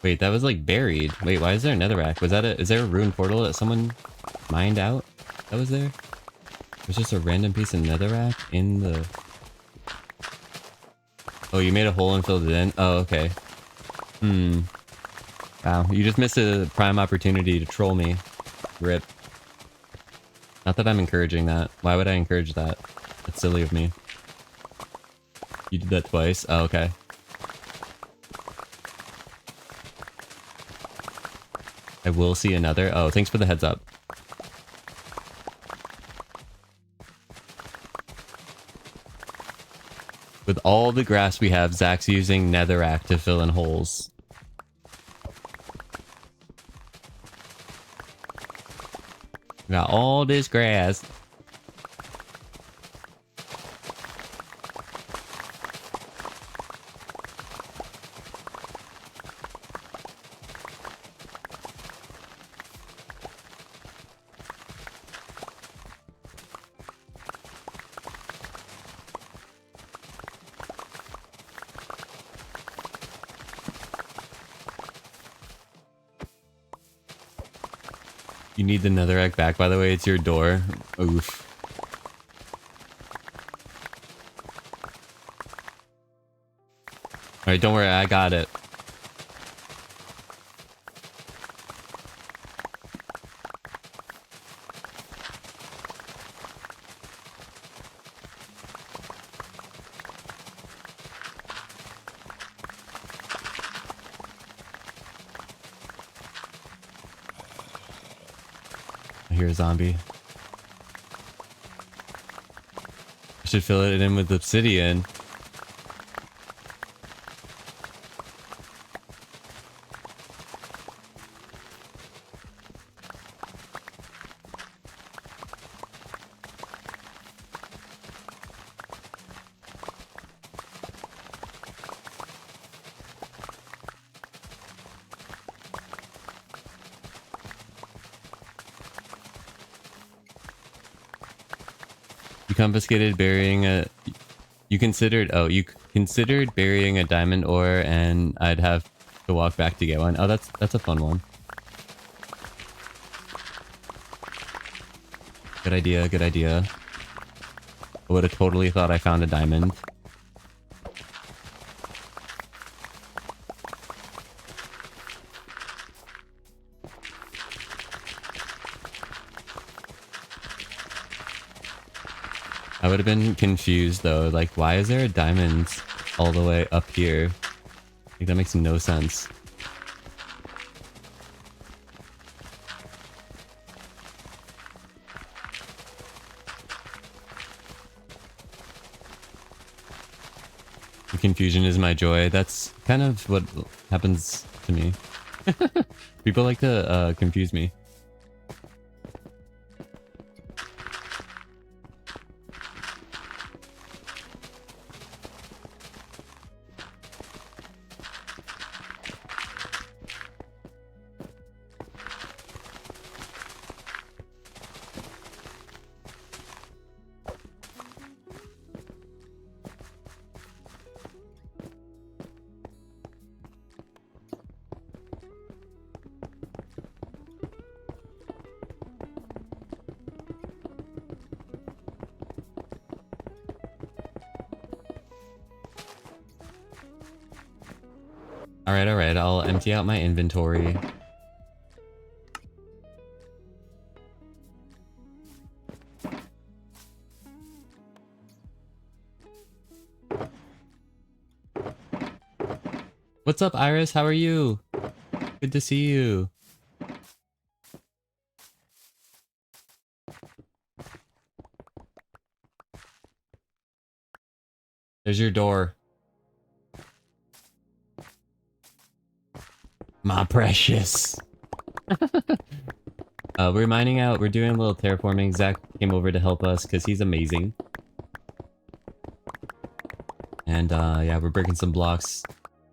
Wait, that was like buried. Wait, why is there a netherrack? Was that is there a ruined portal that someone mined out? That was there? There's just a random piece of netherrack in the... Oh, you made a hole and filled it in? Oh, okay. Wow, you just missed a prime opportunity to troll me. Rip. Not that I'm encouraging that. Why would I encourage that? That's silly of me. You did that twice? Oh, okay. I will see another. Oh, thanks for the heads up. With all the grass we have, Zach's using netherrack to fill in holes. We got all this grass. You need the netherrack back, by the way. It's your door. Oof. Alright, don't worry. I got it. I hear a zombie. I should fill it in with obsidian. You confiscated burying a... You considered burying a diamond ore, and I'd have to walk back to get one. Oh, that's a fun one. Good idea, good idea. I would have totally thought I found a diamond. I would have been confused though, like why is there a diamond all the way up here? Like that makes no sense. The confusion is my joy. That's kind of what happens to me. People like to confuse me. Alright, I'll empty out my inventory. What's up, Iris? How are you? Good to see you. There's your door. My precious. We're mining out. We're doing a little terraforming. Zach came over to help us because he's amazing. And yeah, we're breaking some blocks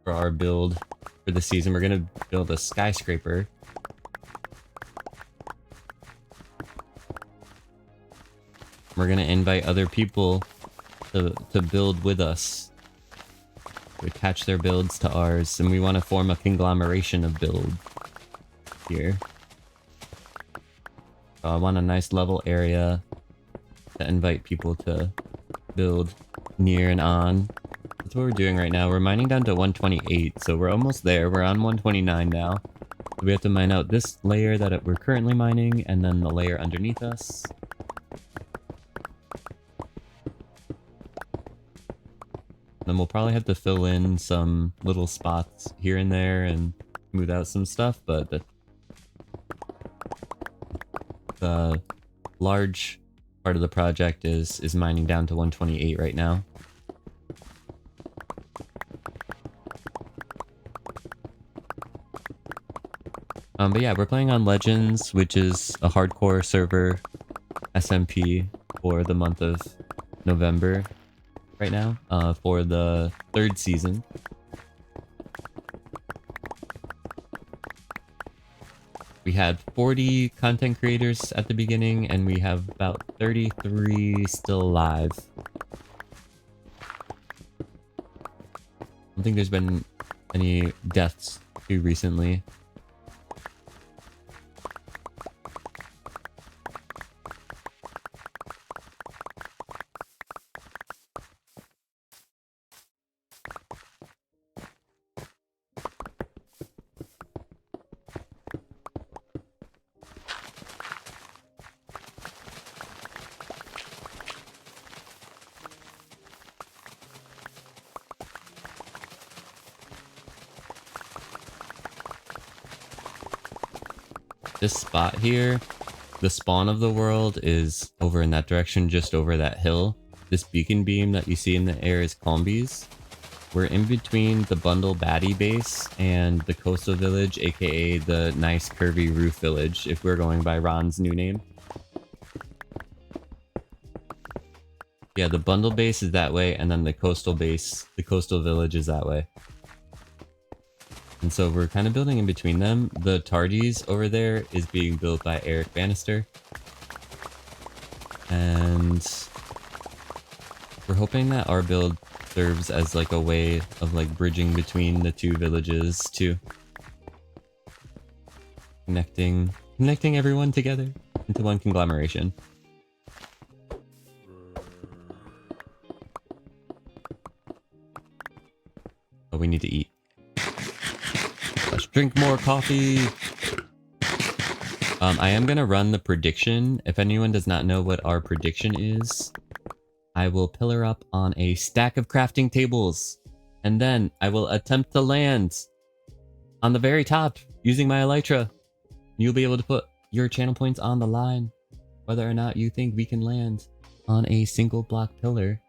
for our build for the season. We're gonna build a skyscraper. We're gonna invite other people to build with us. We attach their builds to ours, and we want to form a conglomeration of builds here. So I want a nice level area to invite people to build near and on. That's what we're doing right now. We're mining down to 128, so we're almost there. We're on 129 now. So we have to mine out this layer that we're currently mining, and then the layer underneath us. Then we'll probably have to fill in some little spots here and there and smooth out some stuff, but the large part of the project is mining down to 128 right now. But yeah, we're playing on Legends, which is a hardcore server SMP for the month of November right now, for the 3rd season. We had 40 content creators at the beginning, and we have about 33 still alive. I don't think there's been any deaths too recently. This spot here, the spawn of the world is over in that direction, just over that hill. This beacon beam that you see in the air is Combies. We're in between the Bundle Baddie base and the coastal village, aka the nice curvy roof village, if we're going by Ron's new name. Yeah, the Bundle base is that way, and then the coastal base, the coastal village is that way. And so we're kind of building in between them. The Tardies over there is being built by Eric Bannister. And we're hoping that our build serves as like a way of like bridging between the two villages too. Connecting everyone together into one conglomeration. But we need to eat. Let's drink more coffee. I am gonna run the prediction. If anyone does not know what our prediction is, I will pillar up on a stack of crafting tables. And then I will attempt to land on the very top using my Elytra. You'll be able to put your channel points on the line, whether or not you think we can land on a single block pillar.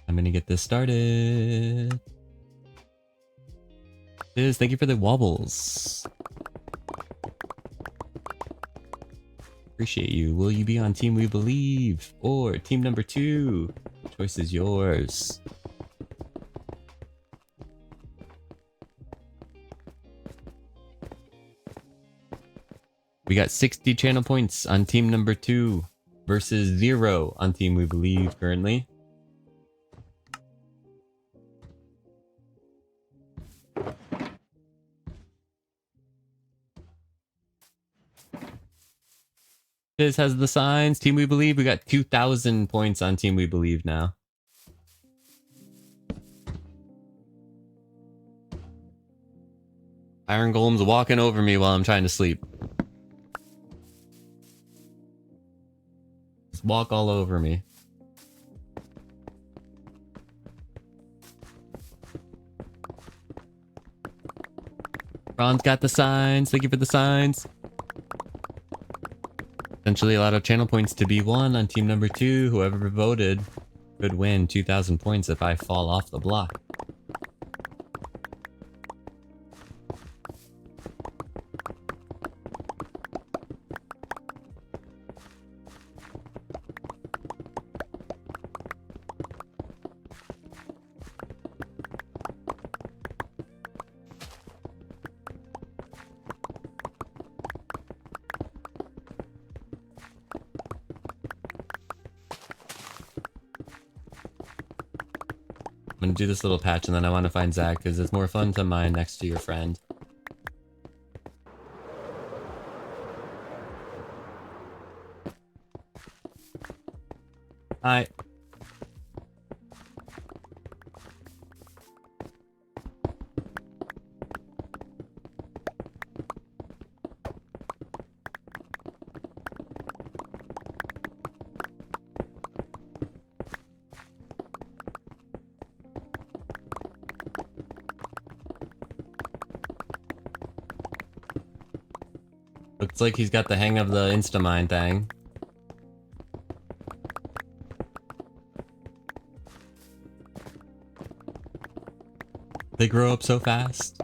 I'm gonna get this started. Thank you for the wobbles. Appreciate you. Will you be on Team We Believe or Team number 2? Choice is yours. We got 60 channel points on Team number 2 versus 0 on Team We Believe currently. Fizz has the signs. Team We Believe. We got 2,000 points on Team We Believe now. Iron Golem's walking over me while I'm trying to sleep. Just walk all over me. Ron's got the signs. Thank you for the signs. Essentially a lot of channel points to be won on team number 2. Whoever voted could win 2,000 points if I fall off the block. I'm gonna do this little patch and then I want to find Zach because it's more fun to mine next to your friend. Hi. Looks like he's got the hang of the Instamining thing. They grow up so fast.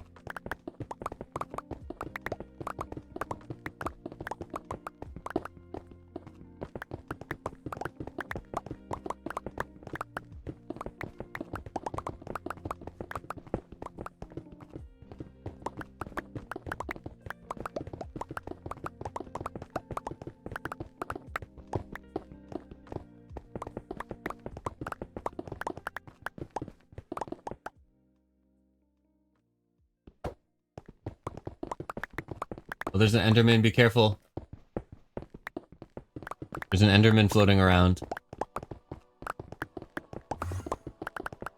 Oh, there's an Enderman, be careful. There's an Enderman floating around.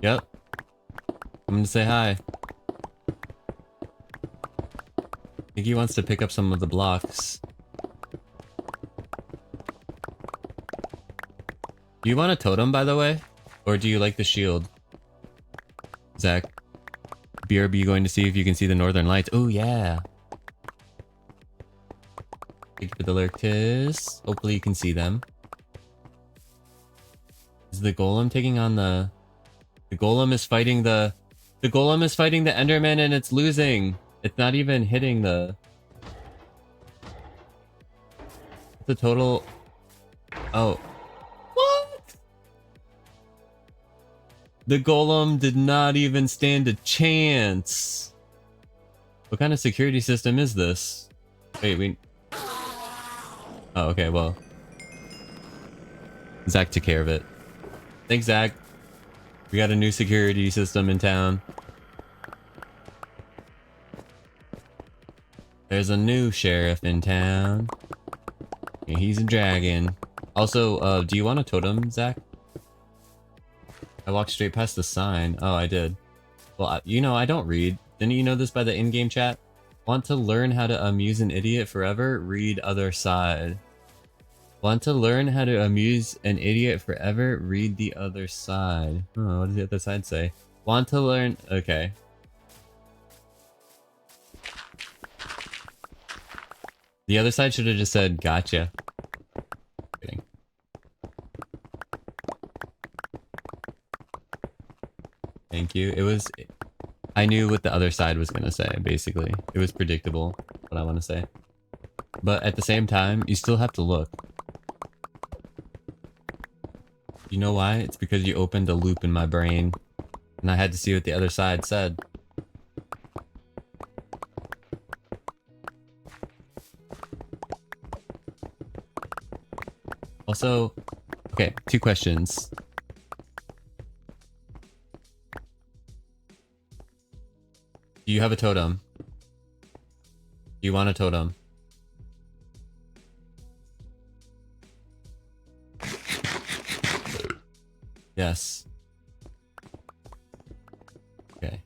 Yep. I'm gonna say hi. I think he wants to pick up some of the blocks. Do you want a totem, by the way? Or do you like the shield? Zach. BRB going to see if you can see the northern lights. Oh, yeah. Thank you for the lurktis. Hopefully you can see them. Is the golem taking on the... The golem is fighting the... The golem is fighting the Enderman and it's losing. It's not even hitting the... The total... Oh. What? The golem did not even stand a chance. What kind of security system is this? Wait, we... Oh, okay, well. Zach took care of it. Thanks, Zach. We got a new security system in town. There's a new sheriff in town. Yeah, he's a dragon. Also, do you want a totem, Zach? I walked straight past the sign. Oh, I did. Well, you know, I don't read. Didn't you know this by the in-game chat? Want to learn how to amuse an idiot forever? Read other side. Want to learn how to amuse an idiot forever? Read the other side. Oh, what does the other side say? Want to learn... Okay. The other side should have just said, gotcha. Kidding. Thank you. It was... I knew what the other side was gonna say, basically. It was predictable, what I want to say. But at the same time, you still have to look. You know why? It's because you opened a loop in my brain. And I had to see what the other side said. Also, okay, 2 questions. Do you have a totem? Do you want a totem? Yes. Okay.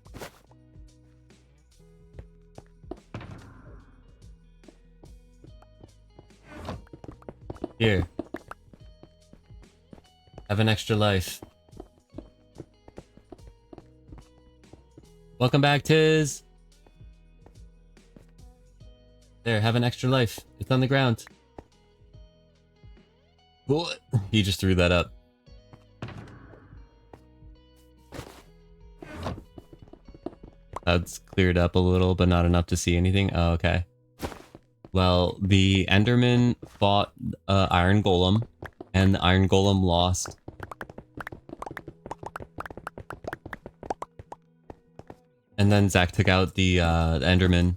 Here. Have an extra life. Welcome back, Tiz! There, have an extra life. It's on the ground. What? He just threw that up. Clouds cleared up a little, but not enough to see anything. Oh, okay. Well, the Enderman fought Iron Golem, and the Iron Golem lost. And then Zach took out the Enderman.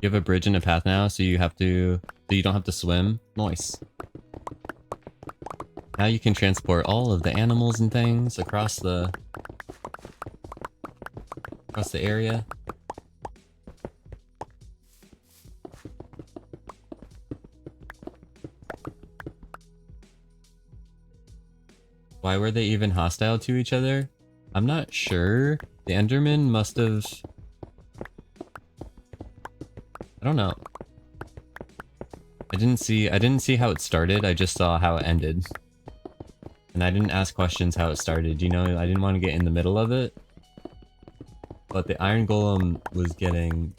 You have a bridge and a path now, so you don't have to swim. Nice. Now you can transport all of the animals and things across the area. Why were they even hostile to each other? I'm not sure. The Enderman must have... I don't know. I didn't see how it started, I just saw how it ended. And I didn't ask questions how it started, you know, I didn't want to get in the middle of it. But the Iron Golem was getting...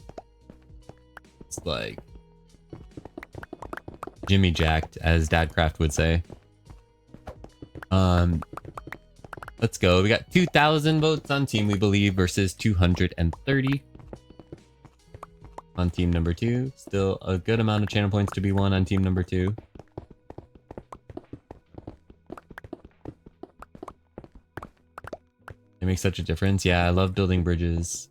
It's like... Jimmy jacked, as Dadcraft would say. Let's go. We got 2,000 votes on team we believe versus 230 on team number 2. Still a good amount of channel points to be won on team number 2. It makes such a difference. Yeah, I love building bridges.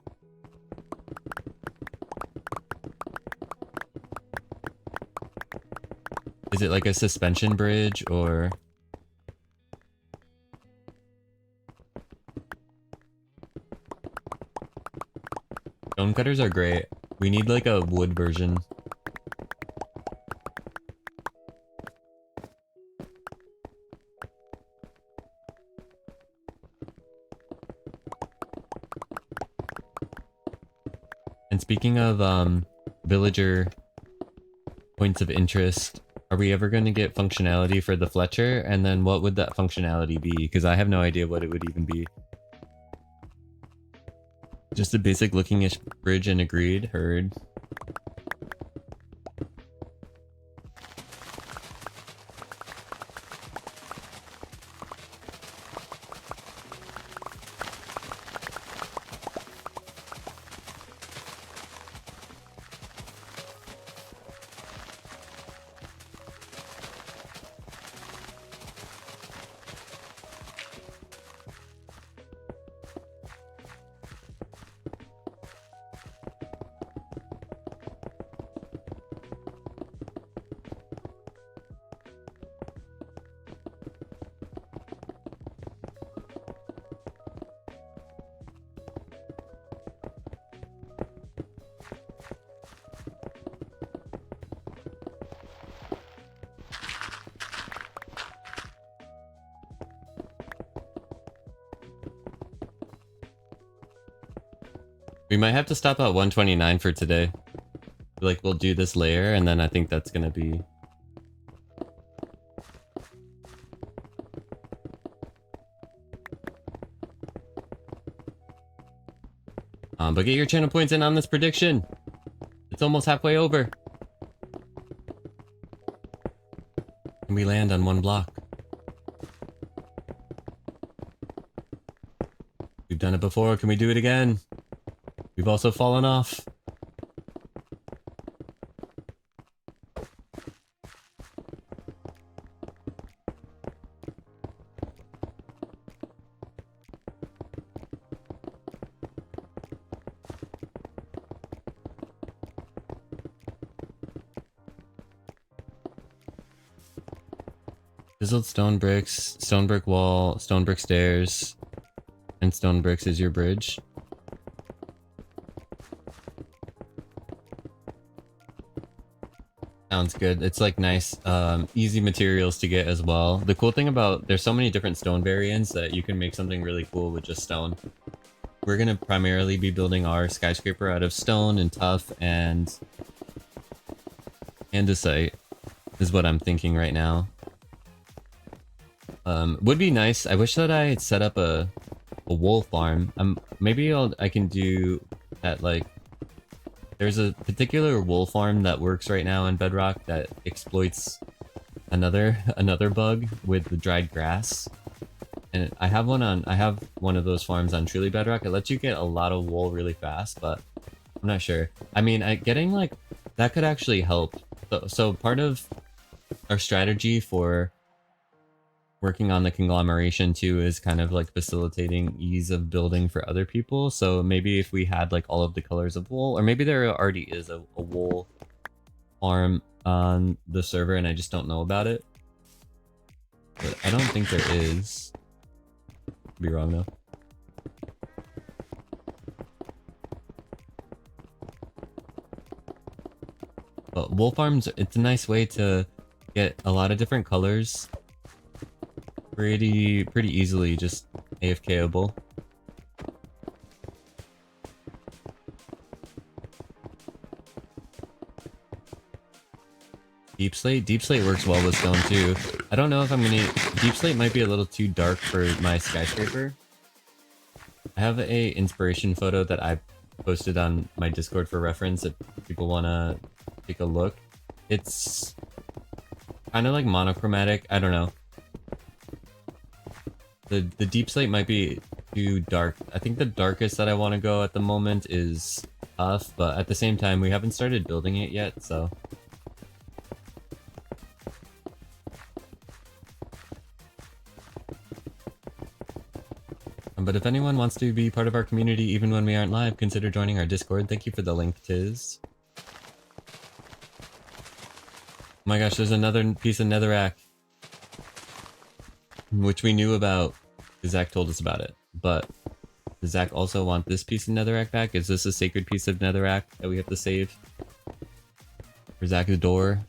Is it like a suspension bridge or... Stone cutters are great. We need like a wood version. And speaking of villager points of interest, are we ever going to get functionality for the Fletcher? And then what would that functionality be? Because I have no idea what it would even be. Just a basic looking-ish bridge and agreed. Heard. We might have to stop at 129 for today. Like, we'll do this layer, and then I think that's gonna be... but get your channel points in on this prediction. It's almost halfway over. And we land on one block. We've done it before, can we do it again? We've also fallen off. Chiseled stone bricks, stone brick wall, stone brick stairs, and stone bricks is your bridge. Sounds good. It's like nice, easy materials to get as well. The cool thing about, there's so many different stone variants that you can make something really cool with just stone. We're gonna primarily be building our skyscraper out of stone and tuff and andesite is what I'm thinking right now. Would be nice. I wish that I had set up a wool farm. Maybe I can do that. Like, there's a particular wool farm that works right now in Bedrock that exploits another bug with the dried grass. And I have one of those farms on Truly Bedrock. It lets you get a lot of wool really fast, but I'm not sure. I mean, getting like that could actually help. So part of our strategy for working on the conglomeration too is kind of like facilitating ease of building for other people. So maybe if we had like all of the colors of wool, or maybe there already is a wool farm on the server and I just don't know about it. But I don't think there is. Could be wrong though. But wool farms, it's a nice way to get a lot of different colors pretty easily, just AFKable. Deep slate works well with stone too. I don't know if I'm gonna... Deep slate might be a little too dark for my skyscraper. I have a inspiration photo that I posted on my Discord for reference if people wanna take a look. It's kind of like monochromatic. I don't know. The deep slate might be too dark. I think the darkest that I want to go at the moment is tough, but at the same time we haven't started building it yet, so... But if anyone wants to be part of our community even when we aren't live, consider joining our Discord. Thank you for the link, Tiz. Oh my gosh, there's another piece of netherrack, which we knew about. Zach told us about it, but does Zach also want this piece of netherrack back? Is this a sacred piece of netherrack that we have to save for Zach's door?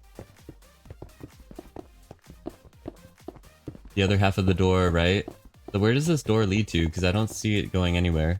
The other half of the door, right? So where does this door lead to? Because I don't see it going anywhere.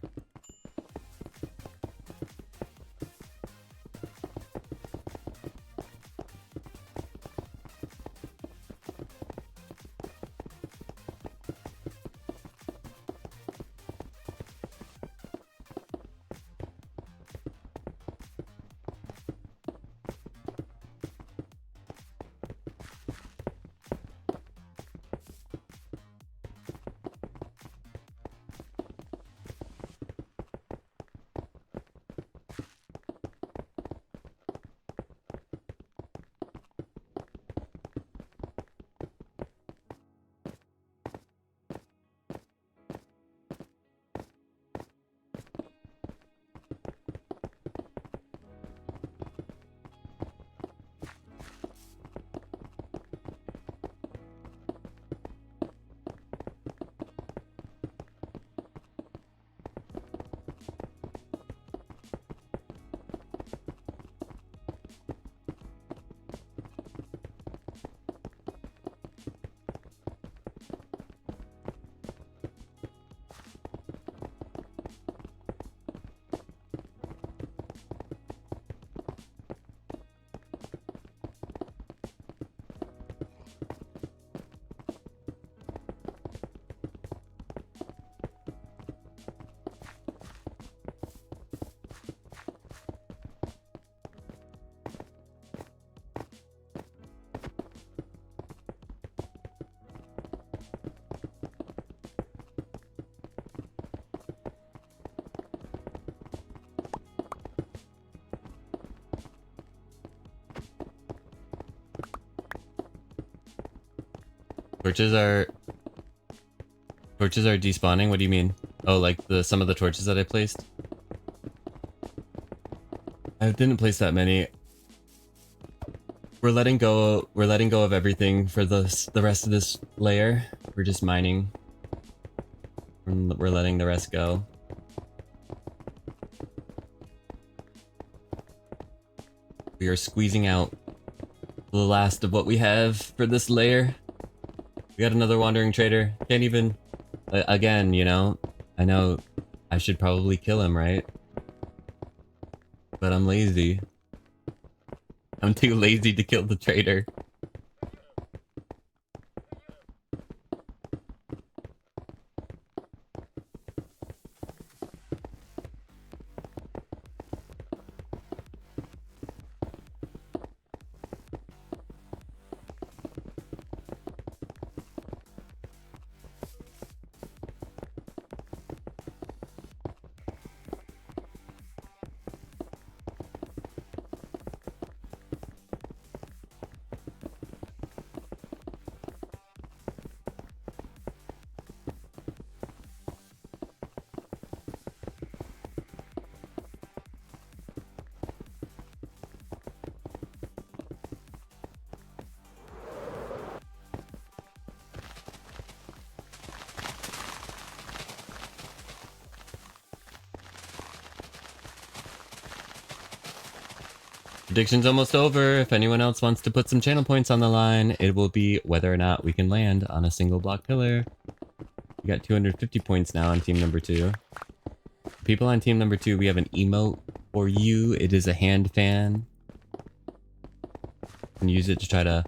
Torches are despawning? What do you mean? Oh, like some of the torches that I placed? I didn't place that many. We're letting go of everything for the rest of this layer. We're just mining. We're letting the rest go. We are squeezing out the last of what we have for this layer. We got another wandering trader. Can't even... again, you know? I know I should probably kill him, right? But I'm lazy. I'm too lazy to kill the trader. Prediction's almost over. If anyone else wants to put some channel points on the line, it will be whether or not we can land on a single block pillar. We got 250 points now on team number 2. People on team number 2, we have an emote for you. It is a hand fan. You can use it to try to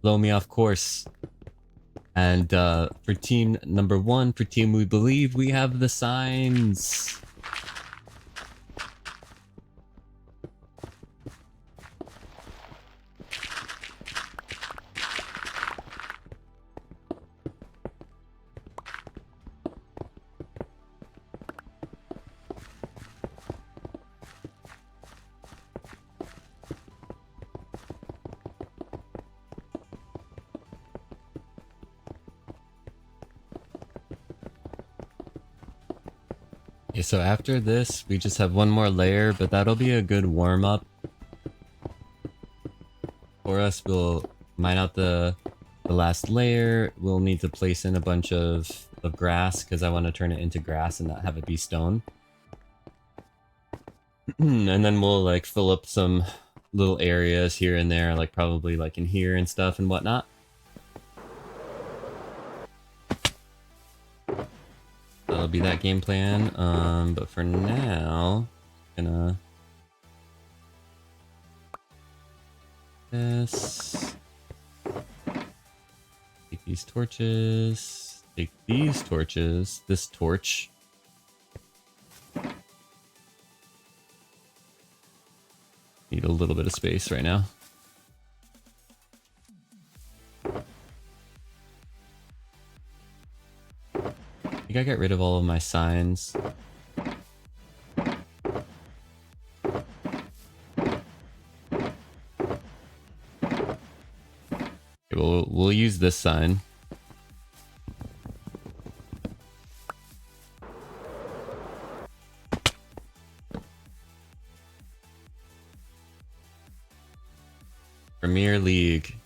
blow me off course. And for team number 1, for team we believe, we have the signs. Okay, so after this, we just have one more layer, but that'll be a good warm-up for us. We'll mine out the last layer. We'll need to place in a bunch of grass, because I want to turn it into grass and not have it be stone. And then we'll like fill up some little areas here and there, like probably like in here and stuff and whatnot. That'll be that game plan. But for now, gonna this. Take these torches. Take these torches. This torch. Need a little bit of space right now. I think I got rid of all of my signs. Okay, we'll use this sign. Premier League,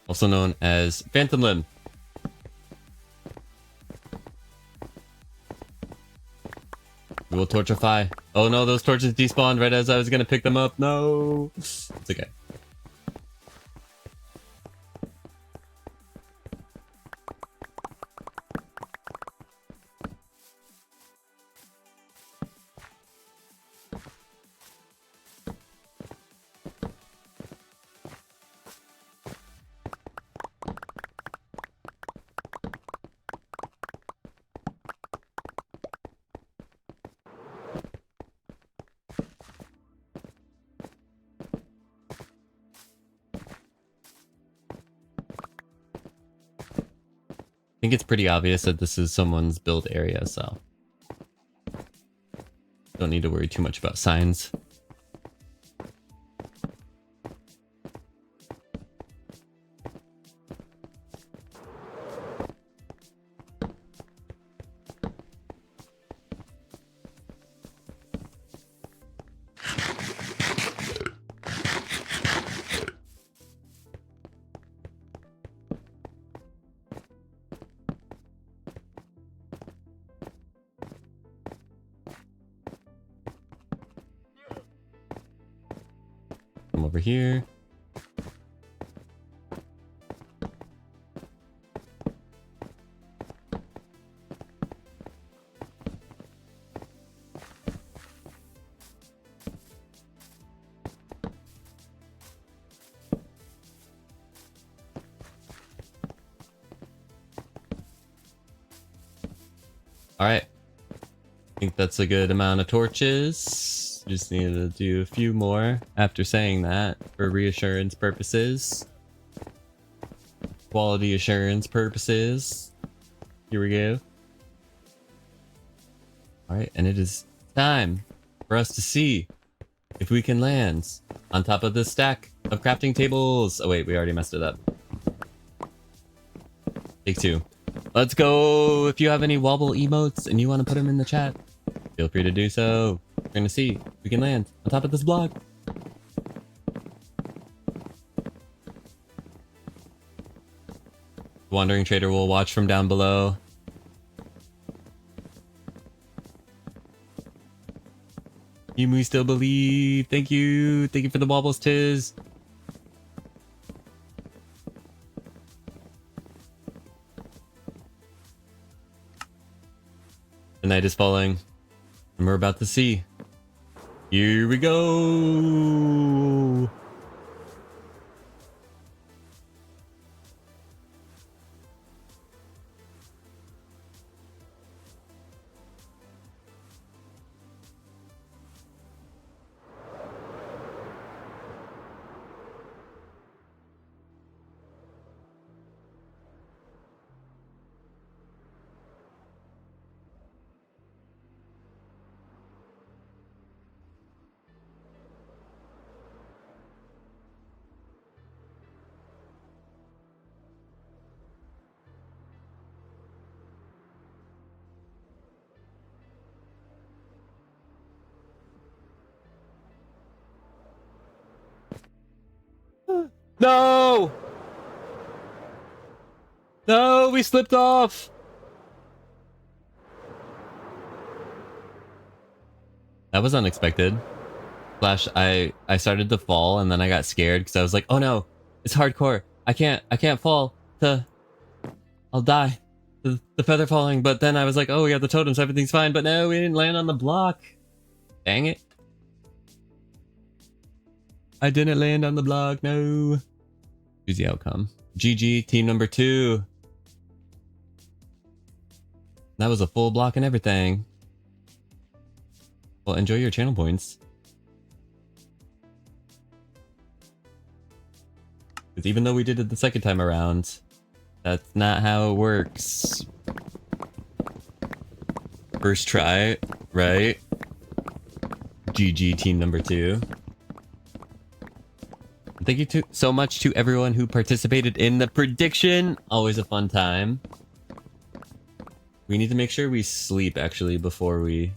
also known as PhantomLimb. We will torchify. Oh no, those torches despawned right as I was gonna pick them up. No, it's okay. I think it's pretty obvious that this is someone's build area, so don't need to worry too much about signs. over here. Alright. I think that's a good amount of torches. Just need to do a few more after saying that for reassurance purposes. Quality assurance purposes. Here we go. Alright, and it is time for us to see if we can land on top of this stack of crafting tables. Oh wait, we already messed it up. Take two. Let's go. If you have any wobble emotes and you want to put them in the chat, feel free to do so. We're gonna see if we can land on top of this block. Wandering Trader will watch from down below. We still believe. Thank you. Thank you for the wobbles, Tiz. The night is falling, and we're about to see. Here we go. No! No, we slipped off! That was unexpected. Slash, I started to fall and then I got scared because I was like, oh no, it's hardcore. I can't fall I'll die. The feather falling, but then I was like, oh, we got the totems, everything's fine, but no, we didn't land on the block. Dang it. I didn't land on the block, no. Here's the outcome. GG, team number 2. That was a full block and everything. Well, enjoy your channel points. Because even though we did it the second time around, that's not how it works. First try, right? GG, team number 2. Thank you so much to everyone who participated in the prediction. Always a fun time. We need to make sure we sleep, actually, before we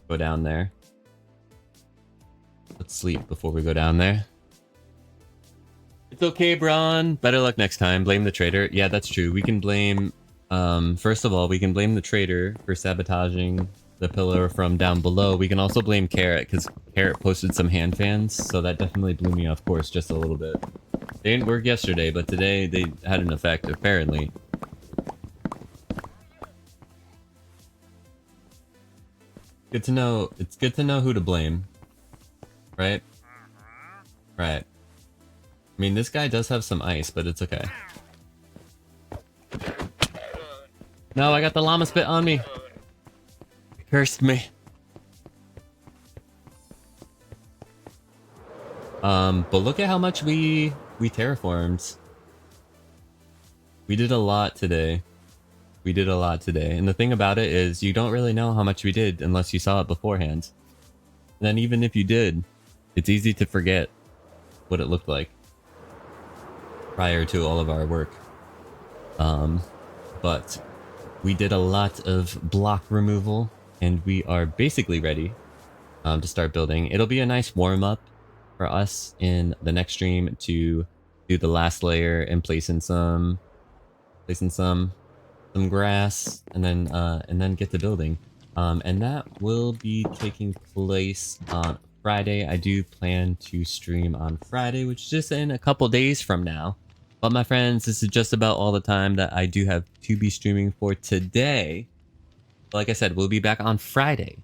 go down there. Let's sleep before we go down there. It's okay, Braun. Better luck next time. Blame the trader. Yeah, that's true. We can blame... first of all, we can blame the trader for sabotaging the pillar from down below. We can also blame Carrot, because Carrot posted some hand fans, so that definitely blew me off course just a little bit. They didn't work yesterday, but today they had an effect, apparently. Good to know. It's good to know who to blame. Right? Right. I mean, this guy does have some ice, but it's okay. No, I got the llama spit on me. Cursed me. But look at how much we terraformed. We did a lot today. We did a lot today. And the thing about it is you don't really know how much we did unless you saw it beforehand. And then even if you did, it's easy to forget what it looked like prior to all of our work. But we did a lot of block removal and we are basically ready to start building. It'll be a nice warm-up for us in the next stream to do the last layer and place in some grass and then get to building. And that will be taking place on Friday. I do plan to stream on Friday, which is just in a couple days from now. But my friends, this is just about all the time that I do have to be streaming for today. But like I said, we'll be back on Friday.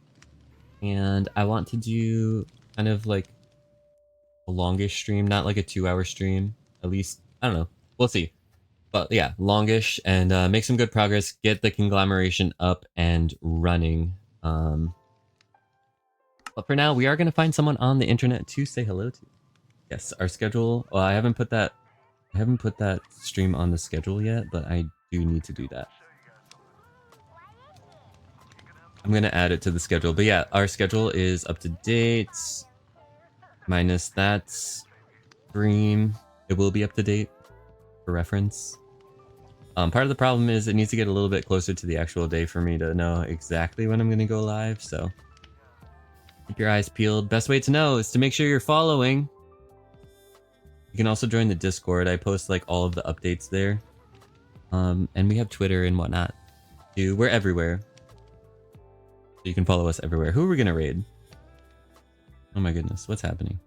And I want to do kind of like a longish stream, not like a 2-hour stream. At least, I don't know. We'll see. But yeah, longish and make some good progress. Get the conglomeration up and running. But for now, we are going to find someone on the internet to say hello to. Yes, our schedule. Well, I haven't put that stream on the schedule yet, but I do need to do that. I'm going to add it to the schedule. But yeah, our schedule is up to date. Minus that stream. It will be up to date for reference. Part of the problem is it needs to get a little bit closer to the actual day for me to know exactly when I'm going to go live. So keep your eyes peeled. Best way to know is to make sure you're following. You can also join the Discord. I post like all of the updates there. And we have Twitter and whatnot too. We're everywhere. So you can follow us everywhere. Who are we going to raid? Oh my goodness, what's happening?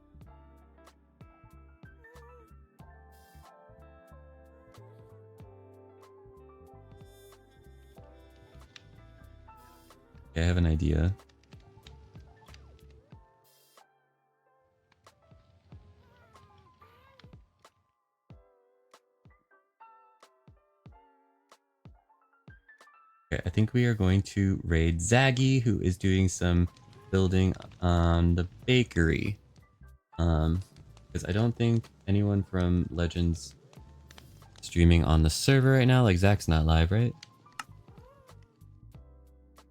Okay, I have an idea. Okay, I think we are going to raid Zaggy, who is doing some building on the bakery. Because I don't think anyone from Legends streaming on the server right now. Like Zach's not live, right?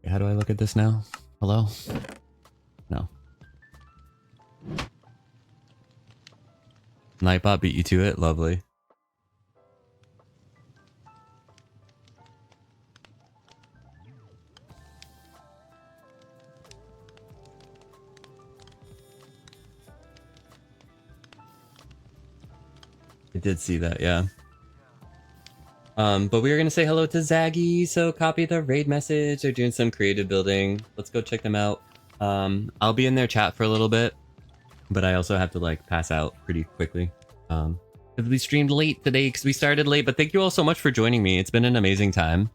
How do I look at this now? Hello? No. Nightbot beat you to it? Lovely. I did see that, yeah. But we were gonna say hello to Zaggy, so copy the raid message. They're doing some creative building. Let's go check them out. I'll be in their chat for a little bit, but I also have to like pass out pretty quickly. Because we streamed late today because we started late, but thank you all so much for joining me. It's been an amazing time.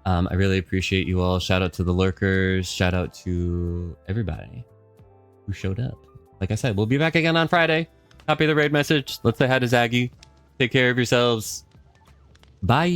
I really appreciate you all. Shout out to the lurkers. Shout out to everybody who showed up. Like I said, we'll be back again on Friday. Copy the raid message. Let's say hi to Zaggy. Take care of yourselves. Bye.